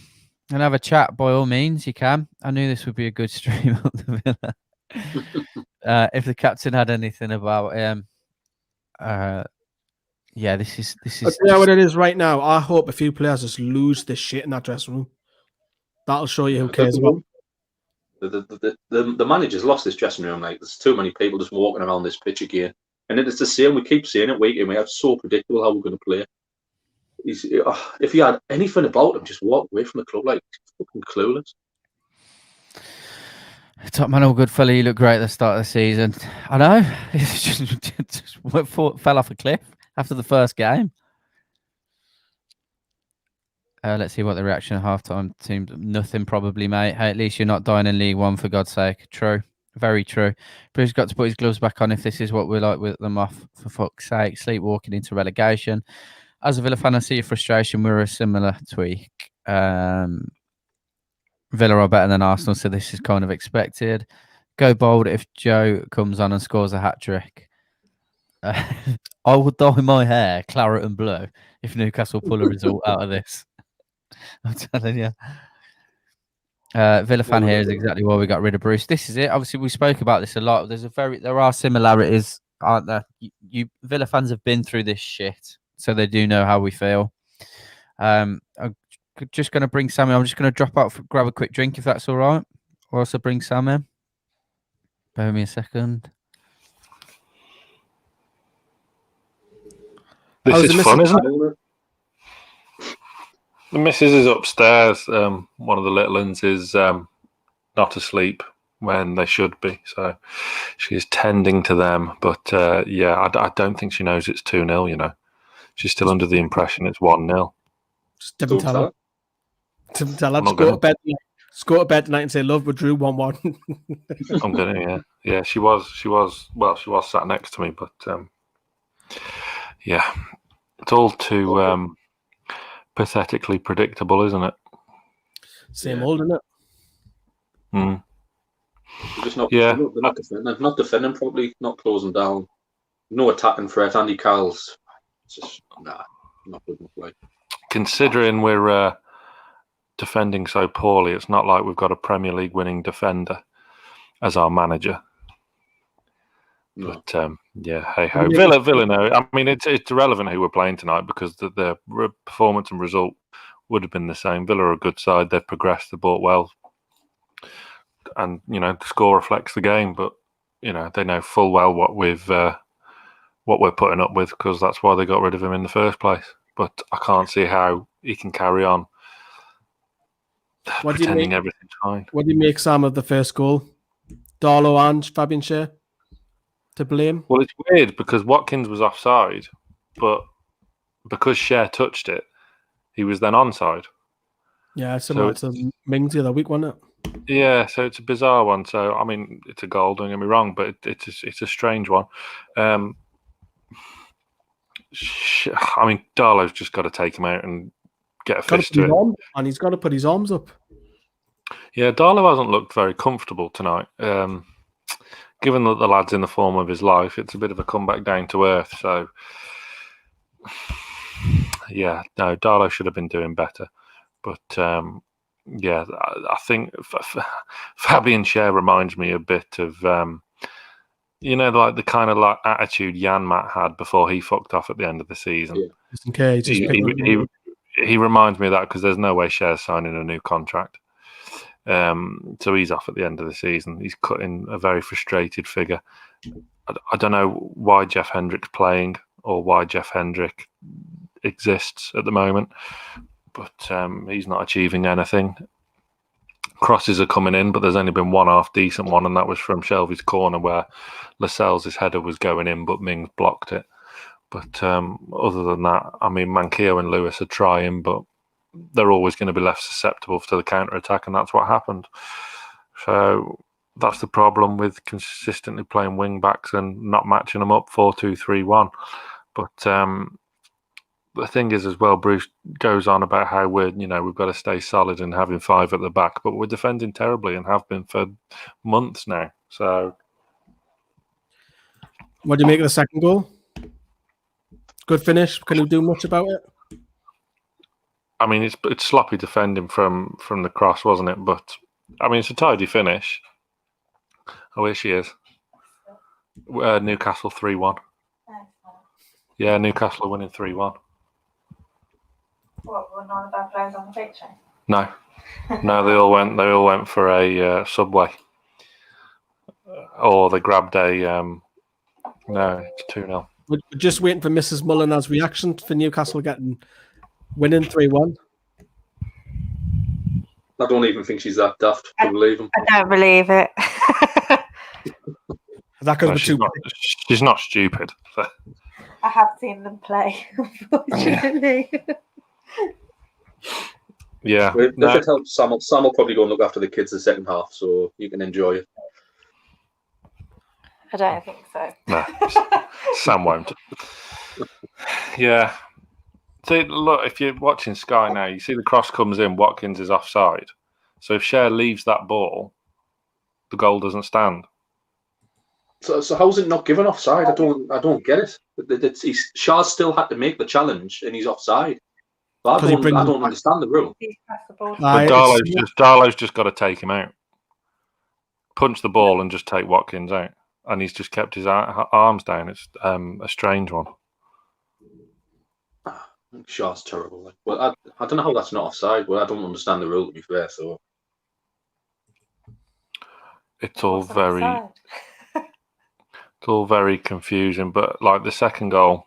Speaker 14: and have a chat, by all means, you can. I knew this would be a good stream up the Villa. If the captain had anything about him, yeah, this is.
Speaker 1: I'll tell you what it is right now. I hope a few players just lose this shit in that dressing room. That'll show you who cares about.
Speaker 15: The manager's lost this dressing room. Like there's too many people just walking around this pitch again, and it's the same. We keep seeing it week in week out. It's so predictable how we're going to play. If he had anything about him, just walk away from the club. Like fucking clueless.
Speaker 14: Top man, all good fella. You look great at the start of the season. I know. It's just fell off a cliff after the first game. Let's see what the reaction at halftime seems. Nothing probably, mate. Hey, at least you're not dying in League One, for God's sake. True. Very true. Bruce got to put his gloves back on if this is what we're like with them off, for fuck's sake. Sleepwalking into relegation. As a Villa fan, I see your frustration. We're a similar tweak. Villa are better than Arsenal, so this is kind of expected. Go bold if Joe comes on and scores a hat-trick. I would dye my hair claret and blue if Newcastle pull a result out of this. I'm telling you. Villa fan here is exactly why we got rid of Bruce. This is it. Obviously, we spoke about this a lot. There are similarities, aren't there? You Villa fans have been through this shit, so they do know how we feel. I'm just going to bring Sam in. I'm just going to drop out, grab a quick drink if that's all right. Or also bring Sam in. Bear with me a second.
Speaker 16: This is fun, isn't it? The missus is upstairs. One of the little ones is not asleep when they should be. So she's tending to them. But yeah, I don't think she knows it's 2-0, you know. She's still under the impression it's 1-0.
Speaker 1: Just didn't tell her. Didn't tell her. Just go to bed tonight and say, love, we drew 1-1.
Speaker 16: I'm gonna, yeah. Yeah, she was sat next to me, but yeah. It's all too pathetically predictable, isn't it?
Speaker 1: Same old, isn't it?
Speaker 16: Mm.
Speaker 15: Just not,
Speaker 16: yeah.
Speaker 15: They're not defending properly, not closing down. No attacking threat. Andy Carroll's just, not good enough. Like.
Speaker 16: Considering we're defending so poorly, it's not like we've got a Premier League winning defender as our manager. No. But yeah, hey ho, Villa. No, I mean it's irrelevant who we're playing tonight because the performance and result would have been the same. Villa are a good side; they've progressed, they bought well, and you know the score reflects the game. But you know they know full well what we're putting up with because that's why they got rid of him in the first place. But I can't see how he can carry on pretending everything's fine.
Speaker 1: What do you make, Sam, of the first goal? Darlow and Fabian Schär to blame?
Speaker 16: Well, it's weird because Watkins was offside, but because Schär touched it, he was then onside.
Speaker 1: Yeah, similar to Mings the other week, wasn't it?
Speaker 16: Yeah, so it's a bizarre one. So I mean, it's a goal. Don't get me wrong, but it's a strange one. I mean, Darlow's just got to take him out and get a fist to it.
Speaker 1: And he's got to put his arms up.
Speaker 16: Yeah, Darlow hasn't looked very comfortable tonight. Given that the lad's in the form of his life, it's a bit of a comeback down to earth. So, yeah, no, Darlow should have been doing better. But, yeah, I think Fabian Schär reminds me a bit of, like the kind of like attitude Jan Matt had before he fucked off at the end of the season.
Speaker 1: Yeah. Just in case.
Speaker 16: He reminds me of that because there's no way Schär's signing a new contract. So he's off at the end of the season. He's cutting a very frustrated figure. I don't know why Jeff Hendrick's playing or why Jeff Hendrick exists at the moment, but he's not achieving anything. Crosses are coming in, but there's only been one half decent one, and that was from Shelby's corner where Lascelles' header was going in, but Mings blocked it. But other than that, I mean, Manquillo and Lewis are trying, but they're always going to be left susceptible to the counter-attack, and that's what happened. So that's the problem with consistently playing wing-backs and not matching them up 4-2-3-1. But the thing is as well, Bruce goes on about how we've got to stay solid and having five at the back, but we're defending terribly and have been for months now. So
Speaker 1: what do you make of the second goal? Good finish. Can you do much about it?
Speaker 16: I mean, it's sloppy defending from the cross, wasn't it? But I mean, it's a tidy finish. Oh, here she is. Newcastle 3-1. Yeah, Newcastle are winning 3-1.
Speaker 17: What, were none of our players on the pitch?
Speaker 16: No, they all went for a Subway, or they grabbed a. No, it's 2-0.
Speaker 1: We're just waiting for Mrs. Mullinar's reaction for Newcastle winning 3-1.
Speaker 15: I don't even think she's that daft to believe him.
Speaker 17: I don't believe it.
Speaker 16: She's not stupid. So.
Speaker 17: I have seen them play, unfortunately.
Speaker 16: Yeah.
Speaker 15: If it helps, Sam will probably go and look after the kids the second half, so you can enjoy it.
Speaker 17: I don't think so.
Speaker 16: No, Sam won't. Yeah. See, look, if you're watching Sky now, you see the cross comes in, Watkins is offside. So if Schär leaves that ball, the goal doesn't stand.
Speaker 15: So how's it not given offside? I don't get it. Schär's still had to make the challenge, and he's offside. But I don't understand the rule.
Speaker 16: But Darlow's just got to take him out, punch the ball, and just take Watkins out. And he's just kept his arms down. It's a strange one.
Speaker 15: Schär's terrible. Well, I don't know how that's not offside. Well, I don't understand the rule, to be fair. So
Speaker 16: it's all very confusing. But like the second goal,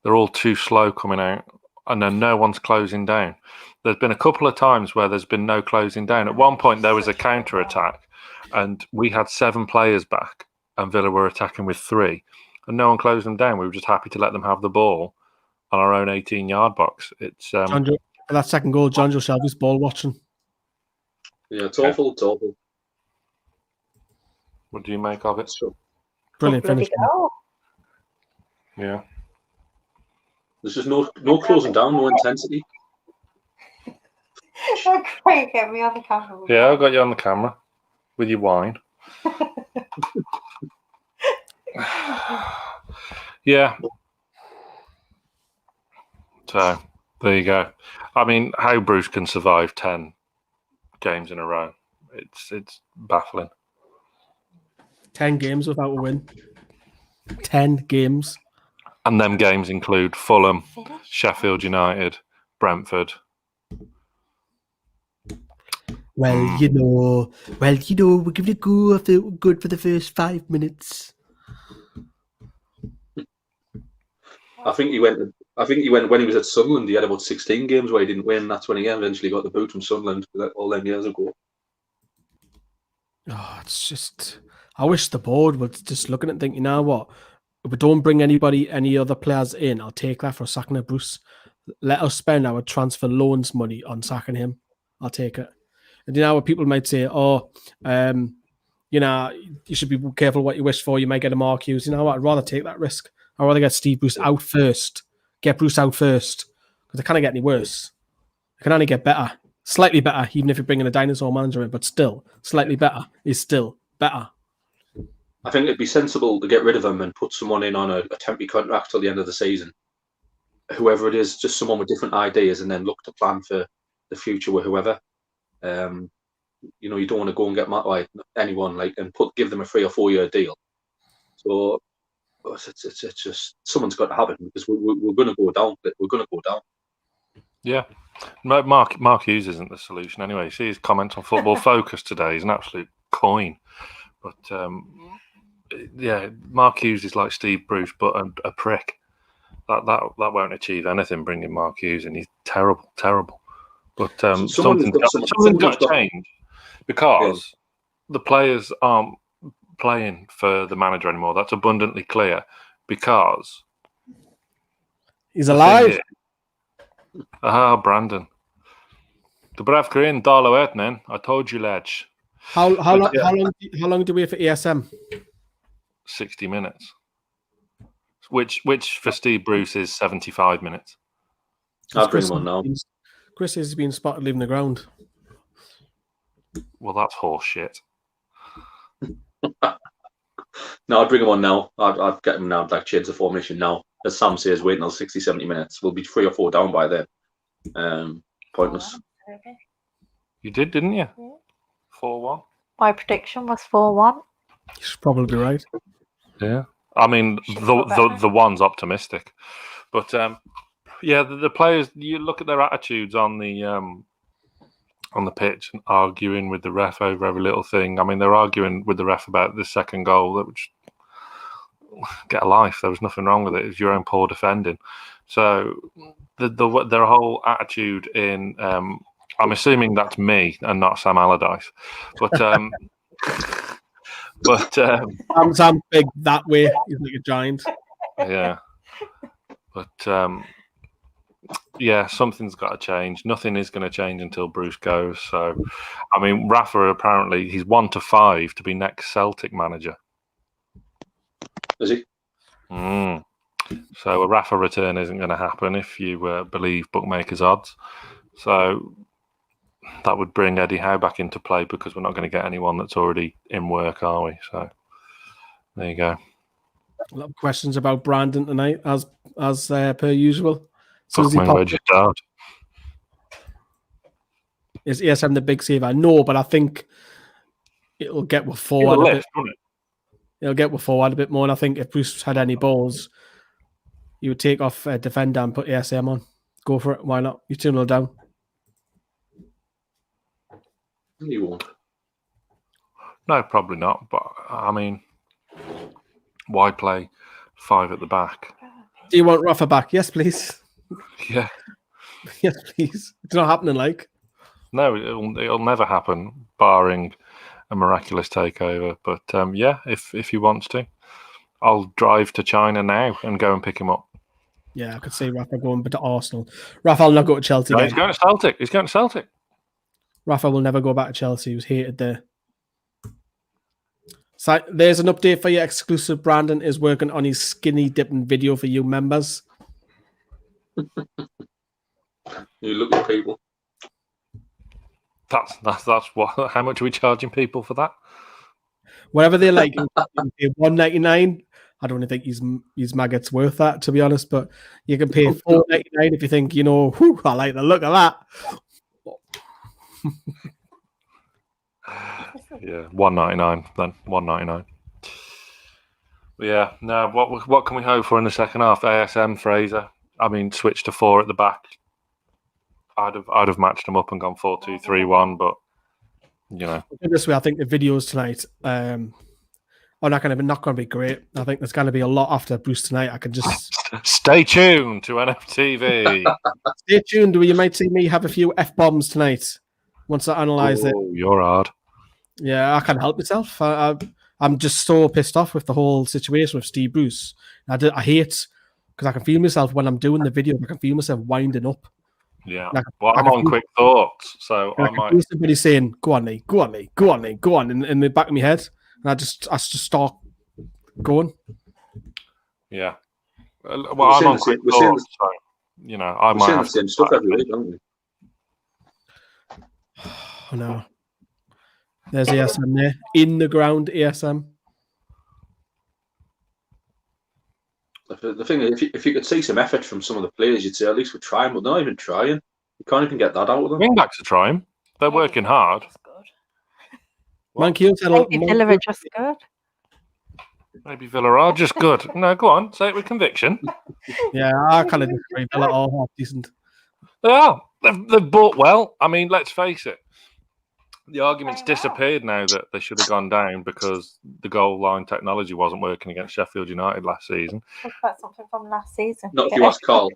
Speaker 16: they're all too slow coming out, and then no one's closing down. There's been a couple of times where there's been no closing down. At one point, there was a counter attack, and we had 7 players back, and Villa were attacking with 3, and no one closed them down. We were just happy to let them have the ball on our own 18-yard box. It's
Speaker 1: that second goal, John Joe Shelby's ball watching.
Speaker 15: Yeah, it's awful. It's awful.
Speaker 16: What do you make of it?
Speaker 1: Brilliant finish.
Speaker 16: Yeah.
Speaker 15: There's just no closing down, no intensity.
Speaker 17: Great, get me on the camera.
Speaker 16: Yeah, I got you on the camera with your wine. Yeah. So there you go. I mean, how Bruce can survive 10 games in a row, it's baffling.
Speaker 1: 10 games without a win. 10 games.
Speaker 16: And them games include Fulham, Sheffield United, Brentford.
Speaker 1: Well, we're giving it good for the first 5 minutes.
Speaker 15: I think he went when he was at Sunderland. He had about 16 games where he didn't win. That's when he eventually got the boot from Sunderland all them years ago.
Speaker 1: Oh, it's just. I wish the board was just looking and thinking, you know what? If we don't bring any other players in, I'll take that for sacking of Bruce. Let us spend our transfer loans money on sacking him. I'll take it. And you know, people might say, "Oh, you know, you should be careful what you wish for. You might get a Mark Hughes." You know what? I'd rather take that risk. I'd rather get Steve Bruce out first. Get Bruce out first because it can't get any worse. It can only get better, slightly better, even if you're bringing a dinosaur manager in. But still, slightly better is still better.
Speaker 15: I think it'd be sensible to get rid of him and put someone in on a temporary contract till the end of the season. Whoever it is, just someone with different ideas, and then look to plan for the future with whoever. You know, you don't want to go and get anyone and give them a 3 or 4 year deal. So it's just someone's got to have it because we're going to go down. We're going to go down.
Speaker 16: Yeah, Mark Hughes isn't the solution anyway. See his comments on Football Focus today. He's an absolute coin. But yeah, Mark Hughes is like Steve Bruce, but a prick. That won't achieve anything. Bringing Mark Hughes in, he's terrible. But something's got to change because the players aren't playing for the manager anymore. That's abundantly clear because
Speaker 1: he's alive.
Speaker 16: Brandon. The brave Korean Darlo man. I told you, lads.
Speaker 1: How long do we wait for ESM?
Speaker 16: 60 minutes. Which for Steve Bruce is 75 minutes.
Speaker 15: I'll bring him on now.
Speaker 1: Chris has been spotted leaving the ground.
Speaker 16: Well, that's horse shit.
Speaker 15: No, I'd bring him on now. I'd get him now, like change the formation now. As Sam says, wait until 60, 70 minutes. We'll be 3 or 4 down by then. Pointless.
Speaker 16: You did, didn't you? 4-1.
Speaker 17: My prediction was 4-1.
Speaker 1: You're probably right.
Speaker 16: Yeah. I mean, the one's optimistic. But, yeah, the players, you look at their attitudes on the pitch and arguing with the ref over every little thing. I mean, they're arguing with the ref about the second goal, which get a life. There was nothing wrong with it. It was your own poor defending. So their whole attitude in I'm assuming that's me and not Sam Allardyce, but
Speaker 1: Sam's big that way. He's like a giant.
Speaker 16: Yeah, but yeah, something's got to change. Nothing is going to change until Bruce goes. So, I mean, Rafa apparently he's 1 to 5 to be next Celtic manager.
Speaker 15: Is he?
Speaker 16: So a Rafa return isn't going to happen if you believe bookmakers' odds. So that would bring Eddie Howe back into play because we're not going to get anyone that's already in work, are we? So there you go.
Speaker 1: A lot of questions about Brandon tonight, as per usual.
Speaker 16: Where'd you start?
Speaker 1: Is ESM the big saver? No, but I think it'll get with forward a bit. It'll get with forward a bit more. And I think if Bruce had any balls, you would take off a defender and put ESM on. Go for it. Why not? You're 2-0 down.
Speaker 15: You won't.
Speaker 16: No, probably not. But I mean, why play 5 at the back?
Speaker 1: Do you want Rafa back? Yes, please.
Speaker 16: Yeah.
Speaker 1: Yes, please. It's not happening, like.
Speaker 16: No, it'll never happen, barring a miraculous takeover. But yeah, if he wants to, I'll drive to China now and go and pick him up.
Speaker 1: Yeah, I could see Rafa going to Arsenal. Rafa will not go to Chelsea.
Speaker 16: No, he's going to Celtic. He's going to Celtic.
Speaker 1: Rafa will never go back to Chelsea. He was hated there. So there's an update for you. Exclusive. Brandon is working on his skinny dipping video for you members.
Speaker 15: You look at people.
Speaker 16: That's what. How much are we charging people for that?
Speaker 1: Whatever they like. $1.99. I don't think his maggots worth that, to be honest. But you can pay $4.99 if you think, whew, I like the look of that.
Speaker 16: Yeah, $1.99 then. $1.99. Yeah. No. What can we hope for in the second half? ASM Fraser. I mean, switch to 4 at the back. I'd have matched them up and gone 4-2-3-1, but
Speaker 1: this way, I think the videos tonight are not going to be great. I think there's going to be a lot after Bruce tonight. I can just
Speaker 16: stay tuned to NFTV.
Speaker 1: Stay tuned. You might see me have a few F-bombs tonight once I analyse it.
Speaker 16: You're hard.
Speaker 1: Yeah, I can't help myself. I'm just so pissed off with the whole situation with Steve Bruce. I hate because I can feel myself when I'm doing the video. I can feel myself winding up.
Speaker 16: Yeah.
Speaker 1: Like,
Speaker 16: Well, I'm
Speaker 1: like
Speaker 16: on quick thoughts, so I
Speaker 1: I
Speaker 16: might.
Speaker 1: hear somebody saying, "Go on, Lee, go on, Lee, go on, Lee, go on," in the back of my head, and I just start going.
Speaker 16: Yeah. Well,
Speaker 15: We're
Speaker 16: I'm
Speaker 15: saying
Speaker 16: on
Speaker 15: the same-
Speaker 16: quick
Speaker 15: we're saying
Speaker 16: thoughts, so I
Speaker 15: We're
Speaker 16: might
Speaker 15: saying
Speaker 16: have
Speaker 15: the same
Speaker 16: to
Speaker 15: stuff every week, don't we?
Speaker 1: Oh no. There's ASM there. In the ground ASM.
Speaker 15: The thing is, if you could see some effort from some of the players, you'd say at least we're trying, but they're not even trying. You can't even get that out of them.
Speaker 16: Wingbacks are trying. They're working hard.
Speaker 1: Monkey said
Speaker 17: Maybe Villa are just good.
Speaker 16: Maybe Villa are just good. No, go on. Say it with conviction.
Speaker 1: Yeah, I kind of disagree. Villa are half decent.
Speaker 16: They are. They've bought well. I mean, let's face it. The argument's disappeared now that they should have gone down because the goal line technology wasn't working against Sheffield United last season.
Speaker 17: Talk about something from last season.
Speaker 15: Not if you ask Carl.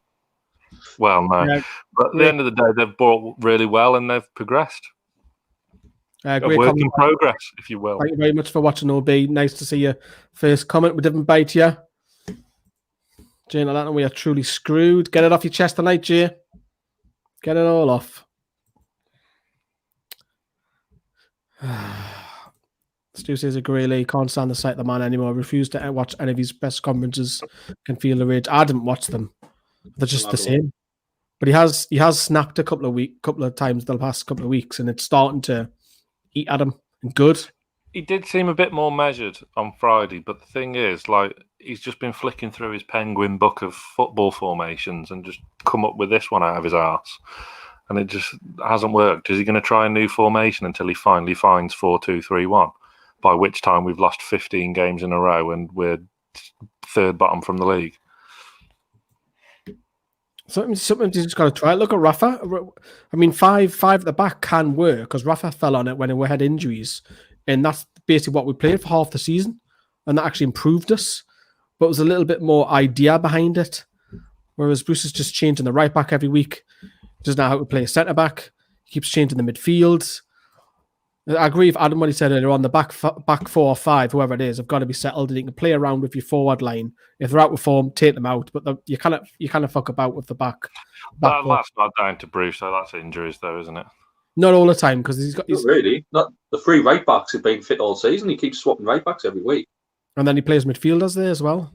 Speaker 16: Well, no.
Speaker 1: Yeah,
Speaker 16: But at the end of the day, they've bought really well and they've progressed. A
Speaker 1: Great
Speaker 16: work
Speaker 1: comment.
Speaker 16: in progress, if you will.
Speaker 1: Thank you very much for watching, OB. Nice to see your first comment. We didn't bite you. Jane Atlanta, we are truly screwed. Get it off your chest tonight, Jay. Get it all off. Stu says agree. Can't stand the sight of the man anymore. Refuse to watch any of his press conferences. Can feel the rage. I didn't watch them. They're just the same. But he has snapped a couple of times the past couple of weeks, and it's starting to eat at him. Good.
Speaker 16: He did seem a bit more measured on Friday, but the thing is, he's just been flicking through his Penguin book of football formations and just come up with this one out of his arse. And it just hasn't worked. Is he going to try a new formation until he finally finds 4-2-3-1? By which time we've lost 15 games in a row and we're third bottom from the league.
Speaker 1: Something you just got to try. Look at Rafa. I mean, five at the back can work because Rafa fell on it when we had injuries, and that's basically what we played for half the season, and that actually improved us. But it was a little bit more idea behind it, whereas Bruce is just changing the right back every week. He doesn't know how to play a centre back. He keeps changing the midfield. I agree with Adam what he said earlier on. The back 4 or 5, whoever it is, have got to be settled, and you can play around with your forward line. If they're out of form, take them out. But you kind of fuck about with the back.
Speaker 16: That's not down to Bruce, though. That's injuries, though, isn't it?
Speaker 1: Not all the time because he's got.
Speaker 15: Not really. Not the 3 right backs have been fit all season. He keeps swapping right backs every week.
Speaker 1: And then he plays midfielders there as well.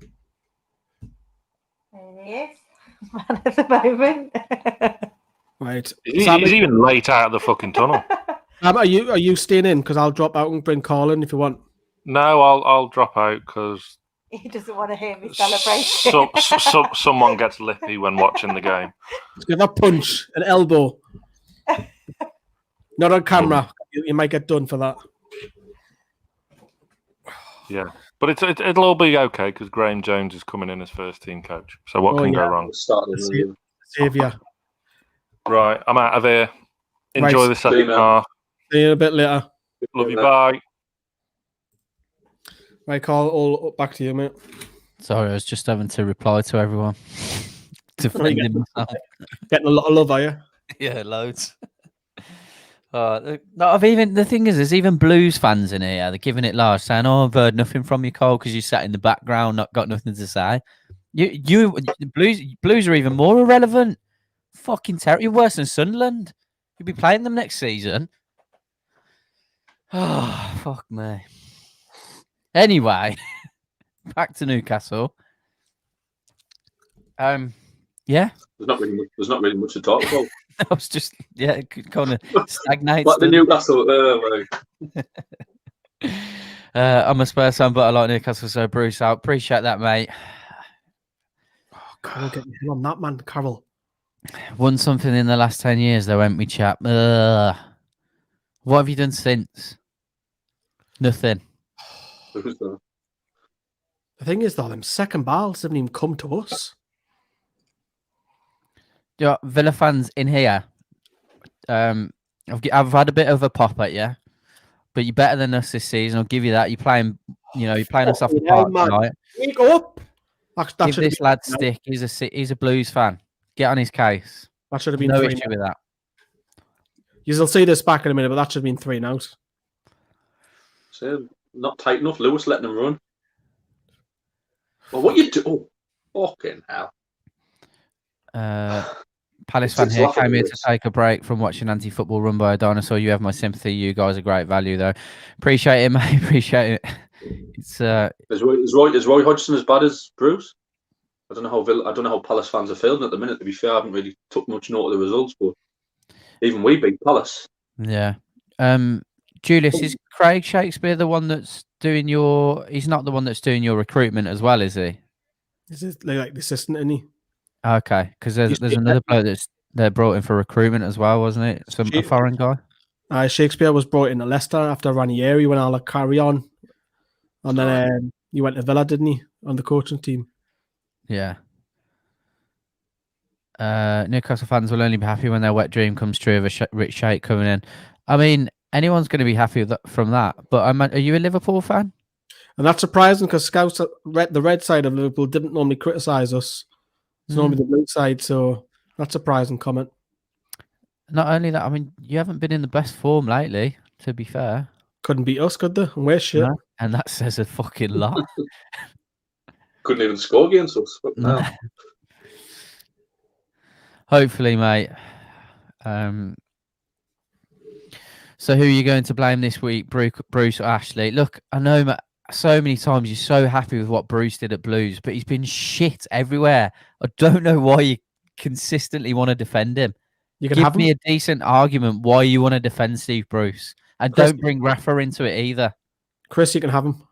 Speaker 17: Yes, man at the moment.
Speaker 1: Right.
Speaker 16: He's
Speaker 1: Sam,
Speaker 16: even late out of the fucking tunnel.
Speaker 1: Are you staying in? Because I'll drop out and bring Colin if you want.
Speaker 16: No, I'll drop out because
Speaker 17: He doesn't want to hear me celebrate.
Speaker 16: someone gets lippy when watching the game.
Speaker 1: Give a punch, an elbow. Not on camera. You might get done for that.
Speaker 16: Yeah, but it'll all be okay because Graham Jones is coming in as first team coach. So what can go wrong?
Speaker 1: Saviour.
Speaker 16: Right, I'm out of here. Enjoy
Speaker 1: Right.
Speaker 16: the second half.
Speaker 1: See you in a bit later.
Speaker 16: Love you. Bye.
Speaker 1: Right, Carl, all back to you, mate.
Speaker 14: Sorry, I was just having to reply to everyone. Defending myself.
Speaker 1: Getting a lot of love, are you?
Speaker 14: Yeah, loads. No, the thing is, there's even Blues fans in here. They're giving it large, saying, "Oh, I've heard nothing from you, Cole, because you sat in the background, not got nothing to say." Blues are even more irrelevant. Fucking terrible. You're worse than Sunderland. You'll be playing them next season. Oh, fuck me. Anyway, back to Newcastle. Yeah.
Speaker 15: There's not really much to talk about.
Speaker 14: I was just kind of stagnates.
Speaker 15: Like the Newcastle.
Speaker 14: I'm a Spurs fan, but I like Newcastle, so Bruce out. Appreciate that, mate.
Speaker 1: Oh, Carol, get me on that, man, Carol.
Speaker 14: Won something in the last 10 years, though, haven't we, chap? What have you done since? Nothing.
Speaker 1: The thing is, though, them second balls haven't even come to us.
Speaker 14: Yeah, Villa fans in here. I've had a bit of a pop at you, but you're better than us this season. I'll give you that. You're playing us off the park tonight.
Speaker 1: Wake up!
Speaker 14: Give this lad stick. He's a Blues fan. Get on his case.
Speaker 1: That should have been
Speaker 14: no
Speaker 1: 3
Speaker 14: issue
Speaker 1: now.
Speaker 14: with that.
Speaker 1: You'll see this back in a minute, but that should have been 3 now.
Speaker 15: So not tight enough. Lewis letting them run. Well, what you do? Oh, fucking hell.
Speaker 14: Palace fan here came here to take a break from watching anti-football run by a dinosaur. You have my sympathy. You guys are great value, though. Appreciate it, mate. Appreciate it. It's
Speaker 15: Is Roy Hodgson as bad as Bruce? I don't know how Palace fans are feeling at the minute. To be fair, I haven't really took much note of the results, but even we beat Palace.
Speaker 14: Yeah. Julius, is Craig Shakespeare the one that's doing your? He's not the one that's doing your recruitment as well, is he?
Speaker 1: Is it like the assistant, isn't he?
Speaker 14: Okay, because there's another bloke that's they're brought in for recruitment as well, wasn't it? A foreign guy.
Speaker 1: Shakespeare was brought in to Leicester after Ranieri went on a carry on, and then he went to Villa, didn't he, on the coaching team?
Speaker 14: Yeah. Newcastle fans will only be happy when their wet dream comes true of a rich sheikh coming in. I mean, anyone's going to be happy from that. But are you a Liverpool fan?
Speaker 1: And that's surprising because scouts at the red side of Liverpool didn't normally criticise us. It's normally the blue side, so that's a surprising comment.
Speaker 14: Not only that, I mean, you haven't been in the best form lately, to be fair.
Speaker 1: Couldn't beat us, could they? And we're shit.
Speaker 14: No, and that says a fucking lot.
Speaker 15: Couldn't even score against us. No.
Speaker 14: Hopefully, mate. So who are you going to blame this week, Bruce or Ashley? Look, I know so many times you're so happy with what Bruce did at Blues, but he's been shit everywhere. I don't know why you consistently want to defend him.
Speaker 1: You can
Speaker 14: Give me a decent argument why you want to defend Steve Bruce. And
Speaker 1: Chris,
Speaker 14: don't bring Rafa into it either.
Speaker 1: Chris, you can have him.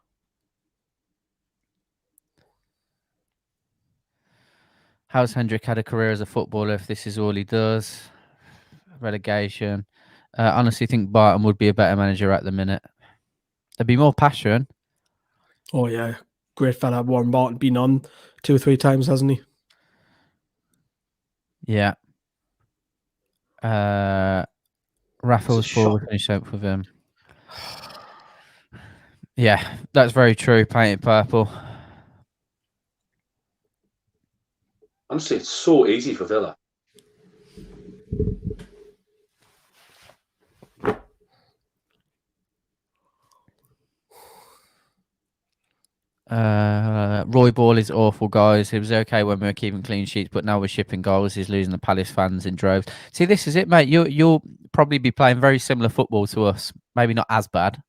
Speaker 14: How's Hendrick had a career as a footballer if this is all he does? Relegation. Honestly, think Barton would be a better manager at the minute. There'd be more passion.
Speaker 1: Oh, yeah. Great fella. Warren Barton been on 2 or 3 times, hasn't he?
Speaker 14: Yeah. Rafael's forward finish up with him. Yeah, that's very true. Painted purple.
Speaker 15: Honestly, it's so easy for Villa.
Speaker 14: Roy Ball is awful, guys. It was okay when we were keeping clean sheets, but now we're shipping goals. He's losing the Palace fans in droves. See, this is it, mate. You'll probably be playing very similar football to us. Maybe not as bad,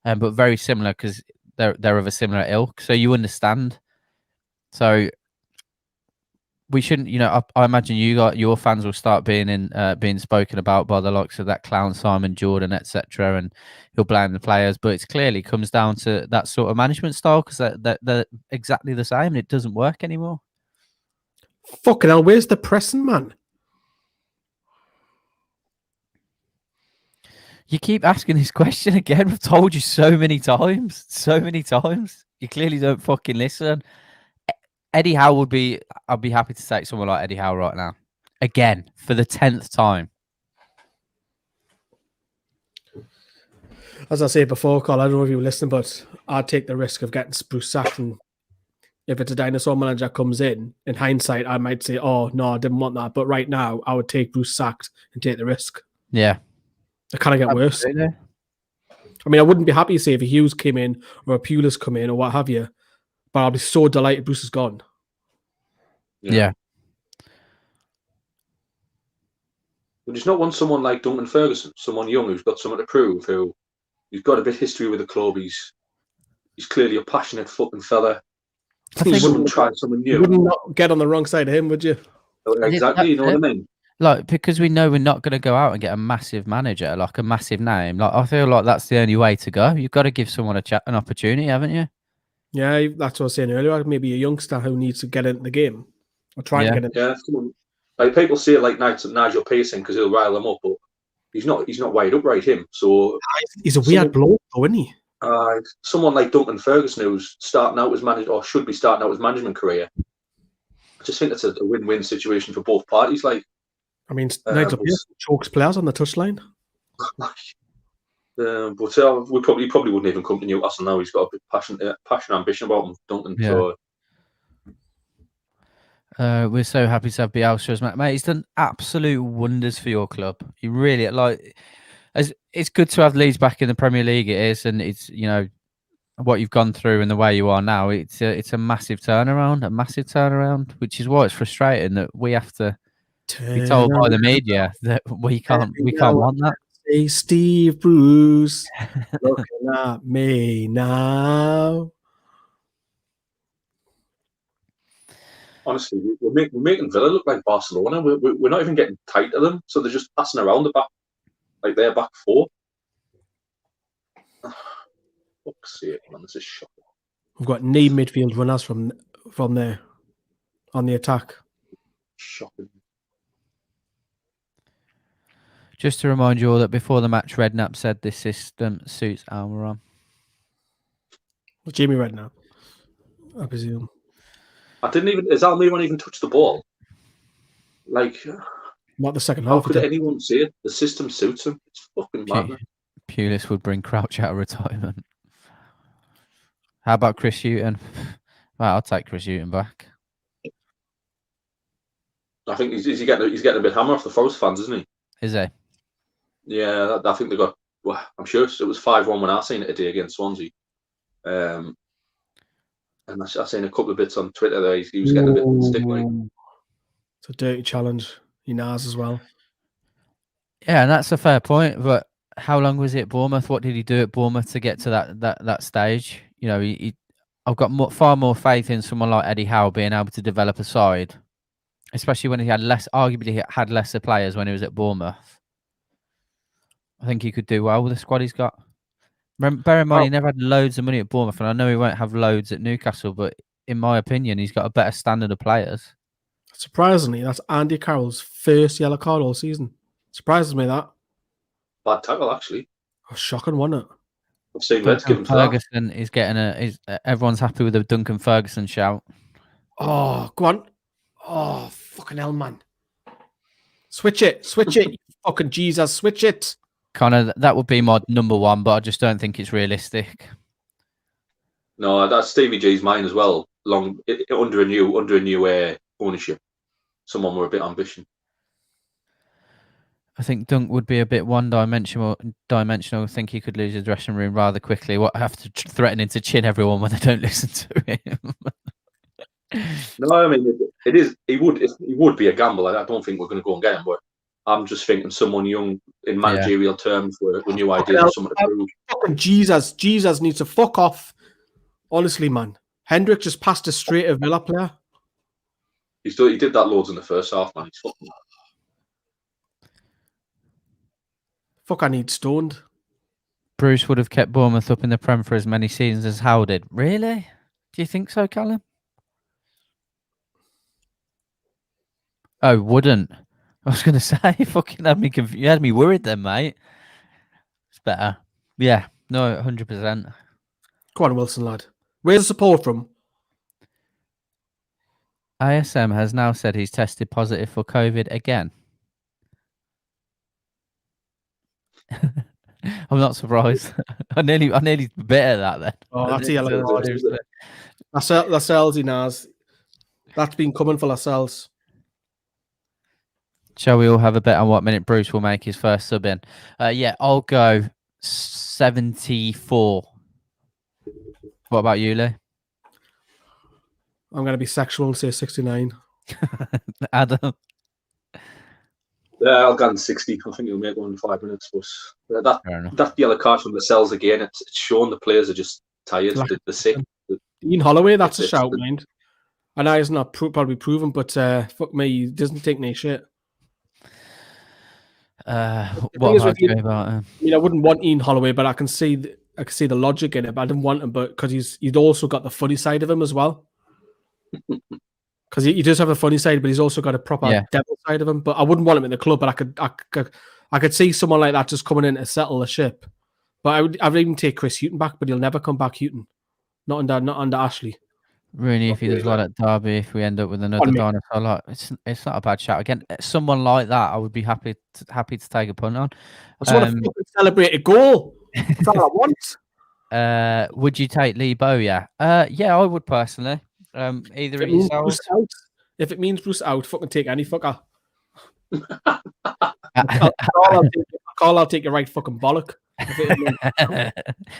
Speaker 14: but very similar because they're of a similar ilk. So you understand. So we shouldn't, I imagine your fans will start being spoken about by the likes of that clown Simon Jordan, etc., and he'll blame the players. But it clearly comes down to that sort of management style because they're exactly the same and it doesn't work anymore.
Speaker 1: Fucking hell, where's the pressing, man?
Speaker 14: You keep asking this question again. I've told you so many times. So many times. You clearly don't fucking listen. Eddie Howe I'd be happy to take someone like Eddie Howe right now. Again, for the 10th time.
Speaker 1: As I said before, Carl, I don't know if you were listening, but I'd take the risk of getting Bruce sacked. And if it's a dinosaur manager comes in hindsight, I might say, oh, no, I didn't want that. But right now, I would take Bruce sacked and take the risk.
Speaker 14: Yeah.
Speaker 1: It kind of get worse. I mean, I wouldn't be happy to say if a Hughes came in or a Pulis come in or what have you. But I'll be so delighted Bruce is gone.
Speaker 14: Yeah.
Speaker 15: Would you not want someone like Duncan Ferguson, someone young who's got something to prove, who's got a bit of history with the club? He's clearly a passionate fucking fella.
Speaker 1: I think
Speaker 15: you wouldn't try someone new.
Speaker 1: You wouldn't not get on the wrong side of him, would you?
Speaker 15: Exactly, you know what I mean?
Speaker 14: Like, because we know we're not going to go out and get a massive manager, like a massive name. Like, I feel like that's the only way to go. You've got to give someone an opportunity, haven't you?
Speaker 1: Yeah, that's what I was saying earlier. Maybe a youngster who needs to get into the game or try to get in.
Speaker 15: Yeah, like people say it like Nigel Pearson because he'll rile them up, but he's not wired up right. Him, so
Speaker 1: he's a weird bloke, though, isn't he?
Speaker 15: Someone like Duncan Ferguson who's starting out his manager or should be starting out his management career. I just think it's a win-win situation for both parties. Like,
Speaker 1: I mean, Nigel Pearson chokes players on the touchline.
Speaker 15: But we probably wouldn't even come to Newcastle now. He's got a bit passion, ambition about him, Duncan.
Speaker 14: Yeah. So we're so happy to have Bielsa as mate. He's done absolute wonders for your club. You really it's good to have Leeds back in the Premier League. It is, and it's what you've gone through and the way you are now. It's a massive turnaround, which is why it's frustrating that we have to be told by the media that we can't want that.
Speaker 1: Say Steve Bruce looking at me now.
Speaker 15: Honestly, we're making Villa look like Barcelona. We're not even getting tight to them, so they're just passing around the back, like their back four. Fuck's sake, man, this is shocking.
Speaker 1: We've got knee midfield runners from there on the attack.
Speaker 15: Shocking.
Speaker 14: Just to remind you all that before the match, Redknapp said this system suits Almiron.
Speaker 1: Jamie Redknapp, I presume.
Speaker 15: Has Almiron even touched the ball? Like,
Speaker 1: not the second
Speaker 15: how
Speaker 1: half.
Speaker 15: could anyone say it? The system suits him. It's fucking mad.
Speaker 14: Pulis would bring Crouch out of retirement. How about Chris Hughton? Right, I'll take Chris Hughton back.
Speaker 15: I think he's getting a bit hammer off the Forest fans, isn't he?
Speaker 14: Is he?
Speaker 15: Yeah, I think they got. Well, I'm sure it was 5-1 when I seen it today against Swansea. And I've seen a couple of bits on Twitter there. He was getting a bit stick like.
Speaker 1: It's a dirty challenge. Inaz as well.
Speaker 14: Yeah, and that's a fair point. But how long was he at Bournemouth? What did he do at Bournemouth to get to that stage? You know, I've got far more faith in someone like Eddie Howe being able to develop a side, especially when he had arguably had lesser players when he was at Bournemouth. I think he could do well with the squad he's got. Bear in mind, he never had loads of money at Bournemouth, and I know he won't have loads at Newcastle, but in my opinion, he's got a better standard of players.
Speaker 1: Surprisingly, that's Andy Carroll's first yellow card all season. Surprises me that.
Speaker 15: Bad tackle, actually.
Speaker 1: Oh, shocking, wasn't it?
Speaker 15: I've seen Reds give him for that.
Speaker 14: Ferguson is getting everyone's happy with the Duncan Ferguson shout.
Speaker 1: Oh, go on. Oh, fucking hell, man. Switch it, you fucking Jesus, switch it.
Speaker 14: Connor, that would be my number one, but I just don't think it's realistic.
Speaker 15: No, that's Stevie G's mine as well. Under a new ownership, someone with a bit of ambition.
Speaker 14: I think Dunk would be a bit one-dimensional. I think he could lose his dressing room rather quickly. After threatening to chin everyone when they don't listen to him.
Speaker 15: No, I mean it is. He would be a gamble. I don't think we're going to go and get him, but I'm just thinking someone young in managerial terms with new ideas, someone to prove.
Speaker 1: Fucking Jesus needs to fuck off. Honestly, man, Hendrick just passed a straight of Villa player.
Speaker 15: He did that loads in the first half, man. He's fucking.
Speaker 1: Fuck, I need stoned.
Speaker 14: Bruce would have kept Bournemouth up in the Prem for as many seasons as Howe did. Really? Do you think so, Callum? Oh, wouldn't. I was going to say, fucking had me confused. You had me worried then, mate. It's better. Yeah, no, 100%.
Speaker 1: Go on, Wilson, lad. Where's the support from?
Speaker 14: ISM has now said he's tested positive for COVID again. I'm not surprised. I nearly bit at that then.
Speaker 1: Oh, that's a yellow card. Lascelles, Inaz. That's been coming for Lascelles.
Speaker 14: Shall we all have a bet on what minute Bruce will make his first sub in? Yeah, I'll go 74. What about you, Lee?
Speaker 1: I'm going to be sexual and say 69.
Speaker 14: Adam?
Speaker 15: Yeah, I'll go on 60. I think he'll make one in 5 minutes. But that yellow card from the cells again, it's showing the players are just tired. They're sick.
Speaker 1: Ian Holloway, that's a shout, mind. I know he's not probably proven, but fuck me, he doesn't take any shit.
Speaker 14: What about you about him?
Speaker 1: I mean, I wouldn't want Ian Holloway, but I can see the logic in it. But I didn't want him, but because he's also got the funny side of him as well. Because he does have a funny side, but he's also got a proper devil side of him. But I wouldn't want him in the club. But I could see someone like that just coming in to settle the ship. But I would even take Chris Hughton back, but he'll never come back. Hughton, not under Ashley.
Speaker 14: Rooney, if he does well at Derby, if we end up with another dinosaur, like it's not a bad shout. Again, someone like that, I would be happy to take a punt on.
Speaker 1: I just want to fucking celebrate a goal. That's all I want.
Speaker 14: Would you take Lee Bowyer? Yeah, I would personally. Either of yourselves.
Speaker 1: If it means Bruce out, fucking take any fucker. I'll take your right fucking bollock.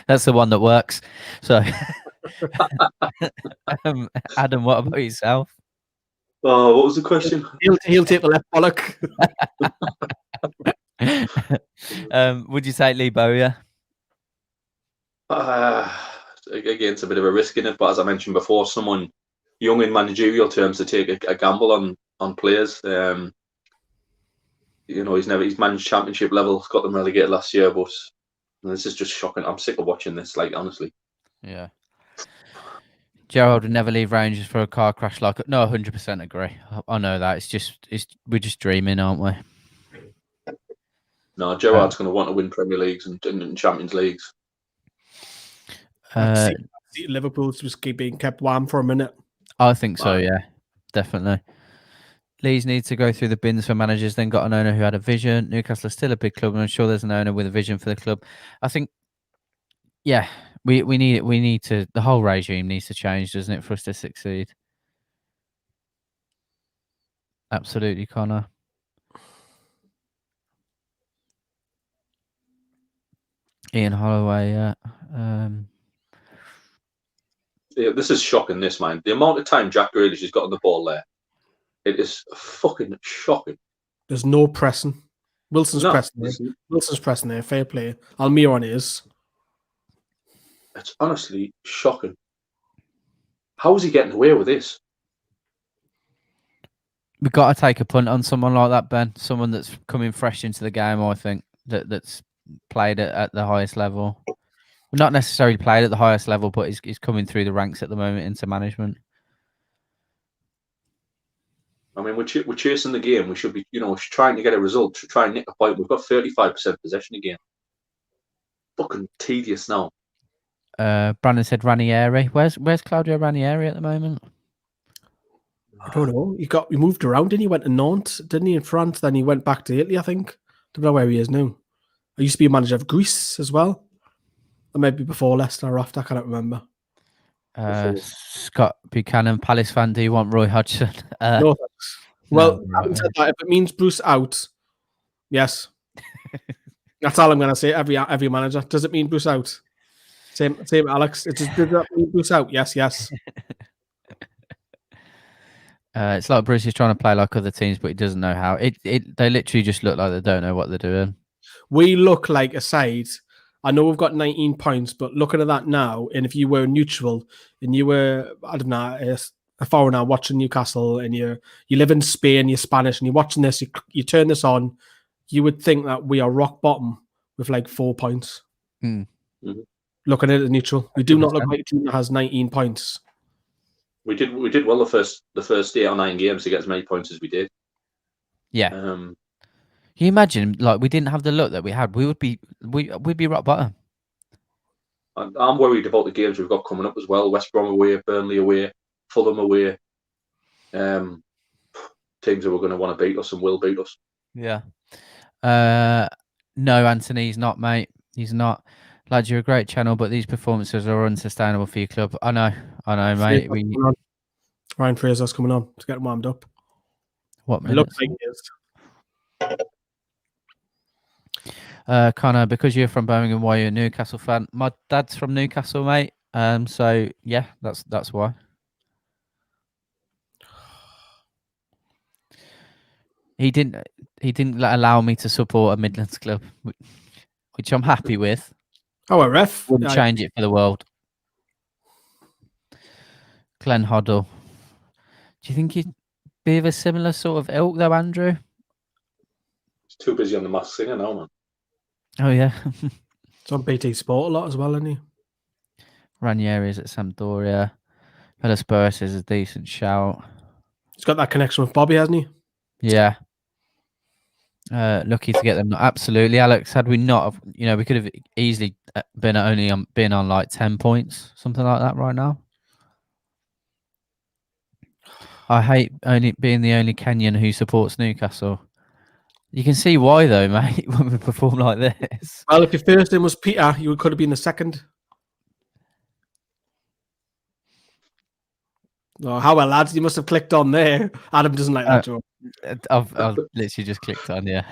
Speaker 14: That's the one that works. So, Adam, what about yourself?
Speaker 15: Oh, what was the question?
Speaker 1: He'll take the left bollock.
Speaker 14: Would you take Lee Bowyer?
Speaker 15: Again, it's a bit of a risk in it, but as I mentioned before, someone young in managerial terms to take a gamble on players. He's managed championship level, got them relegated last year, but this is just shocking. I'm sick of watching this, like, honestly.
Speaker 14: Yeah. Gerald would never leave Rangers for a car crash. No, 100% agree. I know that. We're just dreaming, aren't we?
Speaker 15: No, Gerard's going to want to win Premier Leagues and Champions Leagues.
Speaker 1: Liverpool's just being kept warm for a minute.
Speaker 14: I think so, yeah. Definitely. Leeds needs to go through the bins for managers, then got an owner who had a vision. Newcastle is still a big club, and I'm sure there's an owner with a vision for the club. I think, yeah, we need to, the whole regime needs to change, doesn't it, for us to succeed? Absolutely, Connor. Ian Holloway, yeah.
Speaker 15: Yeah, this is shocking, this, man. The amount of time Jack Grealish has got on the ball there, it is fucking shocking.
Speaker 1: There's no pressing. Wilson's pressing there. Fair play. Almiron is.
Speaker 15: It's honestly shocking. How is he getting away with this?
Speaker 14: We've got to take a punt on someone like that, Ben. Someone that's coming fresh into the game, I think, that's played at the highest level. Not necessarily played at the highest level, but he's coming through the ranks at the moment into management.
Speaker 15: I mean, we're chasing the game. We should be, trying to get a result, to try and nick a point. We've got 35% possession again. Fucking tedious now.
Speaker 14: Brandon said Ranieri. Where's Claudio Ranieri at the moment?
Speaker 1: I don't know. He moved around, didn't he? Went to Nantes, didn't he, in France? Then he went back to Italy, I think. Don't know where he is now. I used to be a manager of Greece as well. Or maybe before Leicester or after, I cannot remember.
Speaker 14: Scott Buchanan, Palace fan, do you want Roy Hodgson?
Speaker 1: No, thanks. Well, having said that, if it means Bruce out, yes. That's all I'm going to say. Every manager. Does it mean Bruce out? Same, Alex. Does that mean Bruce out? Yes.
Speaker 14: It's like Bruce is trying to play like other teams, but he doesn't know how. They literally just look like they don't know what they're doing. We
Speaker 1: look like a side. I know we've got 19 points, but looking at that now, and if you were neutral and you were, I don't know, a foreigner watching Newcastle, and you live in Spain, you're Spanish, and you're watching this, you turn this on, you would think that we are rock bottom with like 4 points.
Speaker 15: Mm-hmm.
Speaker 1: Looking at it neutral, we do not look like a team that has 19 points.
Speaker 15: We did well the first 8 or 9 games to get as many points as we did.
Speaker 14: Yeah. Can you imagine, like, we didn't have the luck that we had? We'd be rock bottom.
Speaker 15: I'm worried about the games we've got coming up as well. West Brom away, Burnley away, Fulham away. Teams who are going to want to beat us and will beat us.
Speaker 14: Yeah. No, Anthony, he's not, mate. He's not. Lads, you're a great channel, but these performances are unsustainable for your club. I know, mate.
Speaker 1: Ryan Fraser's coming on to get warmed up.
Speaker 14: What minutes?
Speaker 1: It looks like it is.
Speaker 14: Connor, because you're from Birmingham, why are you a Newcastle fan? My dad's from Newcastle, mate. So yeah, that's why. He didn't allow me to support a Midlands club, which I'm happy with.
Speaker 1: Oh, a ref.
Speaker 14: Wouldn't change it for the world. Glenn Hoddle. Do you think he'd be of a similar sort of ilk, though, Andrew?
Speaker 15: He's too busy on the Masked Singer now, man.
Speaker 14: Oh, yeah.
Speaker 1: It's on BT Sport a lot as well, isn't he?
Speaker 14: Ranieri's at Sampdoria. Villas Boas is a decent shout.
Speaker 1: He's got that connection with Bobby, hasn't he?
Speaker 14: Yeah. Lucky to get them. Absolutely, Alex. Had we not, we could have easily been on like 10 points, something like that right now. I hate being the only Kenyan who supports Newcastle. You can see why, though, mate, when we perform like this.
Speaker 1: Well, if your first name was Peter, you could have been the second. Oh, how well, lads? You must have clicked on there. Adam doesn't like that joke.
Speaker 14: I've literally just clicked on, yeah.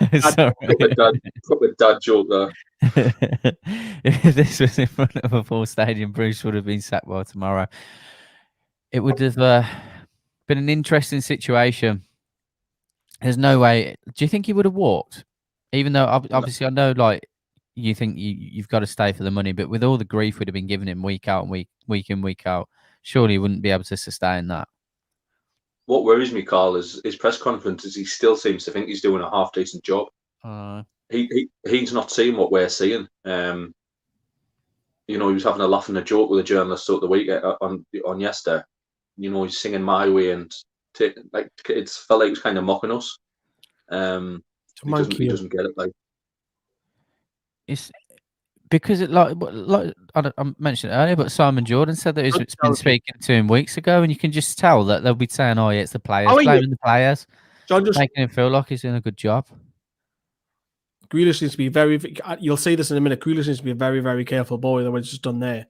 Speaker 15: Proper dad joke there.
Speaker 14: If this was in front of a full stadium, Bruce would have been sacked by tomorrow. It would have been been an interesting situation. There's no way. Do you think he would have walked? Even though obviously I know, like, you think you've got to stay for the money, but with all the grief we'd have been giving him week out and week in, week out, surely he wouldn't be able to sustain that.
Speaker 15: What worries me, Carl, is his press conferences. He still seems to think he's doing a half decent job. He's not seeing what we're seeing. You know, he was having a laugh and a joke with a journalist the week on yesterday. You know, he's singing "My Way" and it felt like he was kind of mocking us. He doesn't get it. Like,
Speaker 14: it's because I mentioned it earlier, but Simon Jordan said that he's been speaking to him weeks ago, and you can just tell that they'll be saying, "Oh, yeah, it's the players, blaming the players," making him feel like he's doing a good job.
Speaker 1: Grealish needs to be very. You'll see this in a minute. Grealish needs to be a very, very careful boy. That was just done there.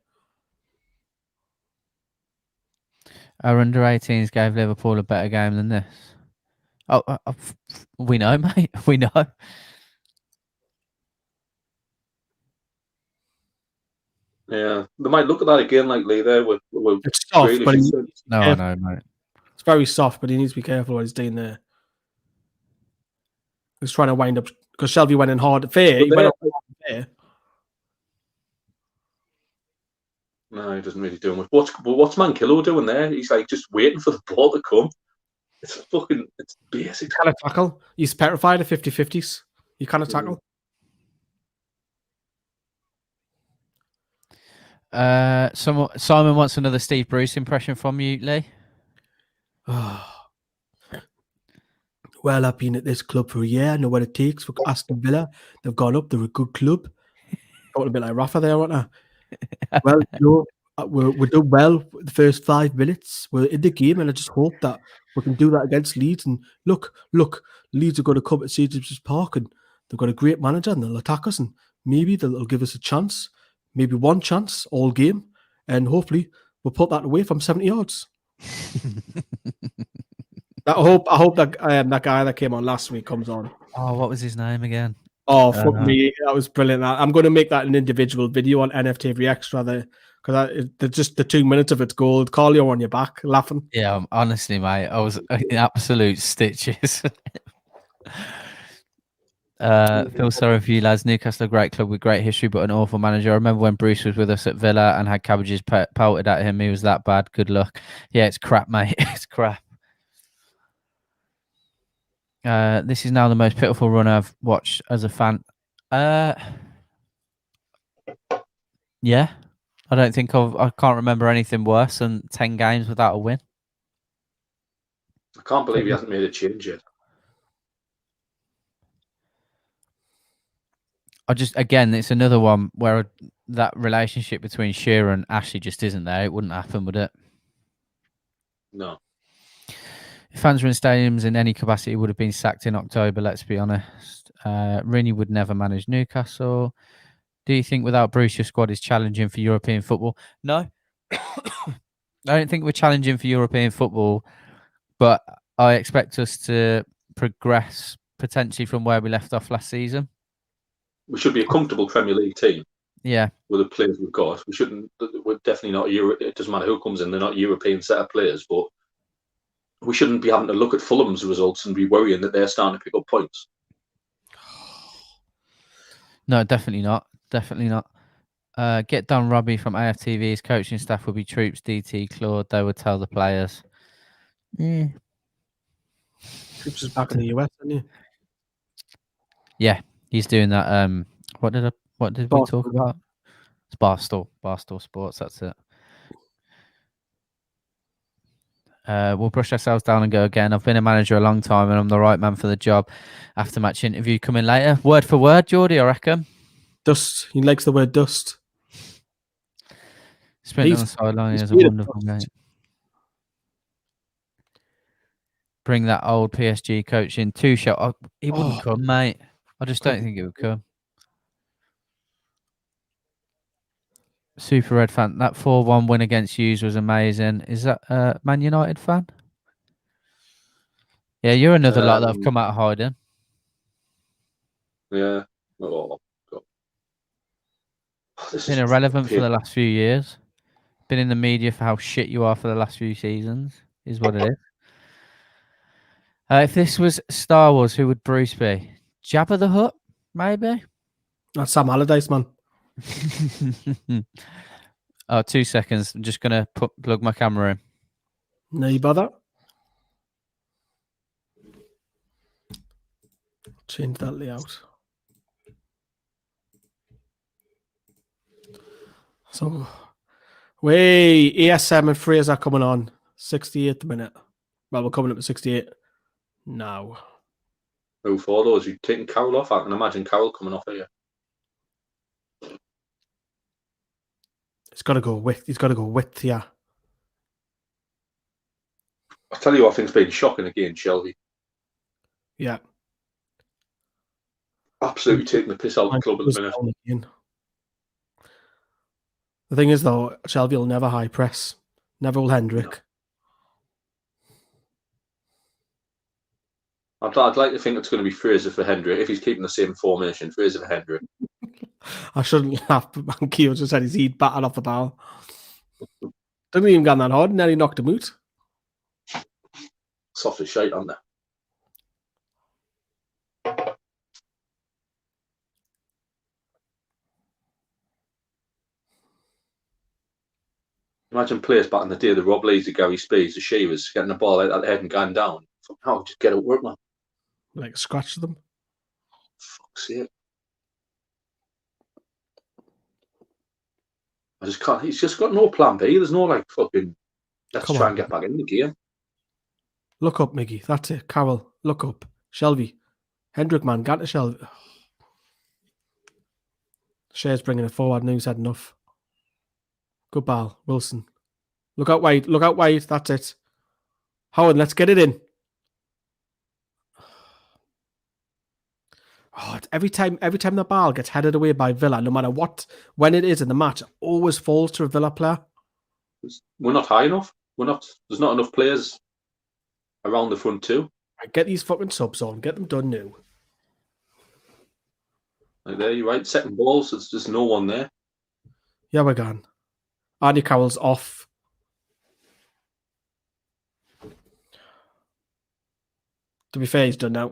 Speaker 14: Our under-18s gave Liverpool a better game than this. Oh, we know, mate. We know.
Speaker 15: Yeah, they might look at that again, like Lee there.
Speaker 1: It's soft, but
Speaker 14: I know, mate.
Speaker 1: It's very soft, but he needs to be careful what he's doing there. He's trying to wind up because Shelby went in hard. Fair, he went up fair.
Speaker 15: No, he doesn't really do much. What's Mankillo doing there? He's like just waiting for the ball to come. It's basic.
Speaker 1: Kind of tackle. He's petrified of 50-50s. You kind of tackle.
Speaker 14: Simon wants another Steve Bruce impression from you, Lee.
Speaker 1: Well, I've been at this club for a year. I know what it takes for Aston Villa. They've gone up. They're a good club. A little bit like Rafa there, weren't I? Well, you know, we're doing well the first 5 minutes. We're in the game, and I just hope that we can do that against Leeds. And look, Leeds are going to come to St James's Park, and they've got a great manager, and they'll attack us, and maybe they'll give us a chance, maybe one chance all game, and hopefully we'll put that away from 70 yards. I hope that that guy that came on last week comes on.
Speaker 14: Oh, what was his name again?
Speaker 1: Oh, fuck me. That was brilliant. I'm going to make that an individual video on NFTV Extra there because just the 2 minutes of it's gold. Carl, you're on your back laughing.
Speaker 14: Yeah, honestly, mate, I was in absolute stitches. Feel sorry for you lads. Newcastle, a great club with great history, but an awful manager. I remember when Bruce was with us at Villa and had cabbages pelted at him. He was that bad. Good luck. Yeah, it's crap, mate. It's crap. This is now the most pitiful run I've watched as a fan. Yeah, I don't think I can't remember anything worse than 10 games without a win.
Speaker 15: I can't believe he hasn't made a change yet.
Speaker 14: Again, it's another one where that relationship between Shearer and Ashley just isn't there. It wouldn't happen, would it?
Speaker 15: No.
Speaker 14: If fans were in stadiums in any capacity, would have been sacked in October, let's be honest. Rooney would never manage Newcastle. Do you think without Bruce, your squad is challenging for European football? No. I don't think we're challenging for European football, but I expect us to progress potentially from where we left off last season.
Speaker 15: We should be a comfortable Premier League team.
Speaker 14: Yeah.
Speaker 15: With the players we've got. We're definitely not it doesn't matter who comes in, they're not European set of players, but we shouldn't be having to look at Fulham's results and be worrying that they're starting to pick up points.
Speaker 14: No, definitely not. Definitely not. Get done, Robbie from AFTV's coaching staff will be Troops, DT, Claude. They would tell the players. Yeah.
Speaker 1: Troops is back in the US, isn't he?
Speaker 14: Yeah, he's doing that. What did we talk about? It's Barstool Sports. That's it. We'll brush ourselves down and go again. I've been a manager a long time and I'm the right man for the job. After match interview coming later. Word for word, Geordie, I reckon.
Speaker 1: Dust. He likes the word dust.
Speaker 14: Sprint on the sideline is a wonderful game. Bring that old PSG coach in. 2 shot. He wouldn't come, mate. I just don't think it would come. Super Red fan. That 4-1 win against Hughes was amazing. Is that a Man United fan? Yeah, you're another lot that have come out of hiding.
Speaker 15: Yeah. Oh, God.
Speaker 14: Been irrelevant for the last few years. Been in the media for how shit you are for the last few seasons, is what it is. If this was Star Wars, who would Bruce be? Jabba the Hutt, maybe?
Speaker 1: That's Sam Allardyce, man.
Speaker 14: 2 seconds. I'm just going to plug my camera in.
Speaker 1: No, you bother. Change that layout. So, ASM and Fraser coming on. 68 minute. Well, we're coming up to 68 now.
Speaker 15: Who for those? You taking Carroll off? I can imagine Carroll coming off here.
Speaker 1: He's got to go width here.
Speaker 15: I tell you what, I think's been shocking again, Shelby.
Speaker 1: Yeah.
Speaker 15: Absolutely taking the piss out of the club at the minute.
Speaker 1: The thing is, though, Shelby will never high press. Never will Hendrick.
Speaker 15: I'd like to think it's going to be Fraser for Hendrick. If he's keeping the same formation, Fraser for Hendrick.
Speaker 1: I shouldn't laugh, but Mankio just had his heat battered off the bar. Didn't even get that hard, and nearly knocked him out.
Speaker 15: Soft as shite, aren't they? Imagine players back in the day, the Rob Lees, the Gary Speeds, the Sheevers, getting the ball out of the head and going down. How just get it work, man.
Speaker 1: Like scratch them.
Speaker 15: Fuck's sake. I just can't. He's just got no plan B. There's no like fucking. Let's try and get back in the game.
Speaker 1: Look up, Miggy. That's it. Carroll, look up. Shelby. Hendrick, man. Got to Shelby. Shea's bringing it forward. Now he's had enough. Good ball. Wilson. Look out wide. Look out wide. That's it. Howard, let's get it in. Oh, every time the ball gets headed away by Villa, no matter when it is in the match, it always falls to a Villa player.
Speaker 15: We're not high enough. There's not enough players around the front too.
Speaker 1: Get these fucking subs on. Get them done now.
Speaker 15: Like there, you're right. Second balls, there's just no one there.
Speaker 1: Yeah, we're gone. Andy Carroll's off. To be fair, he's done now.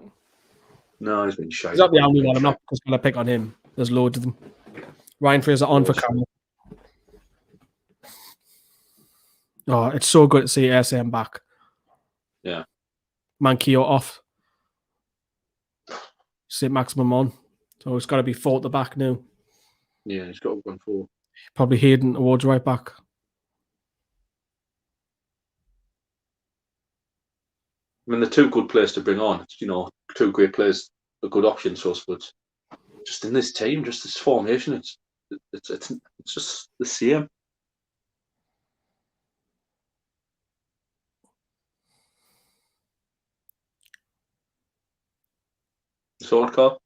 Speaker 15: No, he's been shy.
Speaker 1: He's not the only one. I'm not just going to pick on him. There's loads of them. Ryan Fraser on for Carroll. Oh, it's so good to see ASM back.
Speaker 15: Yeah.
Speaker 1: Mankio off. Saint-Maximin on. So it's got to be 4 at the back now.
Speaker 15: Yeah, he's got 1-4.
Speaker 1: Probably Hayden towards right back.
Speaker 15: I mean, they're two good players to bring on. You know, two great players, a good option for us. But just in this team, just this formation, it's just the same. So what, Carl?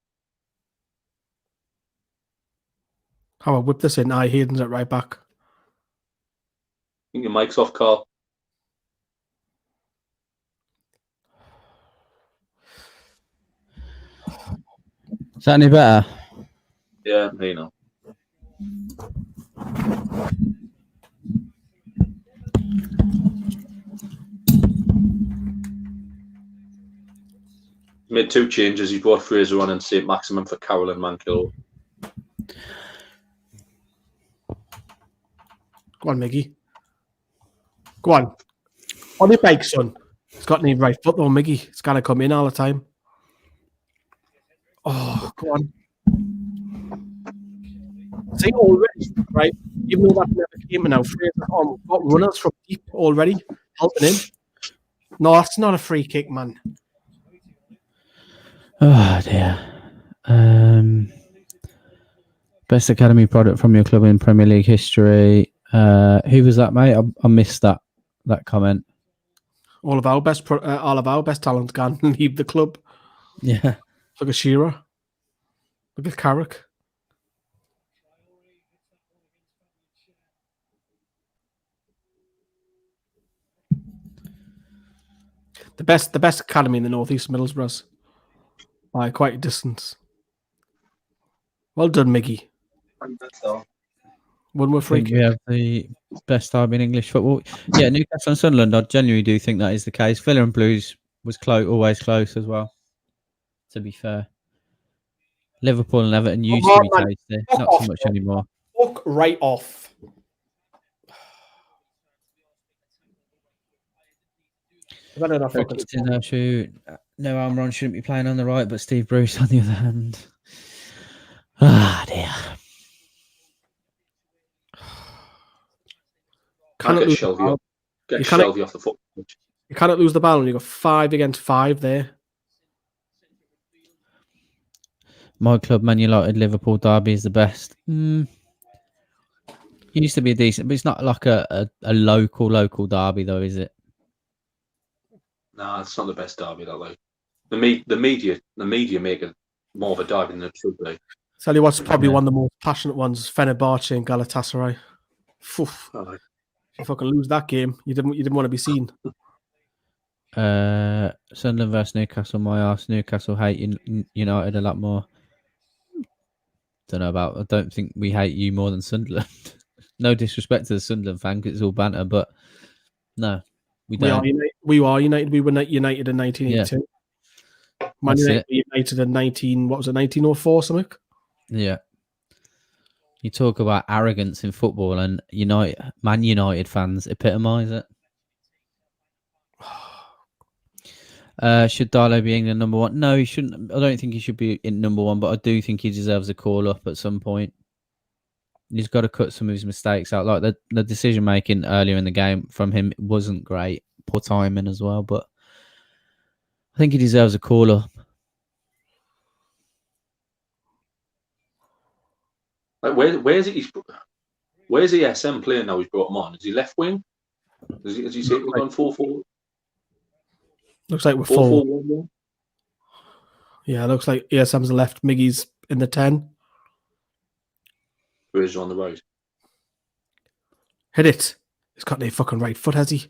Speaker 1: How about whip this in? Hayden's at right back.
Speaker 15: I think your mic's off, Carl.
Speaker 4: Is that any better?
Speaker 15: Yeah, you know. Made 2 changes. He brought Fraser on and Saint-Maximin for Carroll and Mankillo.
Speaker 1: Go on, Miggy. Go on. On your bike, son. It's got any right foot though, Miggy. It's got to come in all the time. Oh, go on. See, already, right? Even though that never came in now, Fraser on. We've got runners from deep already, helping him. No, that's not a free kick, man.
Speaker 4: Oh dear. Best academy product from your club in Premier League history. Who was that, mate? I missed that comment.
Speaker 1: All of our best talent can leave the club.
Speaker 4: Yeah.
Speaker 1: Look at Shearer. Look at Carrick. The best academy in the northeast, Middlesbrough's, by quite a distance. Well done, Miggy. One more free kick.
Speaker 4: We have the best derby in English football. Yeah, Newcastle and Sunderland. I genuinely do think that is the case. Villa and Blues was always close as well. To be fair, Liverpool and Everton used to be tasty, not so much anymore.
Speaker 1: Fuck right off. I've had enough fucking
Speaker 4: No, Amron shouldn't be playing on the right, but Steve Bruce on the other hand. Ah, dear.
Speaker 15: Get Shelby off the foot.
Speaker 1: You cannot lose the ball, and you got 5 against 5 there.
Speaker 4: My club, Man United, Liverpool derby is the best. It used to be a decent, but it's not like a local derby, though, is it?
Speaker 15: No, it's not the best derby that like. The media make it more of a derby than it should be.
Speaker 1: Tell you what's probably one of the most passionate ones: Fenerbahce and Galatasaray. If you fucking lose that game, you didn't want to be seen.
Speaker 4: Sunderland versus Newcastle. My arse. Newcastle hate United a lot more. I don't think we hate you more than Sunderland. No disrespect to the Sunderland fan, because it's all banter, but no, we don't.
Speaker 1: We are United. We were United in 1982.
Speaker 4: Yeah.
Speaker 1: Man United in 1904 something.
Speaker 4: Yeah. You talk about arrogance in football, and Man United fans epitomise it. Should Darlow be England number 1? No, he shouldn't. I don't think he should be in number 1, but I do think he deserves a call up at some point. He's got to cut some of his mistakes out. Like the decision making earlier in the game from him wasn't great. Poor timing as well, but I think he deserves a call up.
Speaker 15: Like where's the SM playing now? He's brought him on. Is he left wing? Has he said we're on 4-4?
Speaker 1: Looks like we're 4-4-1. Yeah, looks like ESM's left. Miggy's in the 10.
Speaker 15: Where's on the right?
Speaker 1: Hit it. He's got no fucking right foot, has he?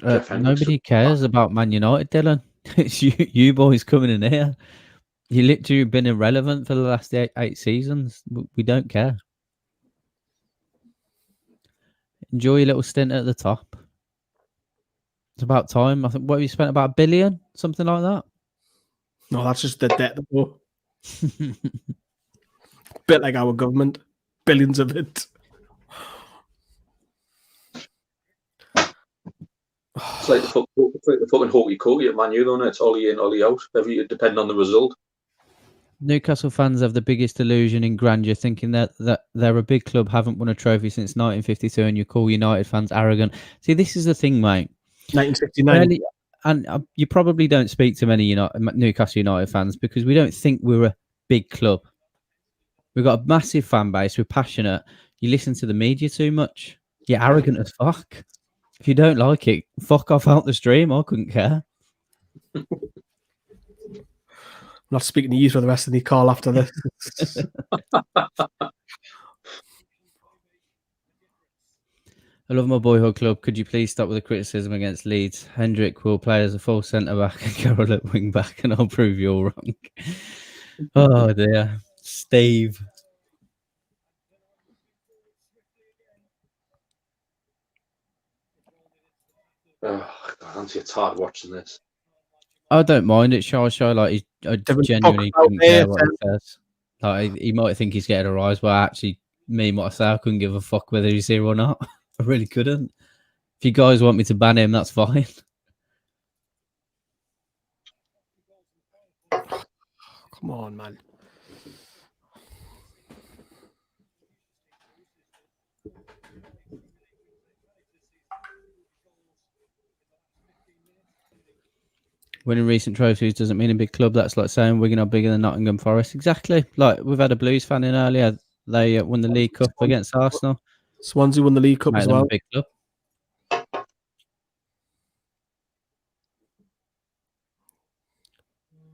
Speaker 4: Nobody cares about Man United, Dylan. It's you boys coming in here. You literally been irrelevant for the last 8 seasons. We don't care. Enjoy your little stint at the top. It's about time. I think what have you spent, about $1 billion, something like that.
Speaker 1: No, that's just the debt. Bit like our government, billions of it.
Speaker 15: It's like the fucking hokey cokey at Man U, though. It's Ollie in, Ollie out. Depending on the result.
Speaker 4: Newcastle fans have the biggest illusion in grandeur, thinking that they're a big club, haven't won a trophy since 1952, and you call United fans arrogant. See, this is the thing, mate.
Speaker 1: 1969.
Speaker 4: And you probably don't speak to many Newcastle United fans because we don't think we're a big club. We've got a massive fan base. We're passionate. You listen to the media too much. You're arrogant as fuck. If you don't like it, fuck off out the stream. I couldn't care.
Speaker 1: I'm not speaking to you for the rest of the call after this.
Speaker 4: I love my boyhood club. Could you please stop with the criticism against Leeds? Hendrick will play as a full centre-back and Carroll at wing-back, and I'll prove you all wrong. Oh, dear. Steve.
Speaker 15: Oh, God, it's hard watching this.
Speaker 4: I don't mind it, Shy. Like, I genuinely couldn't care what he says. Like, he might think he's getting a rise, but actually, me, myself, I couldn't give a fuck whether he's here or not. I really couldn't. If you guys want me to ban him, that's fine.
Speaker 1: Come on, man.
Speaker 4: Winning recent trophies doesn't mean a big club. That's like saying Wigan are bigger than Nottingham Forest. Exactly. Like, we've had a Blues fan in earlier. They won the League Cup against Arsenal.
Speaker 1: Swansea won the League Cup as well.
Speaker 4: A big club.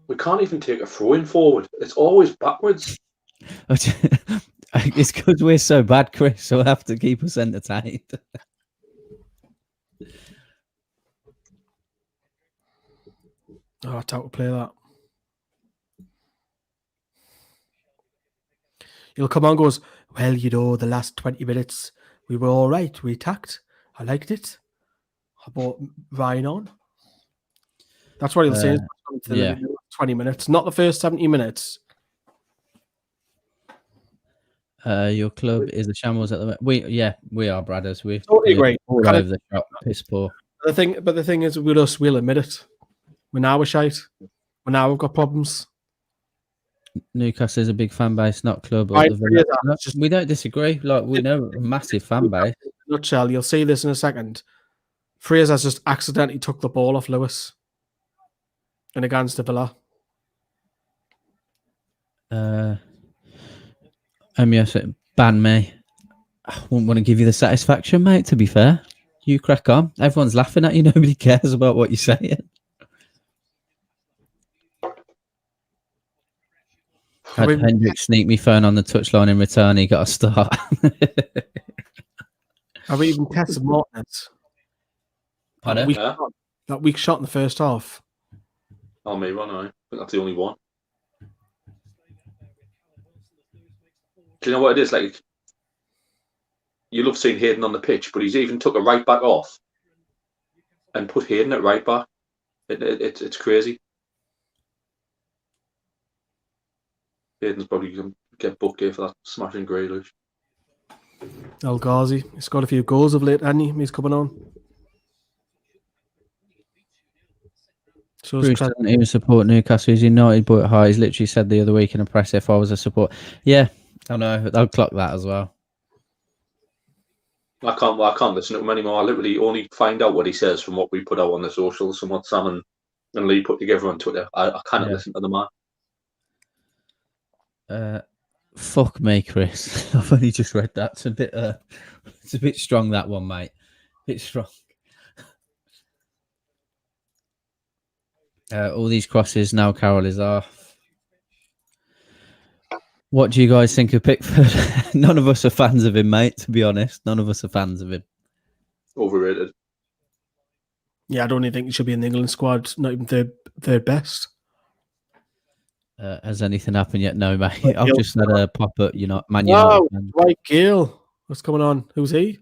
Speaker 15: We can't even take a throw-in forward. It's always backwards.
Speaker 4: It's because we're so bad, Chris, so we'll have to keep us entertained.
Speaker 1: Oh, I doubt to play that. He'll come on and goes, well, the last 20 minutes, we were all right. We attacked. I liked it. I bought Ryan on. That's what he'll say.
Speaker 4: Yeah.
Speaker 1: 20 minutes, not the first 70 minutes.
Speaker 4: Your club is a shambles at the moment. We are, Bradders. We're
Speaker 1: Totally great.
Speaker 4: all over the shop. Piss poor.
Speaker 1: But the thing is, with us, we'll admit it. We're now a shite. We've got problems.
Speaker 4: Newcastle is a big fan base, not club.
Speaker 1: Right,
Speaker 4: We don't disagree. Like, we know a massive fan base.
Speaker 1: In a nutshell, you'll see this in a second. Fraser's just accidentally took the ball off Lewis and against the Villa.
Speaker 4: Yes, ban me. I wouldn't want to give you the satisfaction, mate, to be fair. You crack on. Everyone's laughing at you. Nobody cares about what you're saying. Had Hendrick sneak me phone on the touchline in return. He got a start.
Speaker 1: Have we even tested Martinez? That weak shot in the first half.
Speaker 15: Oh, maybe one. I think that's the only one. Do you know what it is? Like, you love seeing Hayden on the pitch, but he's even took a right back off and put Hayden at right back. It's crazy. Hayden's probably going to get booked here for that smashing Grealish.
Speaker 1: El Ghazi. He's got a few goals of late, hasn't he? He's coming on.
Speaker 4: Bruce doesn't even support Newcastle. He's United, but high. He's literally said the other week in a press, if I was a support. Yeah, I know. I'll clock that as well.
Speaker 15: I can't listen to him anymore. I literally only find out what he says from what we put out on the socials and what Sam and Lee put together on Twitter. I can't listen to the man.
Speaker 4: Fuck me, Chris. I've only just read that. It's a bit strong, that one, mate. It's strong. All these crosses now. Carroll is off. What do you guys think of Pickford? None of us are fans of him, mate. To be honest, none of us are fans of him.
Speaker 15: Overrated.
Speaker 1: Yeah, I don't even think he should be in the England squad. Not even third best.
Speaker 4: Has anything happened yet? No, mate. I've just had a pop up. Man
Speaker 1: Wow,
Speaker 4: United.
Speaker 1: right, Gale. What's going on? Who's he?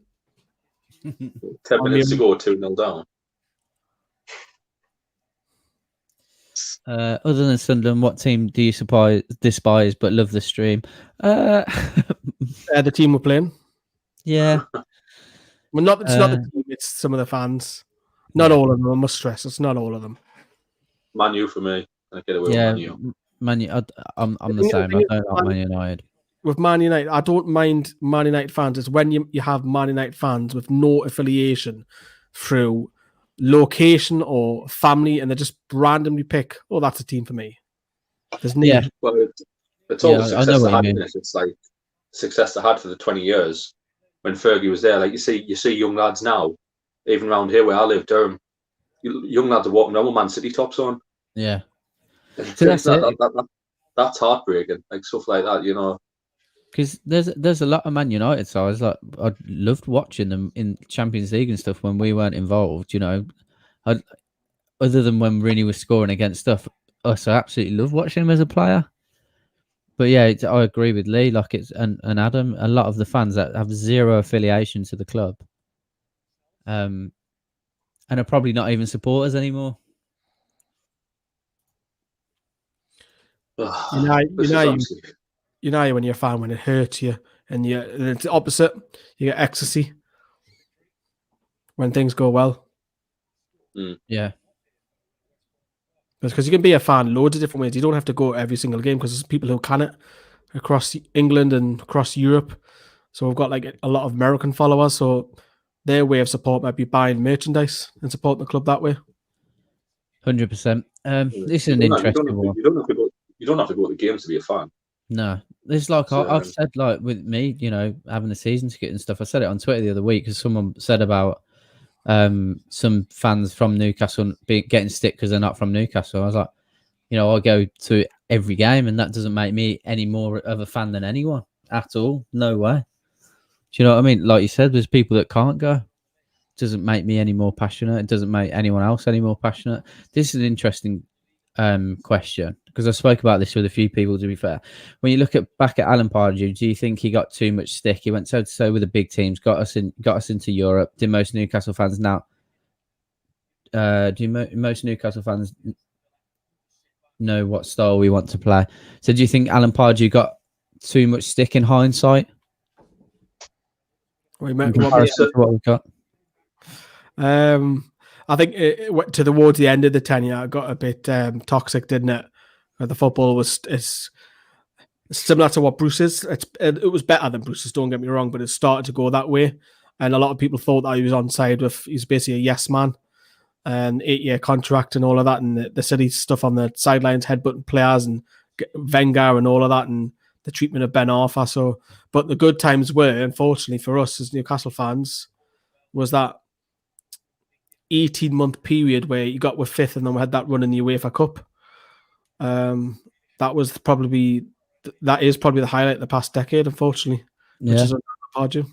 Speaker 15: 10 minutes to go, 2-0 down.
Speaker 4: Other than Sunderland, what team do you despise but love the stream?
Speaker 1: The team we're playing.
Speaker 4: Yeah.
Speaker 1: Well, it's not the team, it's some of the fans. Not all of them, I must stress. It's not all of them.
Speaker 15: Man U for me. I get away with Man U.
Speaker 4: I'm the same. I don't like Man United.
Speaker 1: With Man United, I don't mind Man United fans. It's when you have Man United fans with no affiliation through location or family, and they just randomly pick, oh, that's a team for me. There's no.
Speaker 15: Yeah. Well, it's all the success they had in it. It's like success they had for the 20 years when Fergie was there. Like you see young lads now, even around here where I live, Durham, young lads are walking around with Man City tops on.
Speaker 4: Yeah.
Speaker 15: So that's heartbreaking. Like stuff like that,
Speaker 4: Because there's a lot of Man United sides. Like I loved watching them in Champions League and stuff when we weren't involved. Other than when Rooney was scoring against stuff, I absolutely love watching him as a player. But yeah, I agree with Lee. Like and Adam, a lot of the fans that have zero affiliation to the club, and are probably not even supporters anymore.
Speaker 1: You know when you're a fan, when it hurts you, and it's the opposite. You get ecstasy when things go well.
Speaker 4: Yeah.
Speaker 1: Because you can be a fan loads of different ways. You don't have to go every single game because there's people who can it across England and across Europe. So we've got like a lot of American followers. So their way of support might be buying merchandise and supporting the club that way.
Speaker 4: 100%. This is an interesting one.
Speaker 15: You don't have to go to the games to be a fan.
Speaker 4: No, it's like I've said, like with me, having the season ticket and stuff. I said it on Twitter the other week because someone said about some fans from Newcastle getting stick because they're not from Newcastle. I was like, I go to every game, and that doesn't make me any more of a fan than anyone at all. No way. Do you know what I mean? Like you said, there's people that can't go. It doesn't make me any more passionate. It doesn't make anyone else any more passionate. This is an interesting question because I spoke about this with a few people. To be fair, when you look back at Alan Pardew, do you think he got too much stick? He went so with the big teams, got us into Europe. Did most Newcastle fans now most Newcastle fans know what style we want to play? So do you think Alan Pardew got too much stick in hindsight? In comparison to what we've got?
Speaker 1: I think towards the end of the tenure, it got a bit toxic, didn't it? The football is similar to what Bruce is. It was better than Bruce's, don't get me wrong, but it started to go that way. And a lot of people thought that he was on side with, he's basically a yes man, and 8-year contract and all of that, and the silly stuff on the sidelines, headbutting players and Wenger and all of that, and the treatment of Ben Arthur. So, but the good times were, unfortunately for us as Newcastle fans, was that 18-month period where you got with fifth, and then we had that run in the UEFA Cup. That is probably the highlight of the past decade, unfortunately, which is Pardew.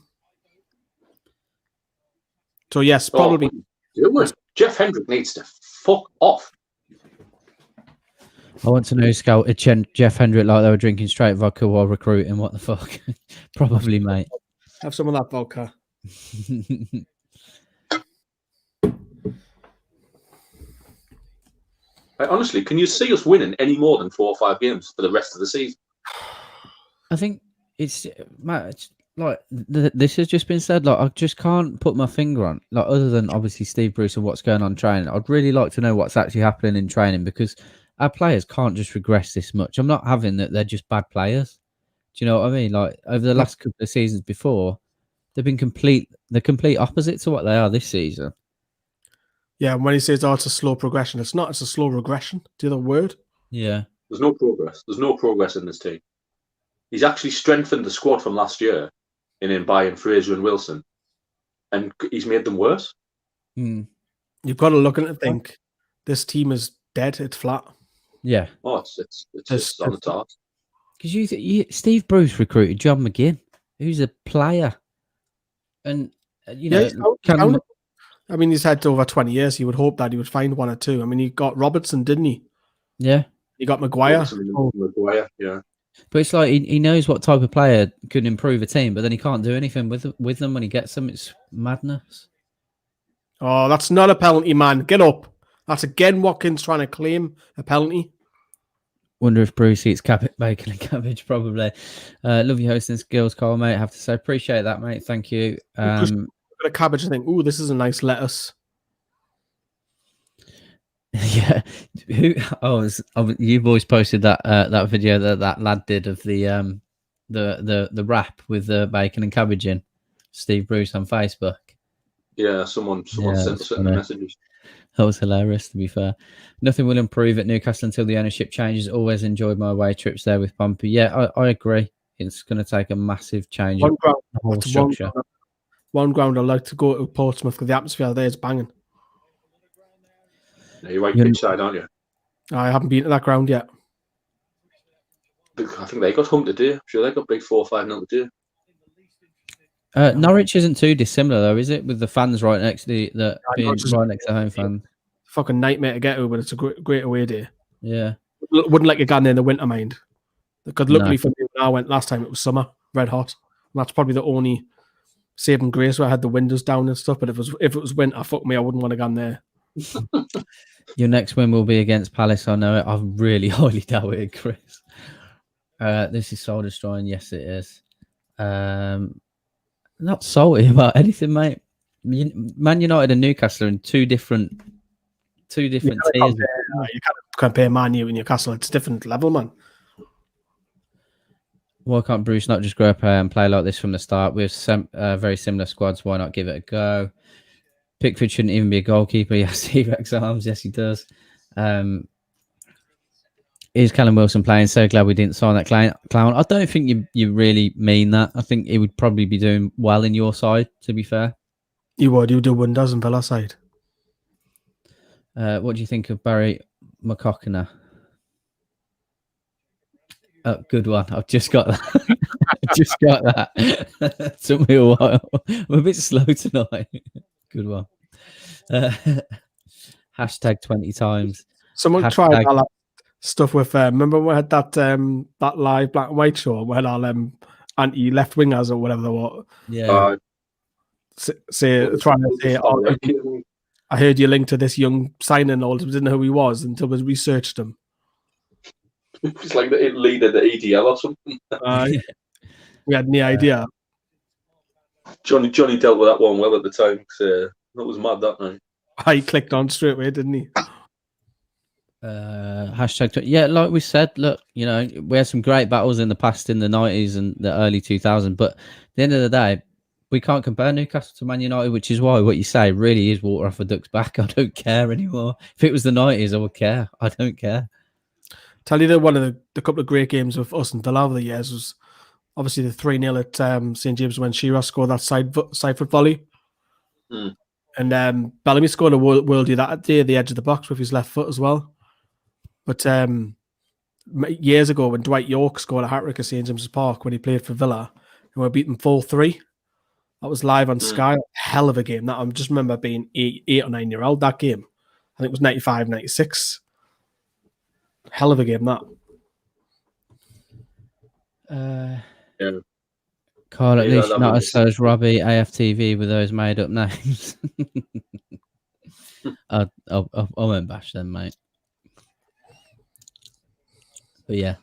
Speaker 1: So yes, probably.
Speaker 15: Jeff Hendrick needs to fuck off.
Speaker 4: I want to know who scouted Jeff Hendrick like they were drinking straight vodka while recruiting. What the fuck? Probably, mate.
Speaker 1: Have some of that vodka.
Speaker 15: Honestly, can you see us winning any more than 4 or 5 games for the rest of the season?
Speaker 4: I think it's like this has just been said. Like I just can't put my finger on, like, other than obviously Steve Bruce and what's going on in training. I'd really like to know what's actually happening in training, because our players can't just regress this much. I'm not having that they're just bad players. Do you know what I mean? Like over the last couple of seasons before, they've been the complete opposite to what they are this season.
Speaker 1: Yeah, and when he says, it's a slow progression, it's not. It's a slow regression. The other word.
Speaker 4: Yeah.
Speaker 15: There's no progress. There's no progress in this team. He's actually strengthened the squad from last year in buying Fraser and Wilson, and he's made them worse.
Speaker 1: You've got to look at it and think, this team is dead. It's flat.
Speaker 4: Yeah.
Speaker 15: Oh, it's just on the top.
Speaker 4: Because Steve Bruce recruited John McGinn, who's a player, and
Speaker 1: I mean, he's had over 20 years. You would hope that he would find one or two. I mean, he got Robertson, didn't he?
Speaker 4: Yeah.
Speaker 1: He got Maguire.
Speaker 15: Maguire, yeah.
Speaker 4: But it's like he knows what type of player could improve a team, but then he can't do anything with them when he gets them. It's madness.
Speaker 1: Oh, that's not a penalty, man. Get up. That's again Watkins trying to claim a penalty.
Speaker 4: Wonder if Bruce eats bacon and cabbage. Probably. Love you hosting skills, Carl, mate. I have to say, appreciate that, mate. Thank you.
Speaker 1: Got a cabbage and think, ooh, this is a nice lettuce.
Speaker 4: Yeah. You boys posted that video that lad did of the wrap with the bacon and cabbage in, Steve Bruce on Facebook.
Speaker 15: Yeah, someone sent us messages.
Speaker 4: That was hilarious, to be fair. Nothing will improve at Newcastle until the ownership changes. Always enjoyed my away trips there with Pompey. Yeah, I agree. It's going to take a massive change in the whole structure.
Speaker 1: One ground I'd like to go to Portsmouth because the atmosphere there is banging.
Speaker 15: Yeah, you're right pitch side, aren't you?
Speaker 1: I haven't been to that ground yet.
Speaker 15: I think they got home today. I'm sure they got big 4 or 5-0 today.
Speaker 4: Norwich isn't too dissimilar though, is it? With the fans right next to right next to home fans.
Speaker 1: Fucking nightmare to get to, but it's a great away day.
Speaker 4: Yeah.
Speaker 1: Wouldn't like a gun in the winter, mind. Because luckily for me, when I went last time, it was summer, red hot. And that's probably the only saving grace where I had the windows down and stuff. But if it was winter, fuck me, I wouldn't want to go there.
Speaker 4: Your next win will be against Palace. I know it. I really highly doubt it, Chris. This is soul destroying. Yes, it is. Not salty about anything, mate. Man United and Newcastle are in two different tiers. You
Speaker 1: can't compare Man U and Newcastle. It's a different level, man.
Speaker 4: Why can't Bruce not just grow up and play like this from the start? We have very similar squads. Why not give it a go? Pickford shouldn't even be a goalkeeper. He has T-Rex arms. Yes, he does. Is Callum Wilson playing? So glad we didn't sign that clown. I don't think you really mean that. I think he would probably be doing well in your side, to be fair.
Speaker 1: You would. You do wonders in Villa side.
Speaker 4: What do you think of Barry McCockiner? Oh, good one. I've just got that. Just got that. Took me a while. I'm a bit slow tonight. Good one. Hashtag 20 times.
Speaker 1: Someone tried all that stuff with. Remember we had that live black and white show where our anti-left wingers or whatever they were.
Speaker 4: Yeah.
Speaker 1: Trying to say, I heard you linked to this young signing. All didn't know who he was until we researched him.
Speaker 15: It's like the leader, the EDL or something.
Speaker 1: We had no idea.
Speaker 15: Johnny dealt with that one well at the time. That was mad that night.
Speaker 1: He clicked on straight away, didn't he?
Speaker 4: Hashtag. Yeah, like we said, look, we had some great battles in the past in the 90s and the early 2000s, but at the end of the day, we can't compare Newcastle to Man United, which is why what you say really is water off a duck's back. I don't care anymore. If it was the 90s, I would care. I don't care.
Speaker 1: Tell you that one of the couple of great games of us and Villa over the years was obviously the 3-0 at St James when Shearer scored that side foot volley.
Speaker 15: Mm.
Speaker 1: And Bellamy scored a worldie that day at the edge of the box with his left foot as well. But years ago when Dwight York scored a hat-trick at St James's Park when he played for Villa, and we beat them 4-3. That was live on Sky. Hell of a game. That I just remember being 8 or 9 year old, that game. I think it was 95, 96. Hell of a game, that.
Speaker 15: Yeah.
Speaker 4: Carl, at least not as so as Robbie AFTV with those made up names. I won't bash them, mate. But yeah,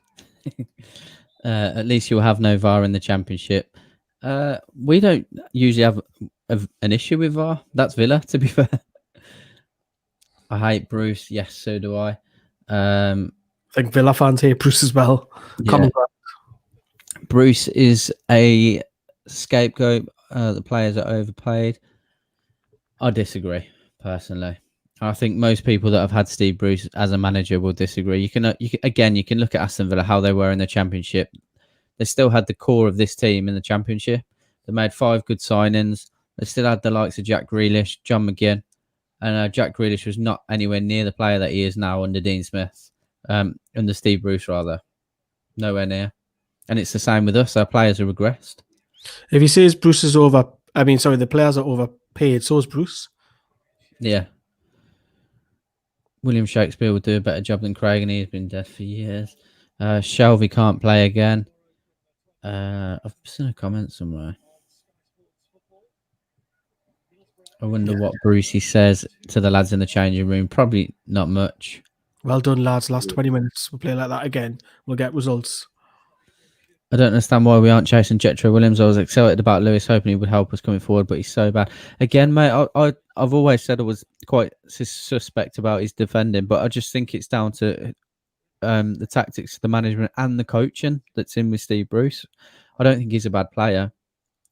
Speaker 4: at least you'll have no VAR in the Championship. We don't usually have an issue with VAR. That's Villa, to be fair. I hate Bruce. Yes, so do I.
Speaker 1: I think Villa fans hate Bruce as well.
Speaker 4: Yeah. Bruce is a scapegoat. The players are overpaid. I disagree, personally. I think most people that have had Steve Bruce as a manager will disagree. You can look at Aston Villa, how they were in the Championship. They still had the core of this team in the Championship. They made 5 good signings. They still had the likes of Jack Grealish, John McGinn, and Jack Grealish was not anywhere near the player that he is now under Dean Smith, under Steve Bruce rather, nowhere near. And it's the same with us. Our players have regressed.
Speaker 1: If he says Bruce is the players are overpaid, so is Bruce.
Speaker 4: Yeah. William Shakespeare would do a better job than Craig, and he's been dead for years. Shelby can't play again. I've seen a comment somewhere. I wonder what Brucey says to the lads in the changing room. Probably not much.
Speaker 1: Well done, lads. Last 20 minutes. We'll play like that again. We'll get results.
Speaker 4: I don't understand why we aren't chasing Jetro Williams. I was excited about Lewis, hoping he would help us coming forward, but he's so bad. Again, mate, I've always said I was quite suspect about his defending, but I just think it's down to the tactics, the management, and the coaching that's in with Steve Bruce. I don't think he's a bad player.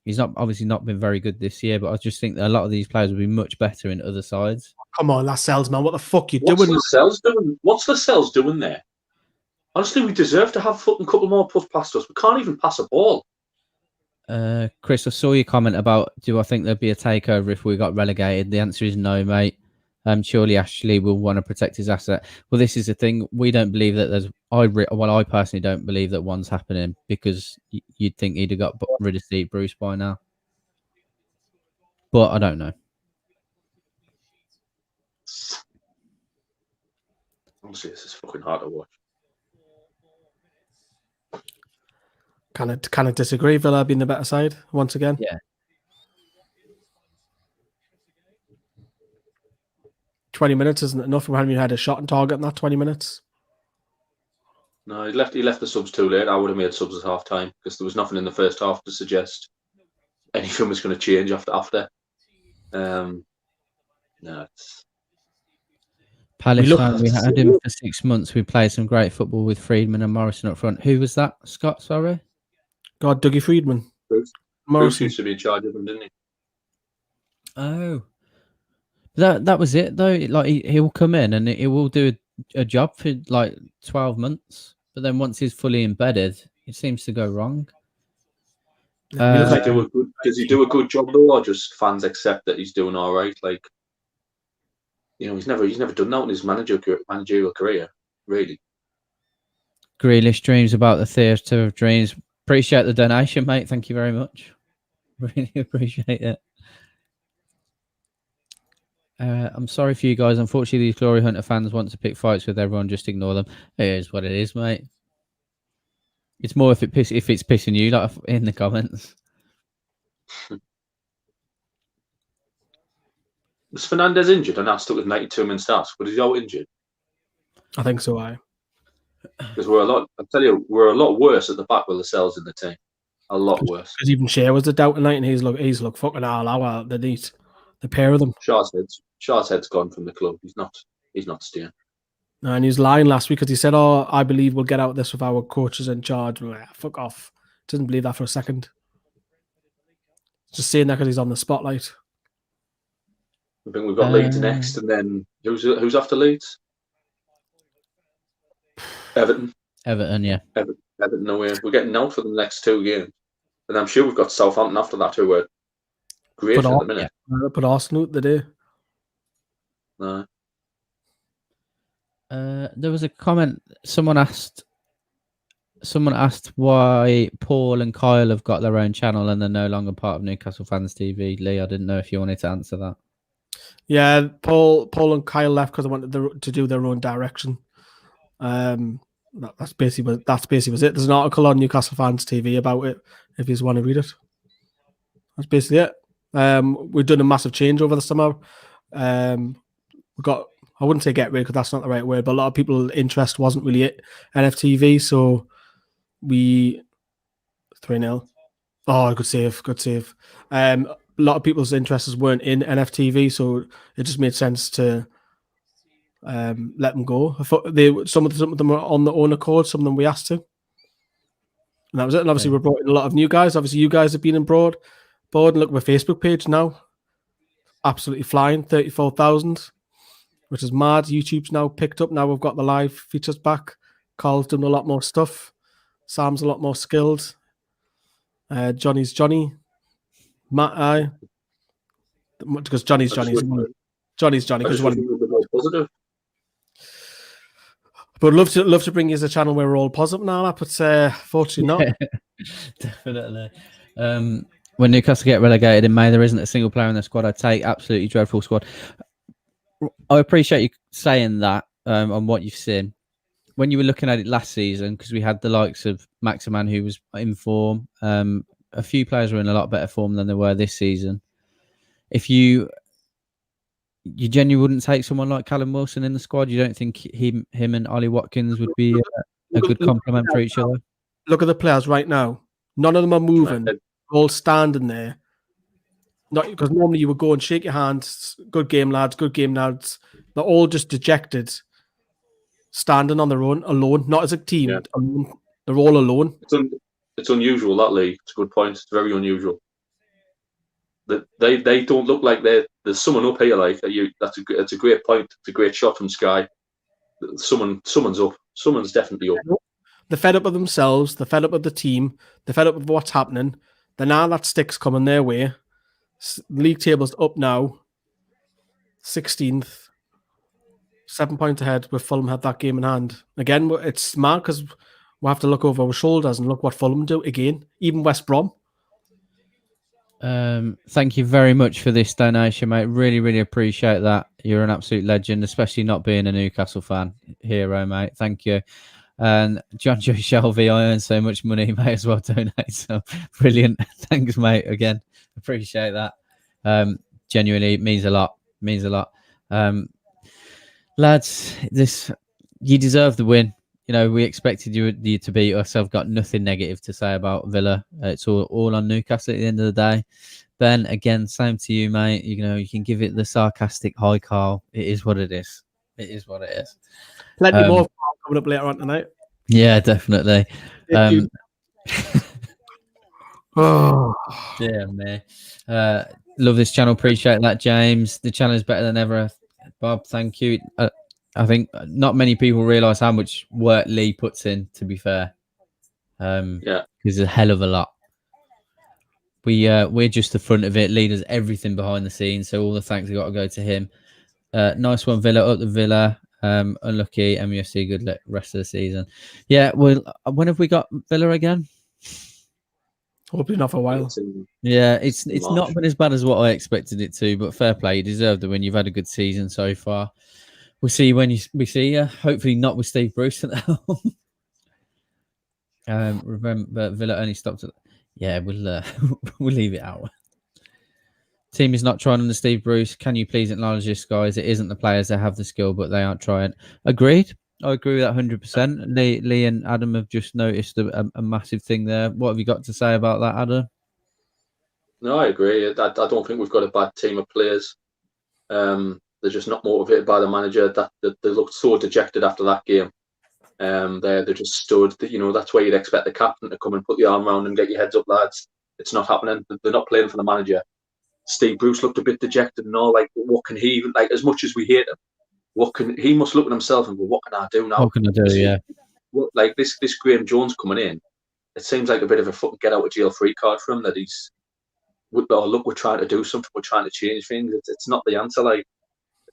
Speaker 4: He's obviously not been very good this year, but I just think that a lot of these players will be much better in other sides.
Speaker 1: Come on, Lascelles, man. What the fuck you doing?
Speaker 15: What's Lascelles doing there? Honestly, we deserve to have a fucking couple more push past us. We can't even pass a ball.
Speaker 4: Chris, I saw your comment about, do I think there'd be a takeover if we got relegated? The answer is no, mate. Surely Ashley will want to protect his asset. Well, this is the thing. We don't believe that there's... I personally don't believe that one's happening, because you'd think he'd have got rid of Steve Bruce by now. But I don't know.
Speaker 15: Honestly, this is fucking hard to watch.
Speaker 1: Kind of disagree. Villa being the better side once again.
Speaker 4: Yeah.
Speaker 1: 20 minutes isn't enough. We haven't even had a shot on target in that 20 minutes.
Speaker 15: No, he left the subs too late. I would have made subs at half time because there was nothing in the first half to suggest anything was going to change after. No, it's...
Speaker 4: Palace we had him for 6 months. We played some great football with Friedman and Morrison up front. Who was that? Scott, sorry?
Speaker 1: God, Dougie Friedman.
Speaker 15: Bruce used to be in charge of him, didn't he?
Speaker 4: Oh. That was it, though. Like he'll come in and he will do a job for like 12 months. But then once he's fully embedded, it seems to go wrong.
Speaker 15: Does he do a good job, though, or just fans accept that he's doing all right? Like, he's never done that in his managerial career, really.
Speaker 4: Grealish dreams about the theatre of dreams. Appreciate the donation, mate. Thank you very much. Really appreciate it. I'm sorry for you guys. Unfortunately, these Glory Hunter fans want to pick fights with everyone. Just ignore them. It is what it is, mate. It's more if it's pissing you, like in the comments.
Speaker 15: Was Fernandez injured and now stuck with 92 min starts? But he's all injured.
Speaker 1: I think so. I
Speaker 15: because we're a lot. I tell you, we're a lot worse at the back with ourselves in the team. A lot worse.
Speaker 1: Because even Shea was a doubt tonight, and he's look fucking all out. The pair of them.
Speaker 15: Shaw's head's gone from the club. He's not staying.
Speaker 1: And he was lying last week because he said, "Oh, I believe we'll get out of this with our coaches in charge." Like, fuck off. Didn't believe that for a second. Just saying that because he's on the spotlight.
Speaker 15: I think we've got Leeds next, and then who's after Leeds? Everton.
Speaker 4: Everton, yeah.
Speaker 15: Everton, no way. We're getting out for the next 2 games. And I'm sure we've got Southampton after that, who were great for the minute.
Speaker 1: Put Arsenal the day.
Speaker 15: No.
Speaker 4: There was a comment. Someone asked why Paul and Kyle have got their own channel and they're no longer part of Newcastle Fans TV. Lee, I didn't know if you wanted to answer that.
Speaker 1: Yeah, Paul and Kyle left because they wanted to do their own direction. That's basically was it. There's an article on Newcastle Fans TV about it if you want to read it. That's basically it. We've done a massive change over the summer. We got, I wouldn't say get rid because that's not the right word, but a lot of people's interest wasn't really it NFTV, so we 3-0. Oh, good save. A lot of people's interests weren't in NFTV, so it just made sense to let them go. I thought some of them were on their own accord, some of them we asked to. And that was it. And obviously we brought in a lot of new guys. Obviously you guys have been in board. And look at my Facebook page now. Absolutely flying, 34,000, which is mad. YouTube's now picked up. Now we've got the live features back. Carl's done a lot more stuff. Sam's a lot more skilled. Johnny's Johnny. Matt, because Johnny's Johnny. Johnny's Johnny. Because
Speaker 15: positive.
Speaker 1: But love to bring you as a channel where we're all positive now, but fortunately not.
Speaker 4: Definitely. When Newcastle get relegated in May, there isn't a single player in the squad I'd take. Absolutely dreadful squad. I appreciate you saying that on what you've seen. When you were looking at it last season, because we had the likes of Maximin who was in form, a few players were in a lot better form than they were this season. If you genuinely wouldn't take someone like Callum Wilson in the squad, you don't think him and Ollie Watkins would be a good complement for each other?
Speaker 1: Look at the players right now. None of them are moving. They're all standing there. Not because normally you would go and shake your hands. Good game, lads. Good game, lads. They're all just dejected, standing on their own, alone, not as a team. Yeah. Alone. They're all alone.
Speaker 15: It's unusual, that, Lee. It's a good point. It's very unusual. They don't look like there's someone up here. Like that's a great point. It's a great shot from Sky. Someone's up. Someone's definitely up.
Speaker 1: They're fed up of themselves. They're fed up of the team. They're fed up with what's happening. Then now that stick's coming their way. League table's up now. 16th. 7 points ahead with Fulham had that game in hand. Again, it's smart because we'll have to look over our shoulders and look what Fulham do again. Even West Brom.
Speaker 4: Thank you very much for this donation, mate. Really, really appreciate that. You're an absolute legend, especially not being a Newcastle fan. Hero, mate. Thank you. And John Joe Shelby, I earn so much money, may as well donate. So brilliant. Thanks, mate. Again, appreciate that. Genuinely, it means a lot. Means a lot. Lads, you deserve the win. You know, we expected you to beat us. I've got nothing negative to say about Villa. It's all on Newcastle at the end of the day. Ben, again, same to you, mate. You know, you can give it the sarcastic hi, Carl. It is what it is. It is what it is.
Speaker 1: Plenty more coming up later on tonight.
Speaker 4: Yeah, definitely.
Speaker 1: Oh,
Speaker 4: dear me. Love this channel. Appreciate that, James. The channel is better than ever. Bob, thank you. I think not many people realise how much work Lee puts in, to be fair.
Speaker 15: Yeah.
Speaker 4: There's a hell of a lot. We're just the front of it. Lee does everything behind the scenes, so all the thanks have got to go to him. Nice one, Villa. Up the Villa. Unlucky. MUFC, good luck rest of the season. Yeah, well, when have we got Villa again?
Speaker 1: Hopefully not for a while.
Speaker 4: Yeah, it's not been as bad as what I expected it to, but fair play. You deserve the win. You've had a good season so far. We'll see you when we see you. Hopefully not with Steve Bruce at the helm. Remember, Villa only stopped at... Yeah, we'll leave it out. Team is not trying under Steve Bruce. Can you please acknowledge this, guys? It isn't the players that have the skill, but they aren't trying. Agreed. I agree with that 100%. Lee and Adam have just noticed a massive thing there. What have you got to say about that, Adam?
Speaker 15: No, I agree. I don't think we've got a bad team of players. They're just not motivated by the manager. They looked so dejected after that game. They just stood. You know, that's where you'd expect the captain to come and put the arm around and get your heads up, lads. It's not happening. They're not playing for the manager. Steve Bruce looked a bit dejected and all. Like, what can he? Like, as much as we hate him, he must look at himself and go, "What can I do now?
Speaker 4: What can I do?" Yeah.
Speaker 15: Like this Graham Jones coming in, it seems like a bit of a fucking get out of jail free card for him. That he's, oh look, we're trying to do something. We're trying to change things. It's not the answer. Like,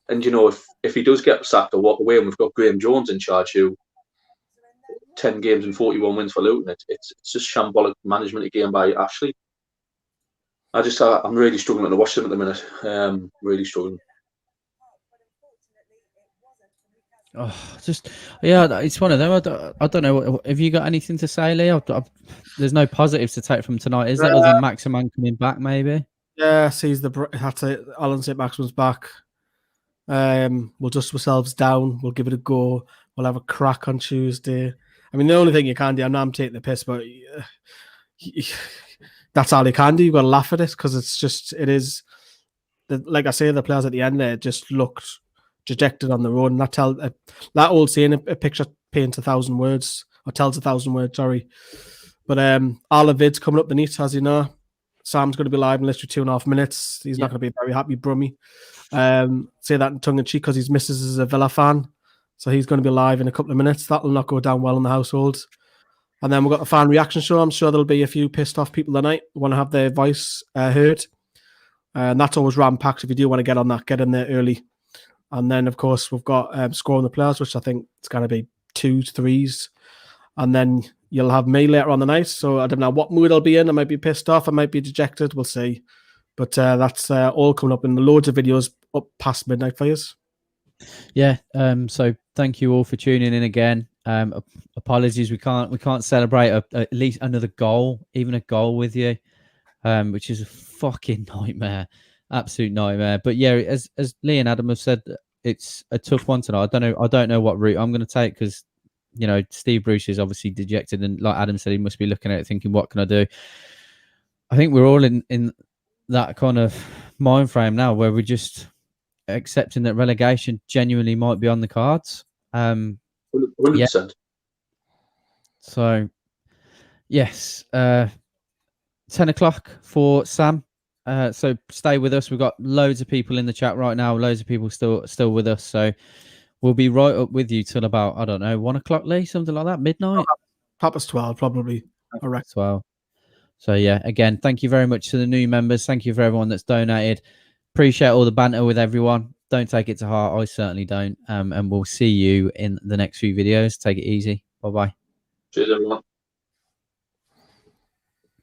Speaker 15: and you know, if he does get sacked or walk away, and we've got Graham Jones in charge, who 10 games and 41 wins for Luton, it's just shambolic management again by Ashley. I'm really struggling to watch them at the minute. Really struggling.
Speaker 4: Oh, it's one of them. I don't know. Have you got anything to say, Lee? There's no positives to take from tonight, is there? Other than Maximin coming back, maybe.
Speaker 1: Yeah, sees that's it. Alan Saint-Maximin's back. We'll dust ourselves down. We'll give it a go. We'll have a crack on Tuesday. I mean, the only thing you can do, I'm taking the piss, but that's all you can do. You've got to laugh at it because it is. Like I say, the players at the end there just looked dejected on the road, and that old saying, a picture paints 1,000 words, or tells 1,000 words. Sorry, but all the vids coming up beneath, as you know. Sam's going to be live in literally 2.5 minutes. He's not going to be very happy, Brummy. Say that in tongue in cheek because his missus is a Villa fan, so he's going to be live in a couple of minutes. That'll not go down well in the household. And then we've got a fan reaction show. I'm sure there'll be a few pissed off people tonight who want to have their voice heard. And that's always ram-packed. If you do want to get on that, get in there early. And then, of course, we've got scoring the players, which I think it's going to be 2s, 3s. And then you'll have me later on the night. So I don't know what mood I'll be in. I might be pissed off. I might be dejected. We'll see. But that's all coming up in loads of videos up past midnight for you.
Speaker 4: Yeah. So thank you all for tuning in again. Apologies, we can't celebrate at least another goal, even a goal with you, which is a fucking nightmare, absolute nightmare. But yeah, as Lee and Adam have said, it's a tough one tonight. I don't know what route I'm going to take because, you know, Steve Bruce is obviously dejected, and like Adam said, he must be looking at it thinking, what can I do? I think we're all in that kind of mind frame now where we're just accepting that relegation genuinely might be on the cards.
Speaker 15: 100%.
Speaker 4: Yeah. So, yes, 10 o'clock for Sam. So stay with us. We've got loads of people in the chat right now. Loads of people still with us. So we'll be right up with you till about, I don't know, 1 o'clock, Lee, something like that, midnight.
Speaker 1: Past 12, probably. All right.
Speaker 4: 12. So yeah, again, thank you very much to the new members. Thank you for everyone that's donated. Appreciate all the banter with everyone. Don't take it to heart. I certainly don't. And we'll see you in the next few videos. Take it easy. Bye-bye.
Speaker 15: Cheers, everyone.